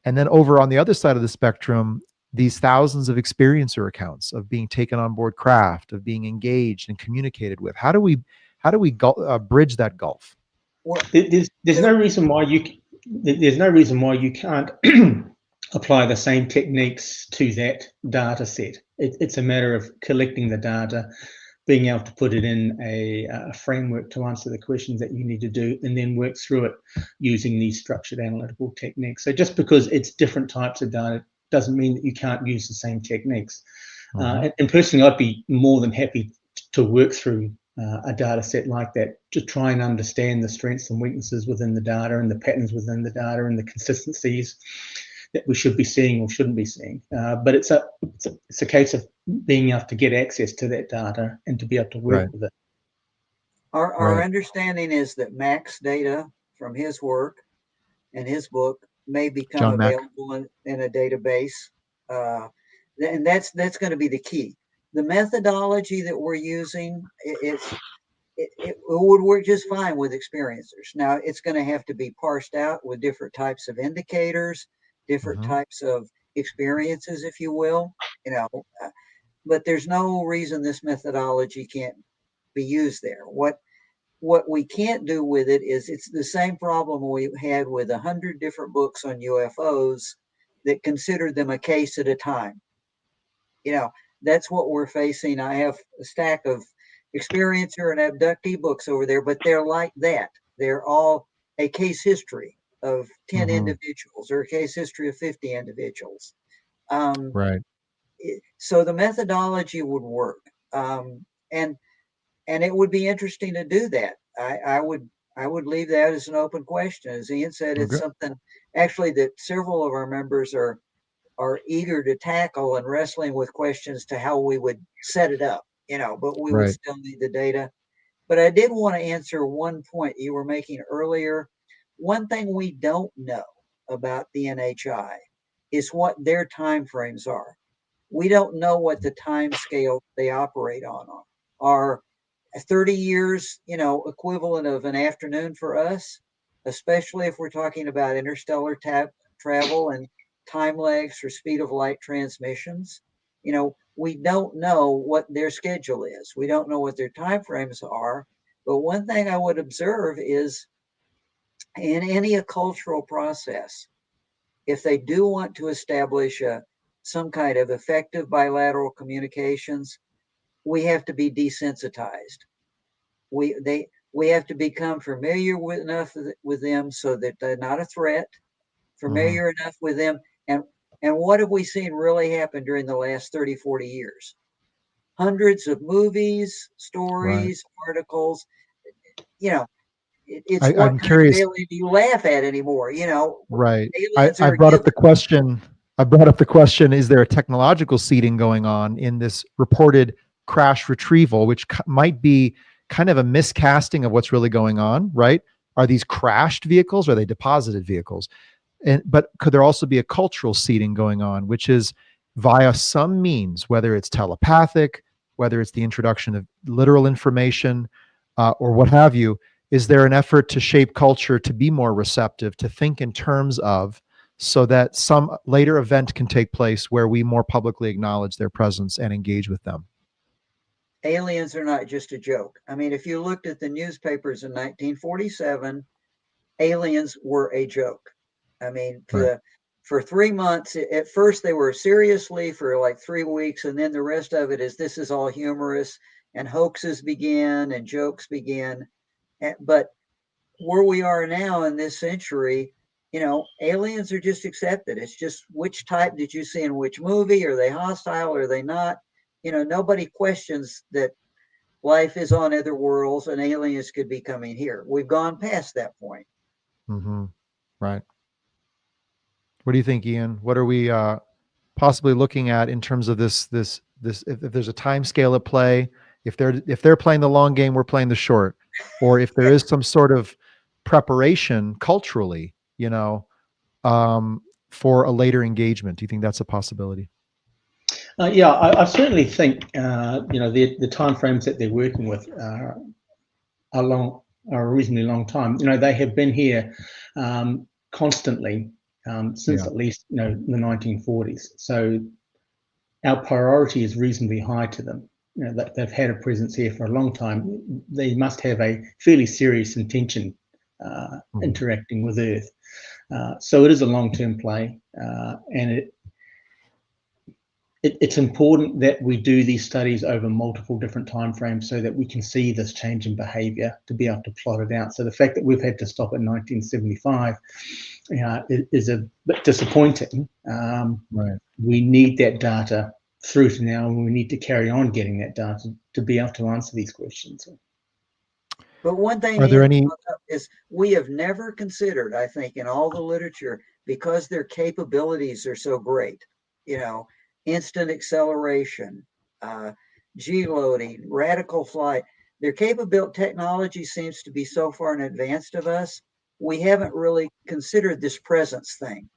and then over on the other side of the spectrum, these thousands of experiencer accounts of being taken on board craft, of being engaged and communicated with? How do we bridge that gulf? Well, there's no reason why you can't apply the same techniques to that data set. It's a matter of collecting the data, being able to put it in a framework to answer the questions that you need to do, and then work through it using these structured analytical techniques. So just because it's different types of data doesn't mean that you can't use the same techniques. And personally, I'd be more than happy to work through a data set like that to try and understand the strengths and weaknesses within the data and the patterns within the data and the consistencies that we should be seeing or shouldn't be seeing. But it's a case of being able to get access to that data and to be able to work with it. Our understanding is that Mac's data from his work and his book may become available in a database. And that's going to be the key. The methodology that we're using, it would work just fine with experiencers. Now, it's going to have to be parsed out with different types of indicators, different types of experiences, if you will, but there's no reason this methodology can't be used there. What we can't do with it is it's the same problem we had with 100 different books on UFOs that considered them a case at a time. That's what we're facing. I have a stack of experiencer and abductee books over there, but they're like that. They're all a case history of 10 individuals or a case history of 50 individuals. So the methodology would work. And it would be interesting to do that. I would leave that as an open question. As Ian said, it's something actually that several of our members are eager to tackle and wrestling with questions to how we would set it up, but we would still need the data. But I did want to answer one point you were making earlier. One thing we don't know about the NHI is what their timeframes are. We don't know what the time scale they operate on are. 30 years, equivalent of an afternoon for us, especially if we're talking about interstellar travel and time lags for speed of light transmissions. We don't know what their schedule is. We don't know what their time frames are. But one thing I would observe is in any cultural process, if they do want to establish some kind of effective bilateral communications, we have to be desensitized. We have to become familiar enough with them so that they're not a threat, familiar enough with them. And what have we seen really happen during the last 30, 40 years? Hundreds of movies, stories, articles, it's what I'm kind curious. of alien do you laugh at anymore? Right. I brought up the question. Is there a technological seeding going on in this reported crash retrieval, which might be kind of a miscasting of what's really going on, right? Are these crashed vehicles? Or are they deposited vehicles? But could there also be a cultural seeding going on, which is via some means, whether it's telepathic, whether it's the introduction of literal information, or what have you? Is there an effort to shape culture to be more receptive, to think in terms of, so that some later event can take place where we more publicly acknowledge their presence and engage with them? Aliens are not just a joke. I mean, if you looked at the newspapers in 1947, aliens were a joke. I mean, for 3 months, at first they were seriously for like 3 weeks, and then the rest of it is this is all humorous, and hoaxes began and jokes began. But where we are now in this century, aliens are just accepted. It's just which type did you see in which movie? Are they hostile? Are they not? Nobody questions that life is on other worlds and aliens could be coming here. We've gone past that point. Right. What do you think, Ian? What are we possibly looking at in terms of this? If there's a time scale at play, if they're playing the long game, we're playing the short, or if there is some sort of preparation culturally, for a later engagement. Do you think that's a possibility? Yeah, I certainly think the timeframes that they're working with are a reasonably long time. They have been here constantly since at least the 1940s. So our priority is reasonably high to them. That they've had a presence here for a long time. They must have a fairly serious intention interacting with Earth. So it is a long-term play, and it's important that we do these studies over multiple different timeframes so that we can see this change in behaviour to be able to plot it out. So the fact that we've had to stop at 1975 is a bit disappointing. Right. We need that data through to now, and we need to carry on getting that data to be able to answer these questions. But one thing Are there any? is we have never considered, I think, in all the literature, because their capabilities are so great, instant acceleration, G-loading, radical flight, their technology seems to be so far in advance of us. We haven't really considered this presence thing.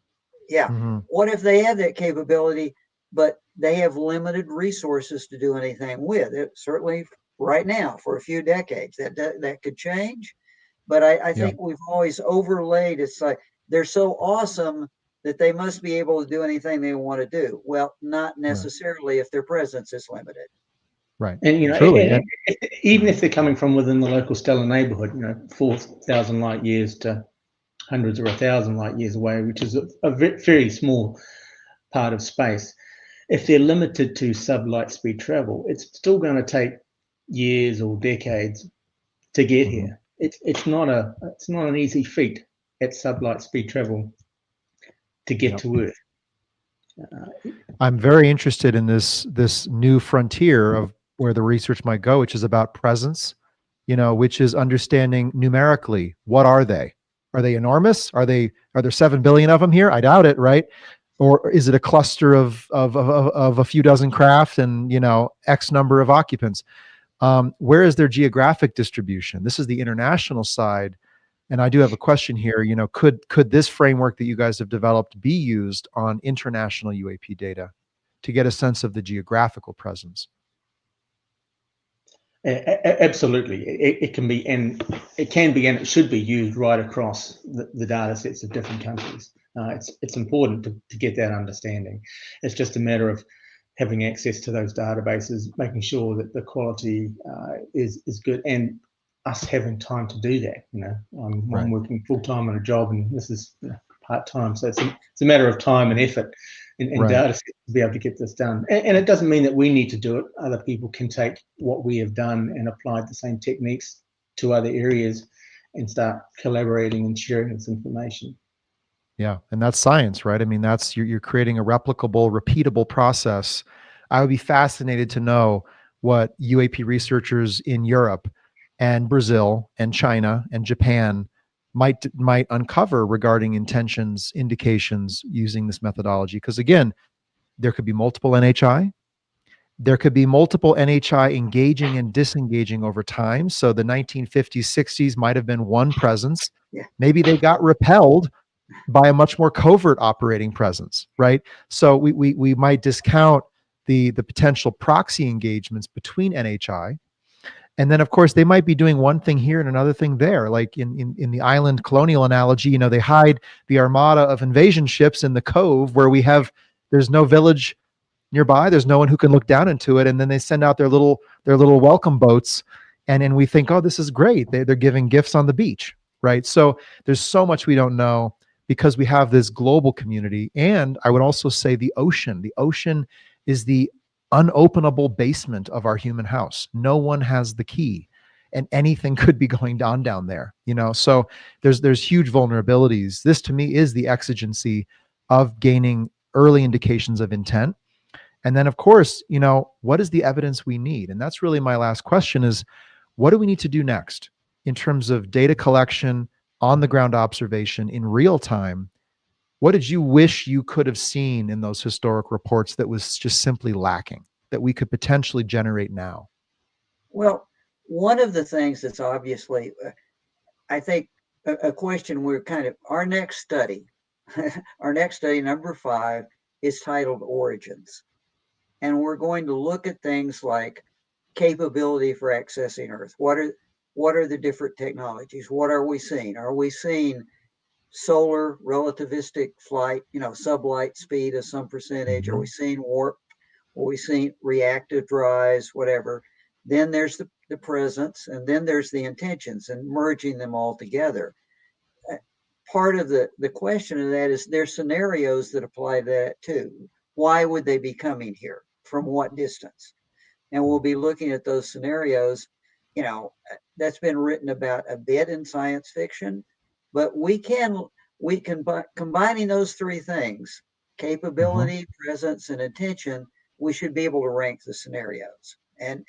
Yeah. Mm-hmm. What if they have that capability, but they have limited resources to do anything with it? Certainly right now for a few decades that could change. But I think we've always overlaid, it's like they're so awesome that they must be able to do anything they want to do. Well, not necessarily if their presence is limited. Right. And Truly, even if they're coming from within the local stellar neighborhood, 4,000 light years to hundreds or 1,000 light years away, which is a very small part of space. If they're limited to sub-light speed travel, it's still going to take years or decades to get here. It's not an easy feat at sub-light speed travel to get to Earth. I'm very interested in this new frontier of where the research might go, which is about presence, which is understanding numerically, what are they? Are they enormous? Are there 7 billion of them here? I doubt it, right? Or is it a cluster of a few dozen craft and X number of occupants? Where is their geographic distribution? This is the international side. And I do have a question here. Could this framework that you guys have developed be used on international UAP data to get a sense of the geographical presence? Absolutely, it can be, and it should be used right across the data sets of different countries. It's important to get that understanding. It's just a matter of having access to those databases, making sure that the quality is good, and us having time to do that. I'm working full time on a job, and this is part time, so it's a matter of time and effort and data sets to be able to get this done. And it doesn't mean that we need to do it. Other people can take what we have done and apply the same techniques to other areas and start collaborating and sharing this information. Yeah, and that's science, right? I mean, that's you're creating a replicable, repeatable process. I would be fascinated to know what UAP researchers in Europe and Brazil and China and Japan might uncover regarding intentions, indications using this methodology. Because again, there could be multiple NHI. There could be multiple NHI engaging and disengaging over time. So the 1950s, 60s might have been one presence. Maybe they got repelled by a much more covert operating presence, right? So we might discount the potential proxy engagements between NHI. And then, of course, they might be doing one thing here and another thing there. Like in the island colonial analogy, they hide the armada of invasion ships in the cove where there's no village nearby. There's no one who can look down into it. And then they send out their little welcome boats. And we think, oh, this is great. They're giving gifts on the beach, right? So there's so much we don't know because we have this global community. And I would also say the ocean. The ocean is the unopenable basement of our human house. No one has the key, and anything could be going on down there. So there's huge vulnerabilities. This to me is the exigency of gaining early indications of intent. And then, of course, what is the evidence we need? And that's really my last question is, what do we need to do next in terms of data collection, on the ground observation in real time? What did you wish you could have seen in those historic reports that was just simply lacking, that we could potentially generate now? Well, one of the things that's obviously, I think, a question our next study, number 5, is titled Origins. And we're going to look at things like capability for accessing Earth. What are the different technologies? What are we seeing? Are we seeing solar relativistic flight, sublight speed of some percentage? Are we seeing warp? Are we seeing reactive drives, whatever? Then there's the presence, and then there's the intentions, and merging them all together. part of the question of that is there's scenarios that apply to that too. Why would they be coming here? From what distance? And we'll be looking at those scenarios. You know, that's been written about a bit in science fiction, but we can combining those three things, capability, presence, and intention, we should be able to rank the scenarios. And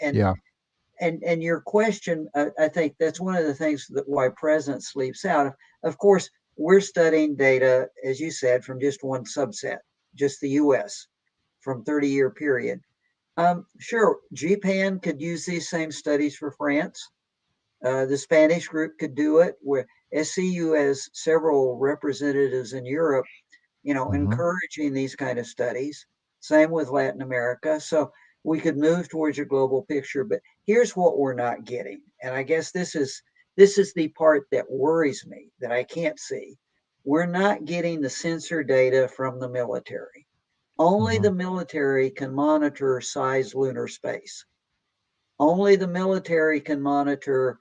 your question, I think that's one of the things that why presence sleeps out. Of course, we're studying data, as you said, from just one subset, just the US, from 30-year period. Sure, GPAN could use these same studies for France. The Spanish group could do it, where SCU has several representatives in Europe, encouraging these kind of studies. Same with Latin America. So we could move towards a global picture, but here's what we're not getting. And I guess this is the part that worries me, that I can't see. We're not getting the sensor data from the military. Only the military can monitor size lunar space. Only the military can monitor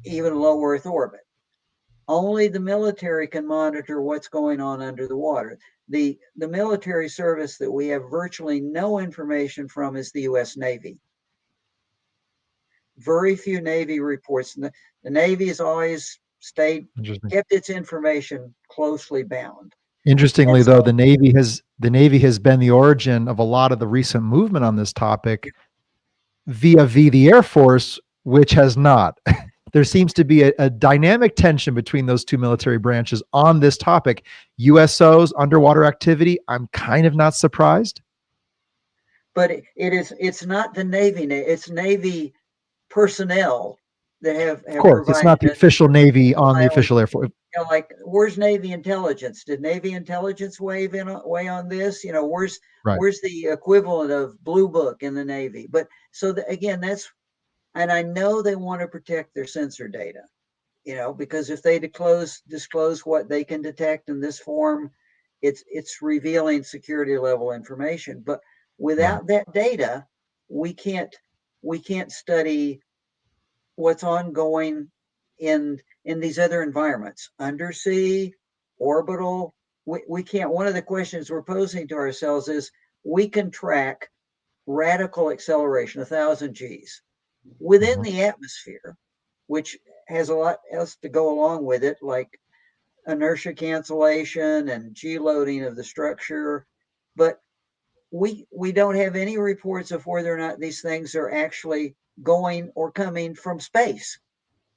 even low Earth orbit. Only the military can monitor what's going on under the water. The military service that we have virtually no information from is the US Navy. Very few Navy reports. The Navy has always kept its information closely bound. Interestingly, though, the Navy has been the origin of a lot of the recent movement on this topic via the Air Force, which has not. There seems to be a dynamic tension between those two military branches on this topic. USOs, underwater activity, I'm kind of not surprised. But it's not the Navy, it's Navy personnel that have of course, it's not the official Navy on the official Air Force. Like, where's Navy intelligence? Did Navy intelligence weigh on this? Where's the equivalent of Blue Book in the Navy? But so again, and I know they want to protect their sensor data, because if they disclose what they can detect in this form, it's revealing security level information. But without that data, we can't study what's ongoing in these other environments, undersea, orbital. We can't. One of the questions we're posing to ourselves is, we can track radical acceleration, 1,000 Gs, within the atmosphere, which has a lot else to go along with it, like inertia cancellation and G loading of the structure. But we don't have any reports of whether or not these things are actually going or coming from space.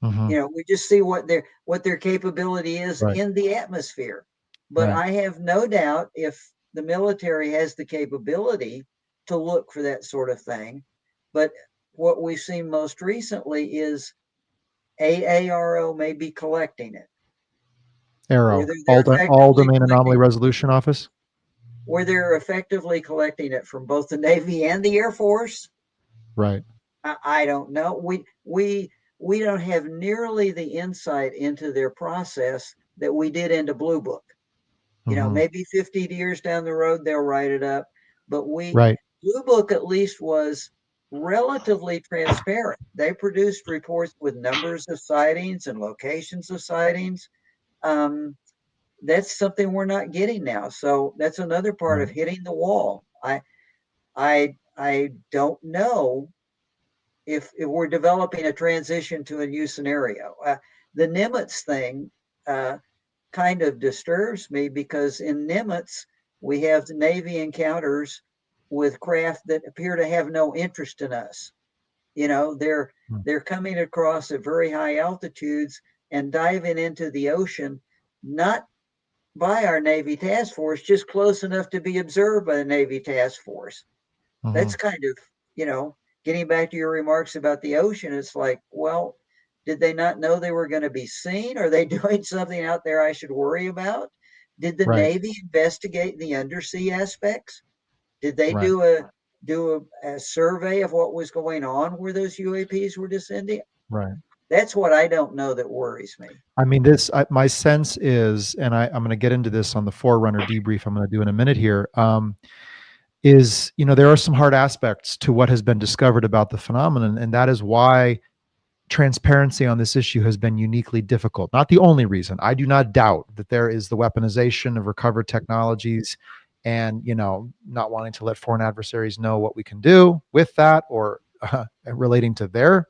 We just see what their capability is in the atmosphere. But I have no doubt, if the military has the capability to look for that sort of thing. But what we've seen most recently is AARO may be collecting it. AARO, all Domain Anomaly Resolution Office? Where they're effectively collecting it from both the Navy and the Air Force. Right. I don't know. We don't have nearly the insight into their process that we did into Blue Book. Maybe 50 years down the road, they'll write it up. But Blue Book at least was relatively transparent. They produced reports with numbers of sightings and locations of sightings. That's something we're not getting now. So that's another part of hitting the wall. I don't know if we're developing a transition to a new scenario. The Nimitz thing kind of disturbs me, because in Nimitz, we have the Navy encounters with craft that appear to have no interest in us. They're coming across at very high altitudes and diving into the ocean, not by our Navy task force, just close enough to be observed by the Navy task force. That's kind of, getting back to your remarks about the ocean, it's like, well, did they not know they were going to be seen? Are they doing something out there I should worry about? Did the Navy investigate the undersea aspects? Did they do a survey of what was going on where those UAPs were descending? Right. That's what I don't know that worries me. I mean, my sense is, and I'm going to get into this on the Forerunner debrief I'm going to do in a minute here, there are some hard aspects to what has been discovered about the phenomenon, and that is why transparency on this issue has been uniquely difficult. Not the only reason. I do not doubt that there is the weaponization of recovered technologies and, not wanting to let foreign adversaries know what we can do with that, or relating to their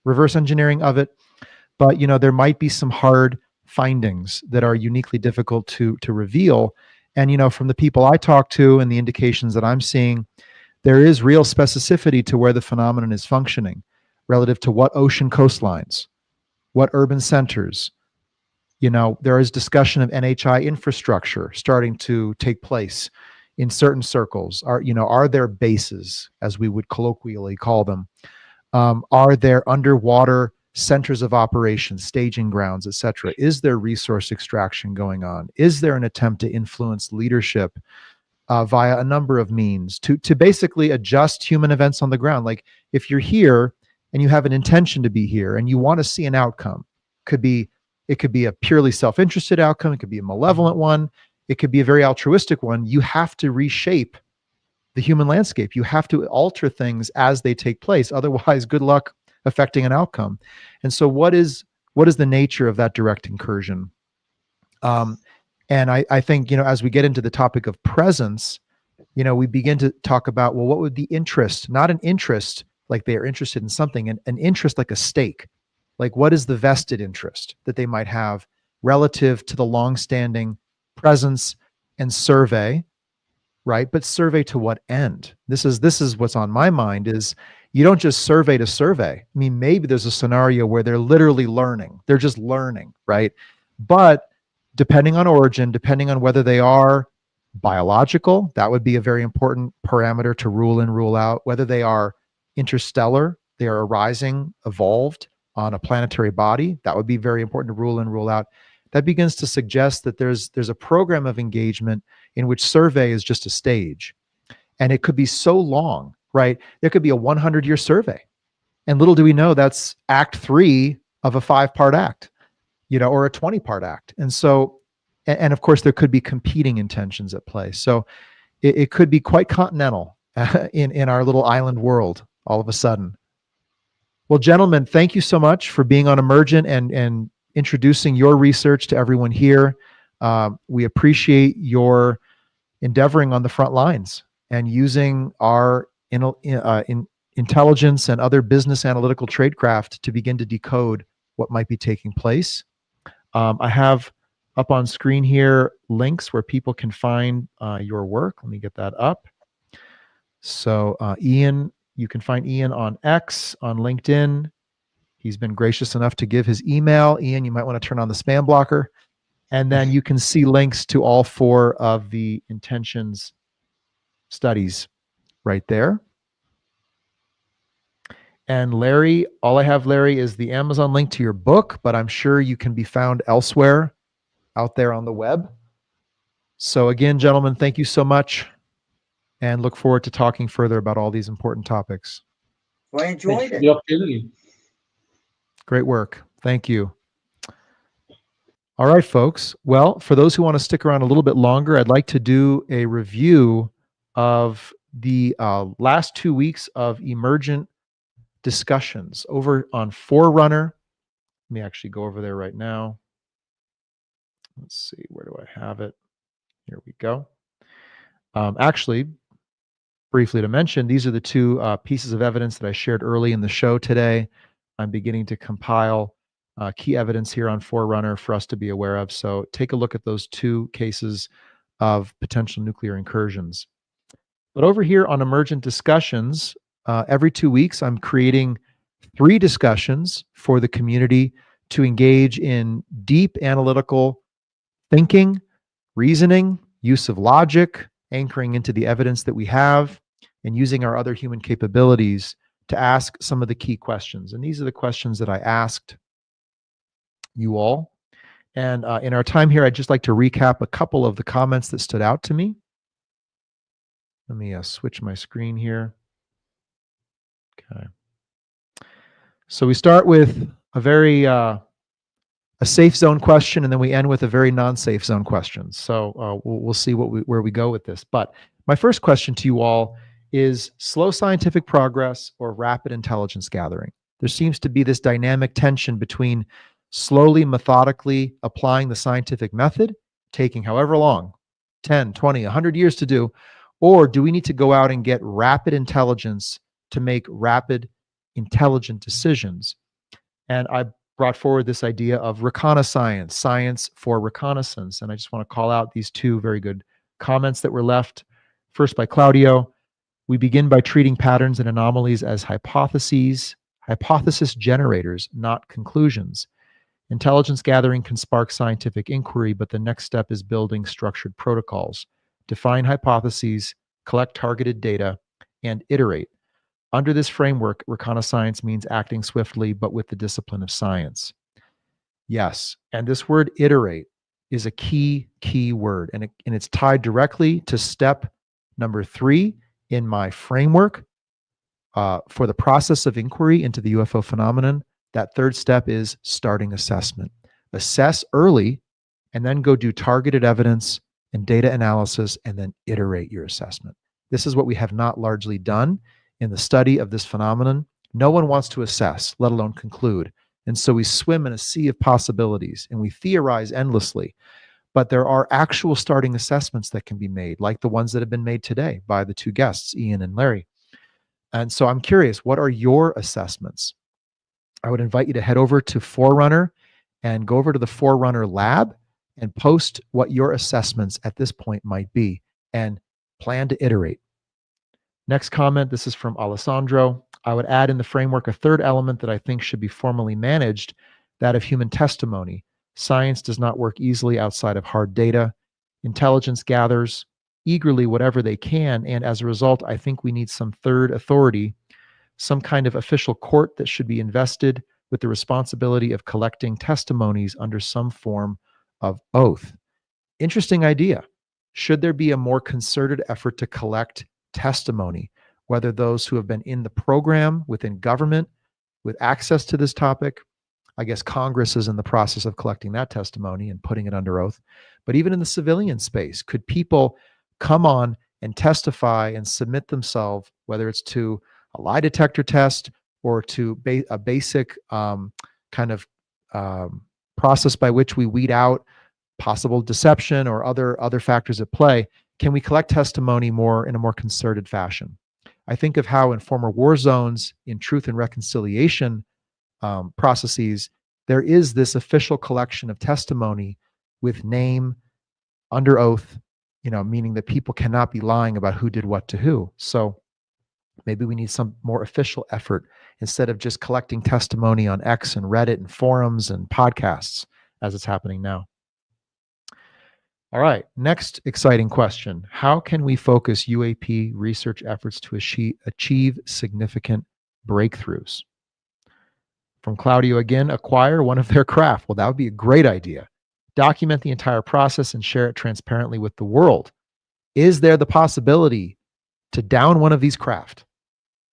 reverse engineering of it. But, there might be some hard findings that are uniquely difficult to reveal. And, from the people I talk to and the indications that I'm seeing, there is real specificity to where the phenomenon is functioning relative to what ocean coastlines, what urban centers. There is discussion of NHI infrastructure starting to take place in certain circles. Are there bases, as we would colloquially call them? Are there underwater centers of operations, staging grounds, etc.? Is there resource extraction going on? Is there an attempt to influence leadership via a number of means to basically adjust human events on the ground? Like, if you're here and you have an intention to be here and you want to see an outcome, it could be a purely self-interested outcome, it could be a malevolent one, it could be a very altruistic one. You have to reshape the human landscape. You have to alter things as they take place. Otherwise, good luck affecting an outcome. And so what is the nature of that direct incursion? And I think, as we get into the topic of presence, we begin to talk about, well, what would the interest, not an interest like they are interested in something, an interest like a stake. Like, what is the vested interest that they might have relative to the longstanding presence and survey, right? But survey to what end? This is what's on my mind, is you don't just survey to survey. I mean, maybe there's a scenario where they're literally learning. They're just learning, right? But depending on origin, depending on whether they are biological, that would be a very important parameter to rule in, rule out. Whether they are interstellar, they are arising, evolved on a planetary body, that would be very important to rule in, rule out. That begins to suggest that there's a program of engagement in which survey is just a stage. And it could be so long, right? There could be a 100-year survey. And little do we know that's act 3 of a 5-part act, or a 20-part act. And so, and of course, there could be competing intentions at play. So it could be quite continental in our little island world all of a sudden. Well, gentlemen, thank you so much for being on Emergent and introducing your research to everyone here. We appreciate your endeavoring on the front lines and using our intelligence and other business analytical tradecraft to begin to decode what might be taking place. I have up on screen here links where people can find your work. Let me get that up. So Ian, you can find Ian on X, on LinkedIn. He's been gracious enough to give his email. Ian, you might want to turn on the spam blocker. And then you can see links to all 4 of the intentions studies right there. And Larry, all I have, Larry, is the Amazon link to your book, but I'm sure you can be found elsewhere out there on the web. So again, gentlemen, thank you so much, and look forward to talking further about all these important topics. Well, I enjoyed it. The opportunity. Great work. Thank you. All right, folks. Well, for those who want to stick around a little bit longer, I'd like to do a review of the last 2 weeks of emergent discussions over on Forerunner. Let me actually go over there right now. Let's see, where do I have it? Here we go. Actually, briefly to mention, these are the 2 pieces of evidence that I shared early in the show today. I'm beginning to compile key evidence here on Forerunner for us to be aware of. So take a look at those 2 cases of potential nuclear incursions. But over here on Emergent Discussions, every 2 weeks, I'm creating 3 discussions for the community to engage in deep analytical thinking, reasoning, use of logic, anchoring into the evidence that we have, and using our other human capabilities to ask some of the key questions. And these are the questions that I asked you all. And in our time here, I'd just like to recap a couple of the comments that stood out to me. Let me switch my screen here. Okay. So we start with a very a safe zone question, and then we end with a very non-safe zone question. So we'll see where we go with this. But my first question to you all is slow scientific progress or rapid intelligence gathering? There seems to be this dynamic tension between slowly, methodically applying the scientific method, taking however long, 10, 20, 100 years to do, or do we need to go out and get rapid intelligence to make rapid, intelligent decisions? And I brought forward this idea of reconnaissance, science for reconnaissance. And I just want to call out these two very good comments that were left. First by Claudio, we begin by treating patterns and anomalies as hypotheses, hypothesis generators, not conclusions. Intelligence gathering can spark scientific inquiry, but the next step is building structured protocols. Define hypotheses, collect targeted data, and iterate. Under this framework, reconnaissance means acting swiftly, but with the discipline of science. Yes, and this word iterate is a key word, and it's tied directly to step number 3 in my framework for the process of inquiry into the UFO phenomenon. That third step is starting assessment. Assess early, and then go do targeted evidence and data analysis, and then iterate your assessment. This is what we have not largely done in the study of this phenomenon. No one wants to assess, let alone conclude. And so we swim in a sea of possibilities and we theorize endlessly. But there are actual starting assessments that can be made, like the ones that have been made today by the two guests, Ian and Larry. And so I'm curious, what are your assessments? I would invite you to head over to Forerunner and go over to the Forerunner lab and post what your assessments at this point might be and plan to iterate. Next comment, this is from Alessandro. I would add in the framework a third element that I think should be formally managed, that of human testimony. Science does not work easily outside of hard data. Intelligence gathers eagerly whatever they can, and as a result, I think we need some third authority, some kind of official court that should be invested with the responsibility of collecting testimonies under some form of oath. Interesting idea. Should there be a more concerted effort to collect testimony, whether those who have been in the program within government with access to this topic? I guess Congress is in the process of collecting that testimony and putting it under oath. But even in the civilian space, could people come on and testify and submit themselves, whether it's to a lie detector test or to a basic process by which we weed out possible deception or other factors at play? Can we collect testimony in a more concerted fashion? I think of how in former war zones, in truth and reconciliation processes, there is this official collection of testimony with name, under oath, meaning that people cannot be lying about who did what to who. So maybe we need some more official effort instead of just collecting testimony on X and Reddit and forums and podcasts as it's happening now. All right, next exciting question. How can we focus UAP research efforts to achieve significant breakthroughs? From Claudio again, acquire one of their craft. Well, that would be a great idea. Document the entire process and share it transparently with the world. Is there the possibility to down one of these craft,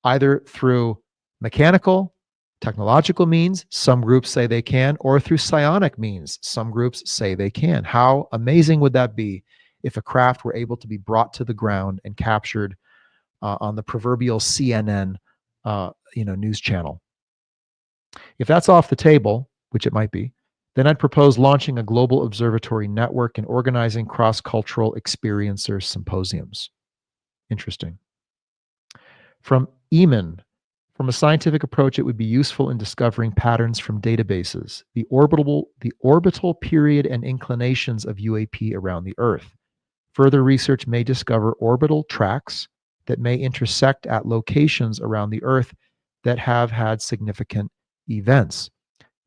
either through mechanical, technological means, some groups say they can, or through psionic means, some groups say they can? How amazing would that be if a craft were able to be brought to the ground and captured on the proverbial CNN news channel? If that's off the table, which it might be, then I'd propose launching a global observatory network and organizing cross-cultural experiencer symposiums. Interesting. From Eamon, from a scientific approach, it would be useful in discovering patterns from databases, the orbital period and inclinations of UAP around the Earth. Further research may discover orbital tracks that may intersect at locations around the Earth that have had significant events.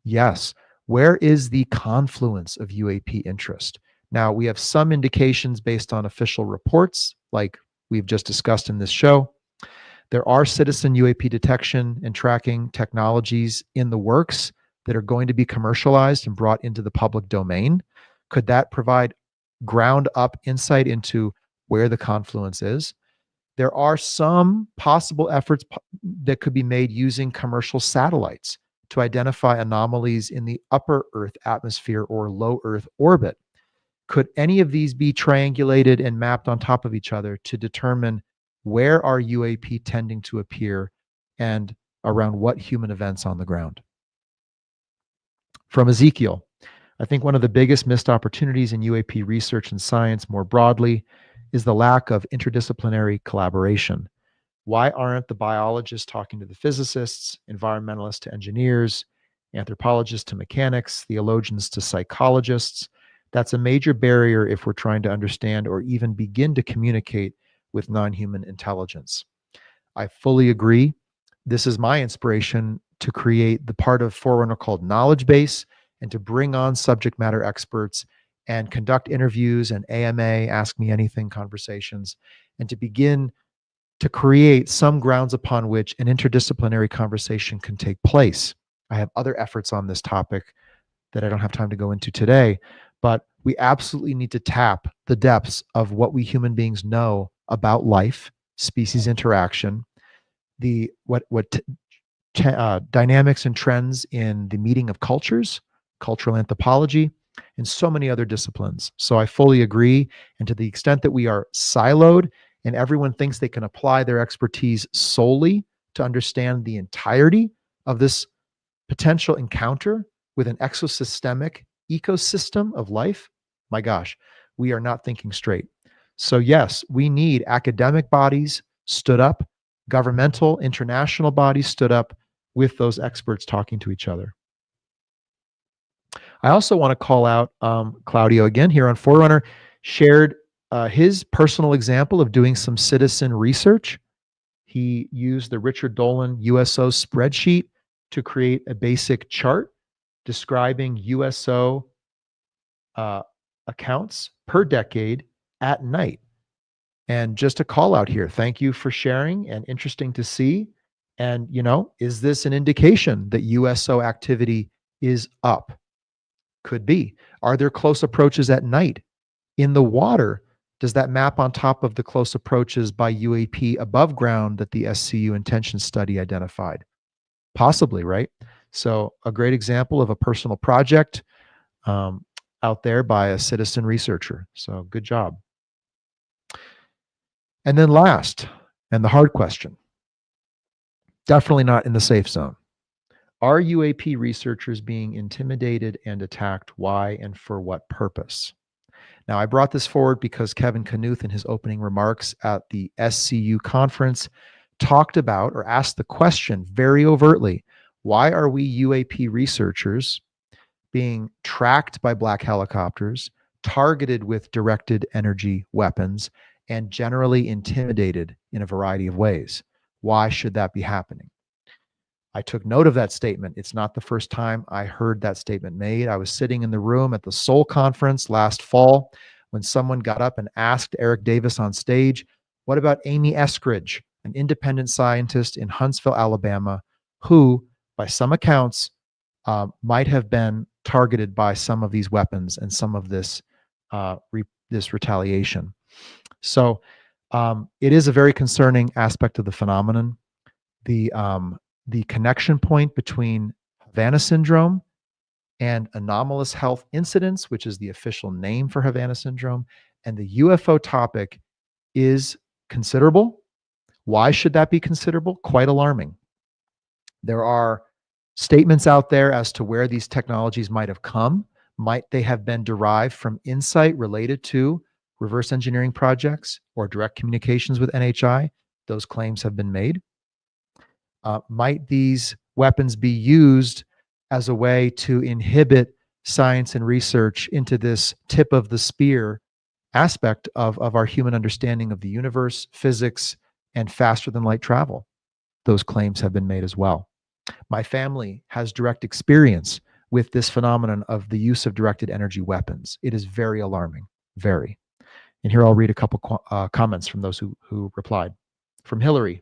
Yes. Where is the confluence of UAP interest? Now, we have some indications based on official reports, like we've just discussed in this show. There are citizen UAP detection and tracking technologies in the works that are going to be commercialized and brought into the public domain. Could that provide ground up insight into where the confluence is? There are some possible efforts that could be made using commercial satellites to identify anomalies in the upper Earth atmosphere or low Earth orbit. Could any of these be triangulated and mapped on top of each other to determine where are UAP tending to appear and around what human events on the ground. From Ezekiel, I think one of the biggest missed opportunities in UAP research and science more broadly is the lack of interdisciplinary collaboration. Why aren't the biologists talking to the physicists, environmentalists to engineers, anthropologists to mechanics, theologians to psychologists? That's a major barrier if we're trying to understand or even begin to communicate with non-human intelligence. I fully agree. This is my inspiration to create the part of Forerunner called Knowledge Base and to bring on subject matter experts and conduct interviews and AMA, Ask Me Anything conversations, and to begin to create some grounds upon which an interdisciplinary conversation can take place. I have other efforts on this topic that I don't have time to go into today, but we absolutely need to tap the depths of what we human beings know about life, species interaction, the dynamics and trends in the meeting of cultures, cultural anthropology, and so many other disciplines. So I fully agree. And to the extent that we are siloed and everyone thinks they can apply their expertise solely to understand the entirety of this potential encounter with an exosystemic ecosystem of life, my gosh, we are not thinking straight. So yes, we need academic bodies stood up, governmental, international bodies stood up with those experts talking to each other. I also want to call out Claudio again here on Forerunner, shared his personal example of doing some citizen research. He used the Richard Dolan USO spreadsheet to create a basic chart describing USO accounts per decade at night. And just a call out here, thank you for sharing and interesting to see. And, is this an indication that USO activity is up? Could be. Are there close approaches at night? In the water, does that map on top of the close approaches by UAP above ground that the SCU intention study identified? Possibly, right? So a great example of a personal project out there by a citizen researcher. So good job. And then last, and the hard question, definitely not in the safe zone. Are UAP researchers being intimidated and attacked? Why and for what purpose? Now, I brought this forward because Kevin Knuth, in his opening remarks at the SCU conference, talked about or asked the question very overtly, why are we UAP researchers being tracked by black helicopters, targeted with directed energy weapons, and generally intimidated in a variety of ways? Why should that be happening? I took note of that statement. It's not the first time I heard that statement made. I was sitting in the room at the Seoul conference last fall when someone got up and asked Eric Davis on stage, what about Amy Eskridge, an independent scientist in Huntsville, Alabama, who, by some accounts, might have been targeted by some of these weapons and some of this retaliation. So it is a very concerning aspect of the phenomenon. The connection point between Havana syndrome and anomalous health incidents, which is the official name for Havana syndrome, and the UFO topic is considerable. Why should that be considerable? Quite alarming. There are statements out there as to where these technologies might have come. Might they have been derived from insight related to reverse engineering projects or direct communications with NHI? Those claims have been made. Might these weapons be used as a way to inhibit science and research into this tip of the spear aspect of our human understanding of the universe, physics, and faster than light travel? Those claims have been made as well. My family has direct experience with this phenomenon of the use of directed energy weapons. It is very alarming, very. And here I'll read a couple comments from those who replied. From Hillary,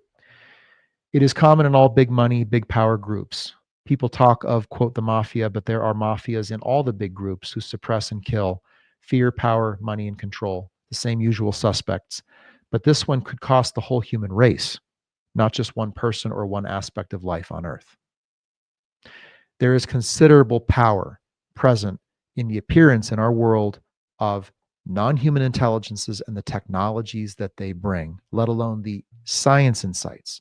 it is common in all big money, big power groups. People talk of, quote, the mafia, but there are mafias in all the big groups who suppress and kill. Fear, power, money, and control. The same usual suspects. But this one could cost the whole human race, not just one person or one aspect of life on Earth. There is considerable power present in the appearance in our world of non-human intelligences and the technologies that they bring, let alone the science insights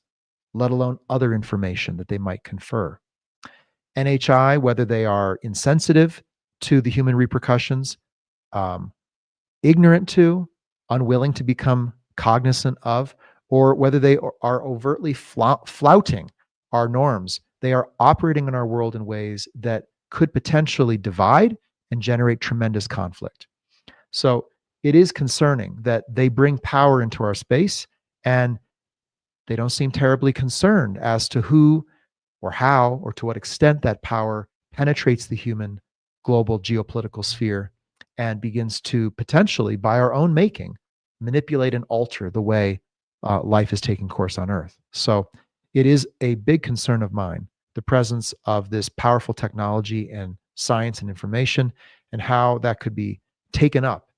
let alone other information that they might confer. NHI, whether they are insensitive to the human repercussions, um, ignorant to, unwilling to become cognizant of, or whether they are overtly flouting our norms, they are operating in our world in ways that could potentially divide and generate tremendous conflict. So it is concerning that they bring power into our space and they don't seem terribly concerned as to who or how or to what extent that power penetrates the human global geopolitical sphere and begins to potentially, by our own making, manipulate and alter the way life is taking course on Earth. So it is a big concern of mine, the presence of this powerful technology and science and information, and how that could be taken up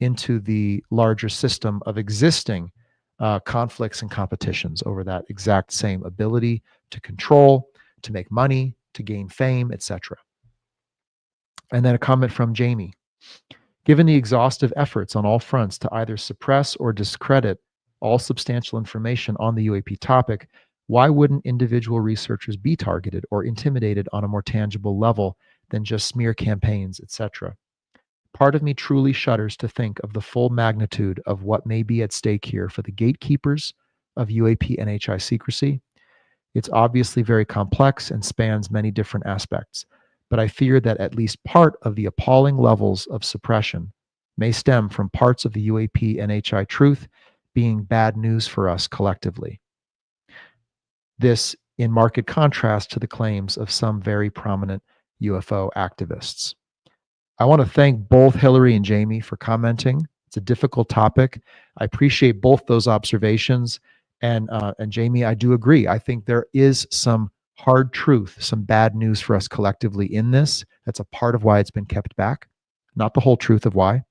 into the larger system of existing conflicts and competitions over that exact same ability to control, to make money, to gain fame, etc. And then a comment from Jamie. Given the exhaustive efforts on all fronts to either suppress or discredit all substantial information on the UAP topic, why wouldn't individual researchers be targeted or intimidated on a more tangible level than just smear campaigns, etc.? Part of me truly shudders to think of the full magnitude of what may be at stake here for the gatekeepers of UAP NHI secrecy. It's obviously very complex and spans many different aspects, but I fear that at least part of the appalling levels of suppression may stem from parts of the UAP NHI truth being bad news for us collectively. This in marked contrast to the claims of some very prominent UFO activists. I want to thank both Hillary and Jamie for commenting. It's a difficult topic. I appreciate both those observations. And Jamie, I do agree. I think there is some hard truth, some bad news for us collectively in this. That's a part of why it's been kept back, not the whole truth of why.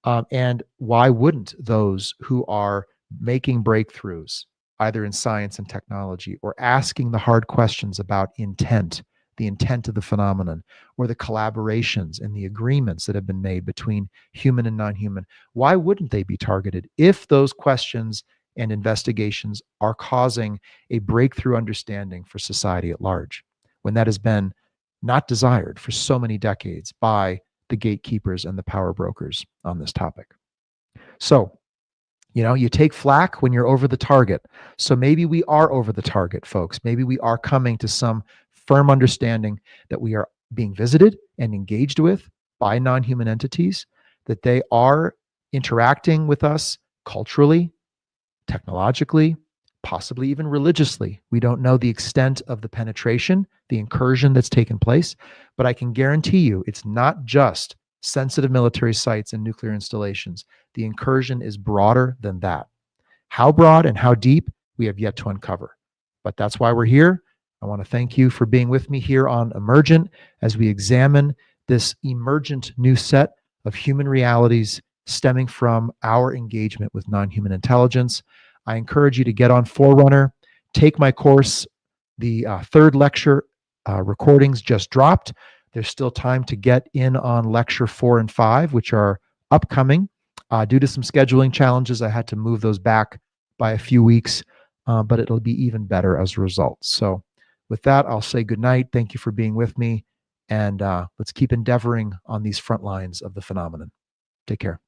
And why wouldn't those who are making breakthroughs, either in science and technology, or asking the hard questions about intent, the intent of the phenomenon, or the collaborations and the agreements that have been made between human and non-human, why wouldn't they be targeted if those questions and investigations are causing a breakthrough understanding for society at large, when that has been not desired for so many decades by the gatekeepers and the power brokers on this topic? So, you take flack when you're over the target. So maybe we are over the target, folks. Maybe we are coming to some firm understanding that we are being visited and engaged with by non-human entities, that they are interacting with us culturally, technologically, possibly even religiously. We don't know the extent of the penetration, the incursion that's taken place, but I can guarantee you it's not just sensitive military sites and nuclear installations. The incursion is broader than that. How broad and how deep, we have yet to uncover. But that's why we're here. I want to thank you for being with me here on Emergent as we examine this emergent new set of human realities stemming from our engagement with non-human intelligence. I encourage you to get on Forerunner, take my course. The third lecture recordings just dropped. There's still time to get in on lecture 4 and 5, which are upcoming. Due to some scheduling challenges, I had to move those back by a few weeks, but it'll be even better as a result. So with that, I'll say good night. Thank you for being with me. And let's keep endeavoring on these front lines of the phenomenon. Take care.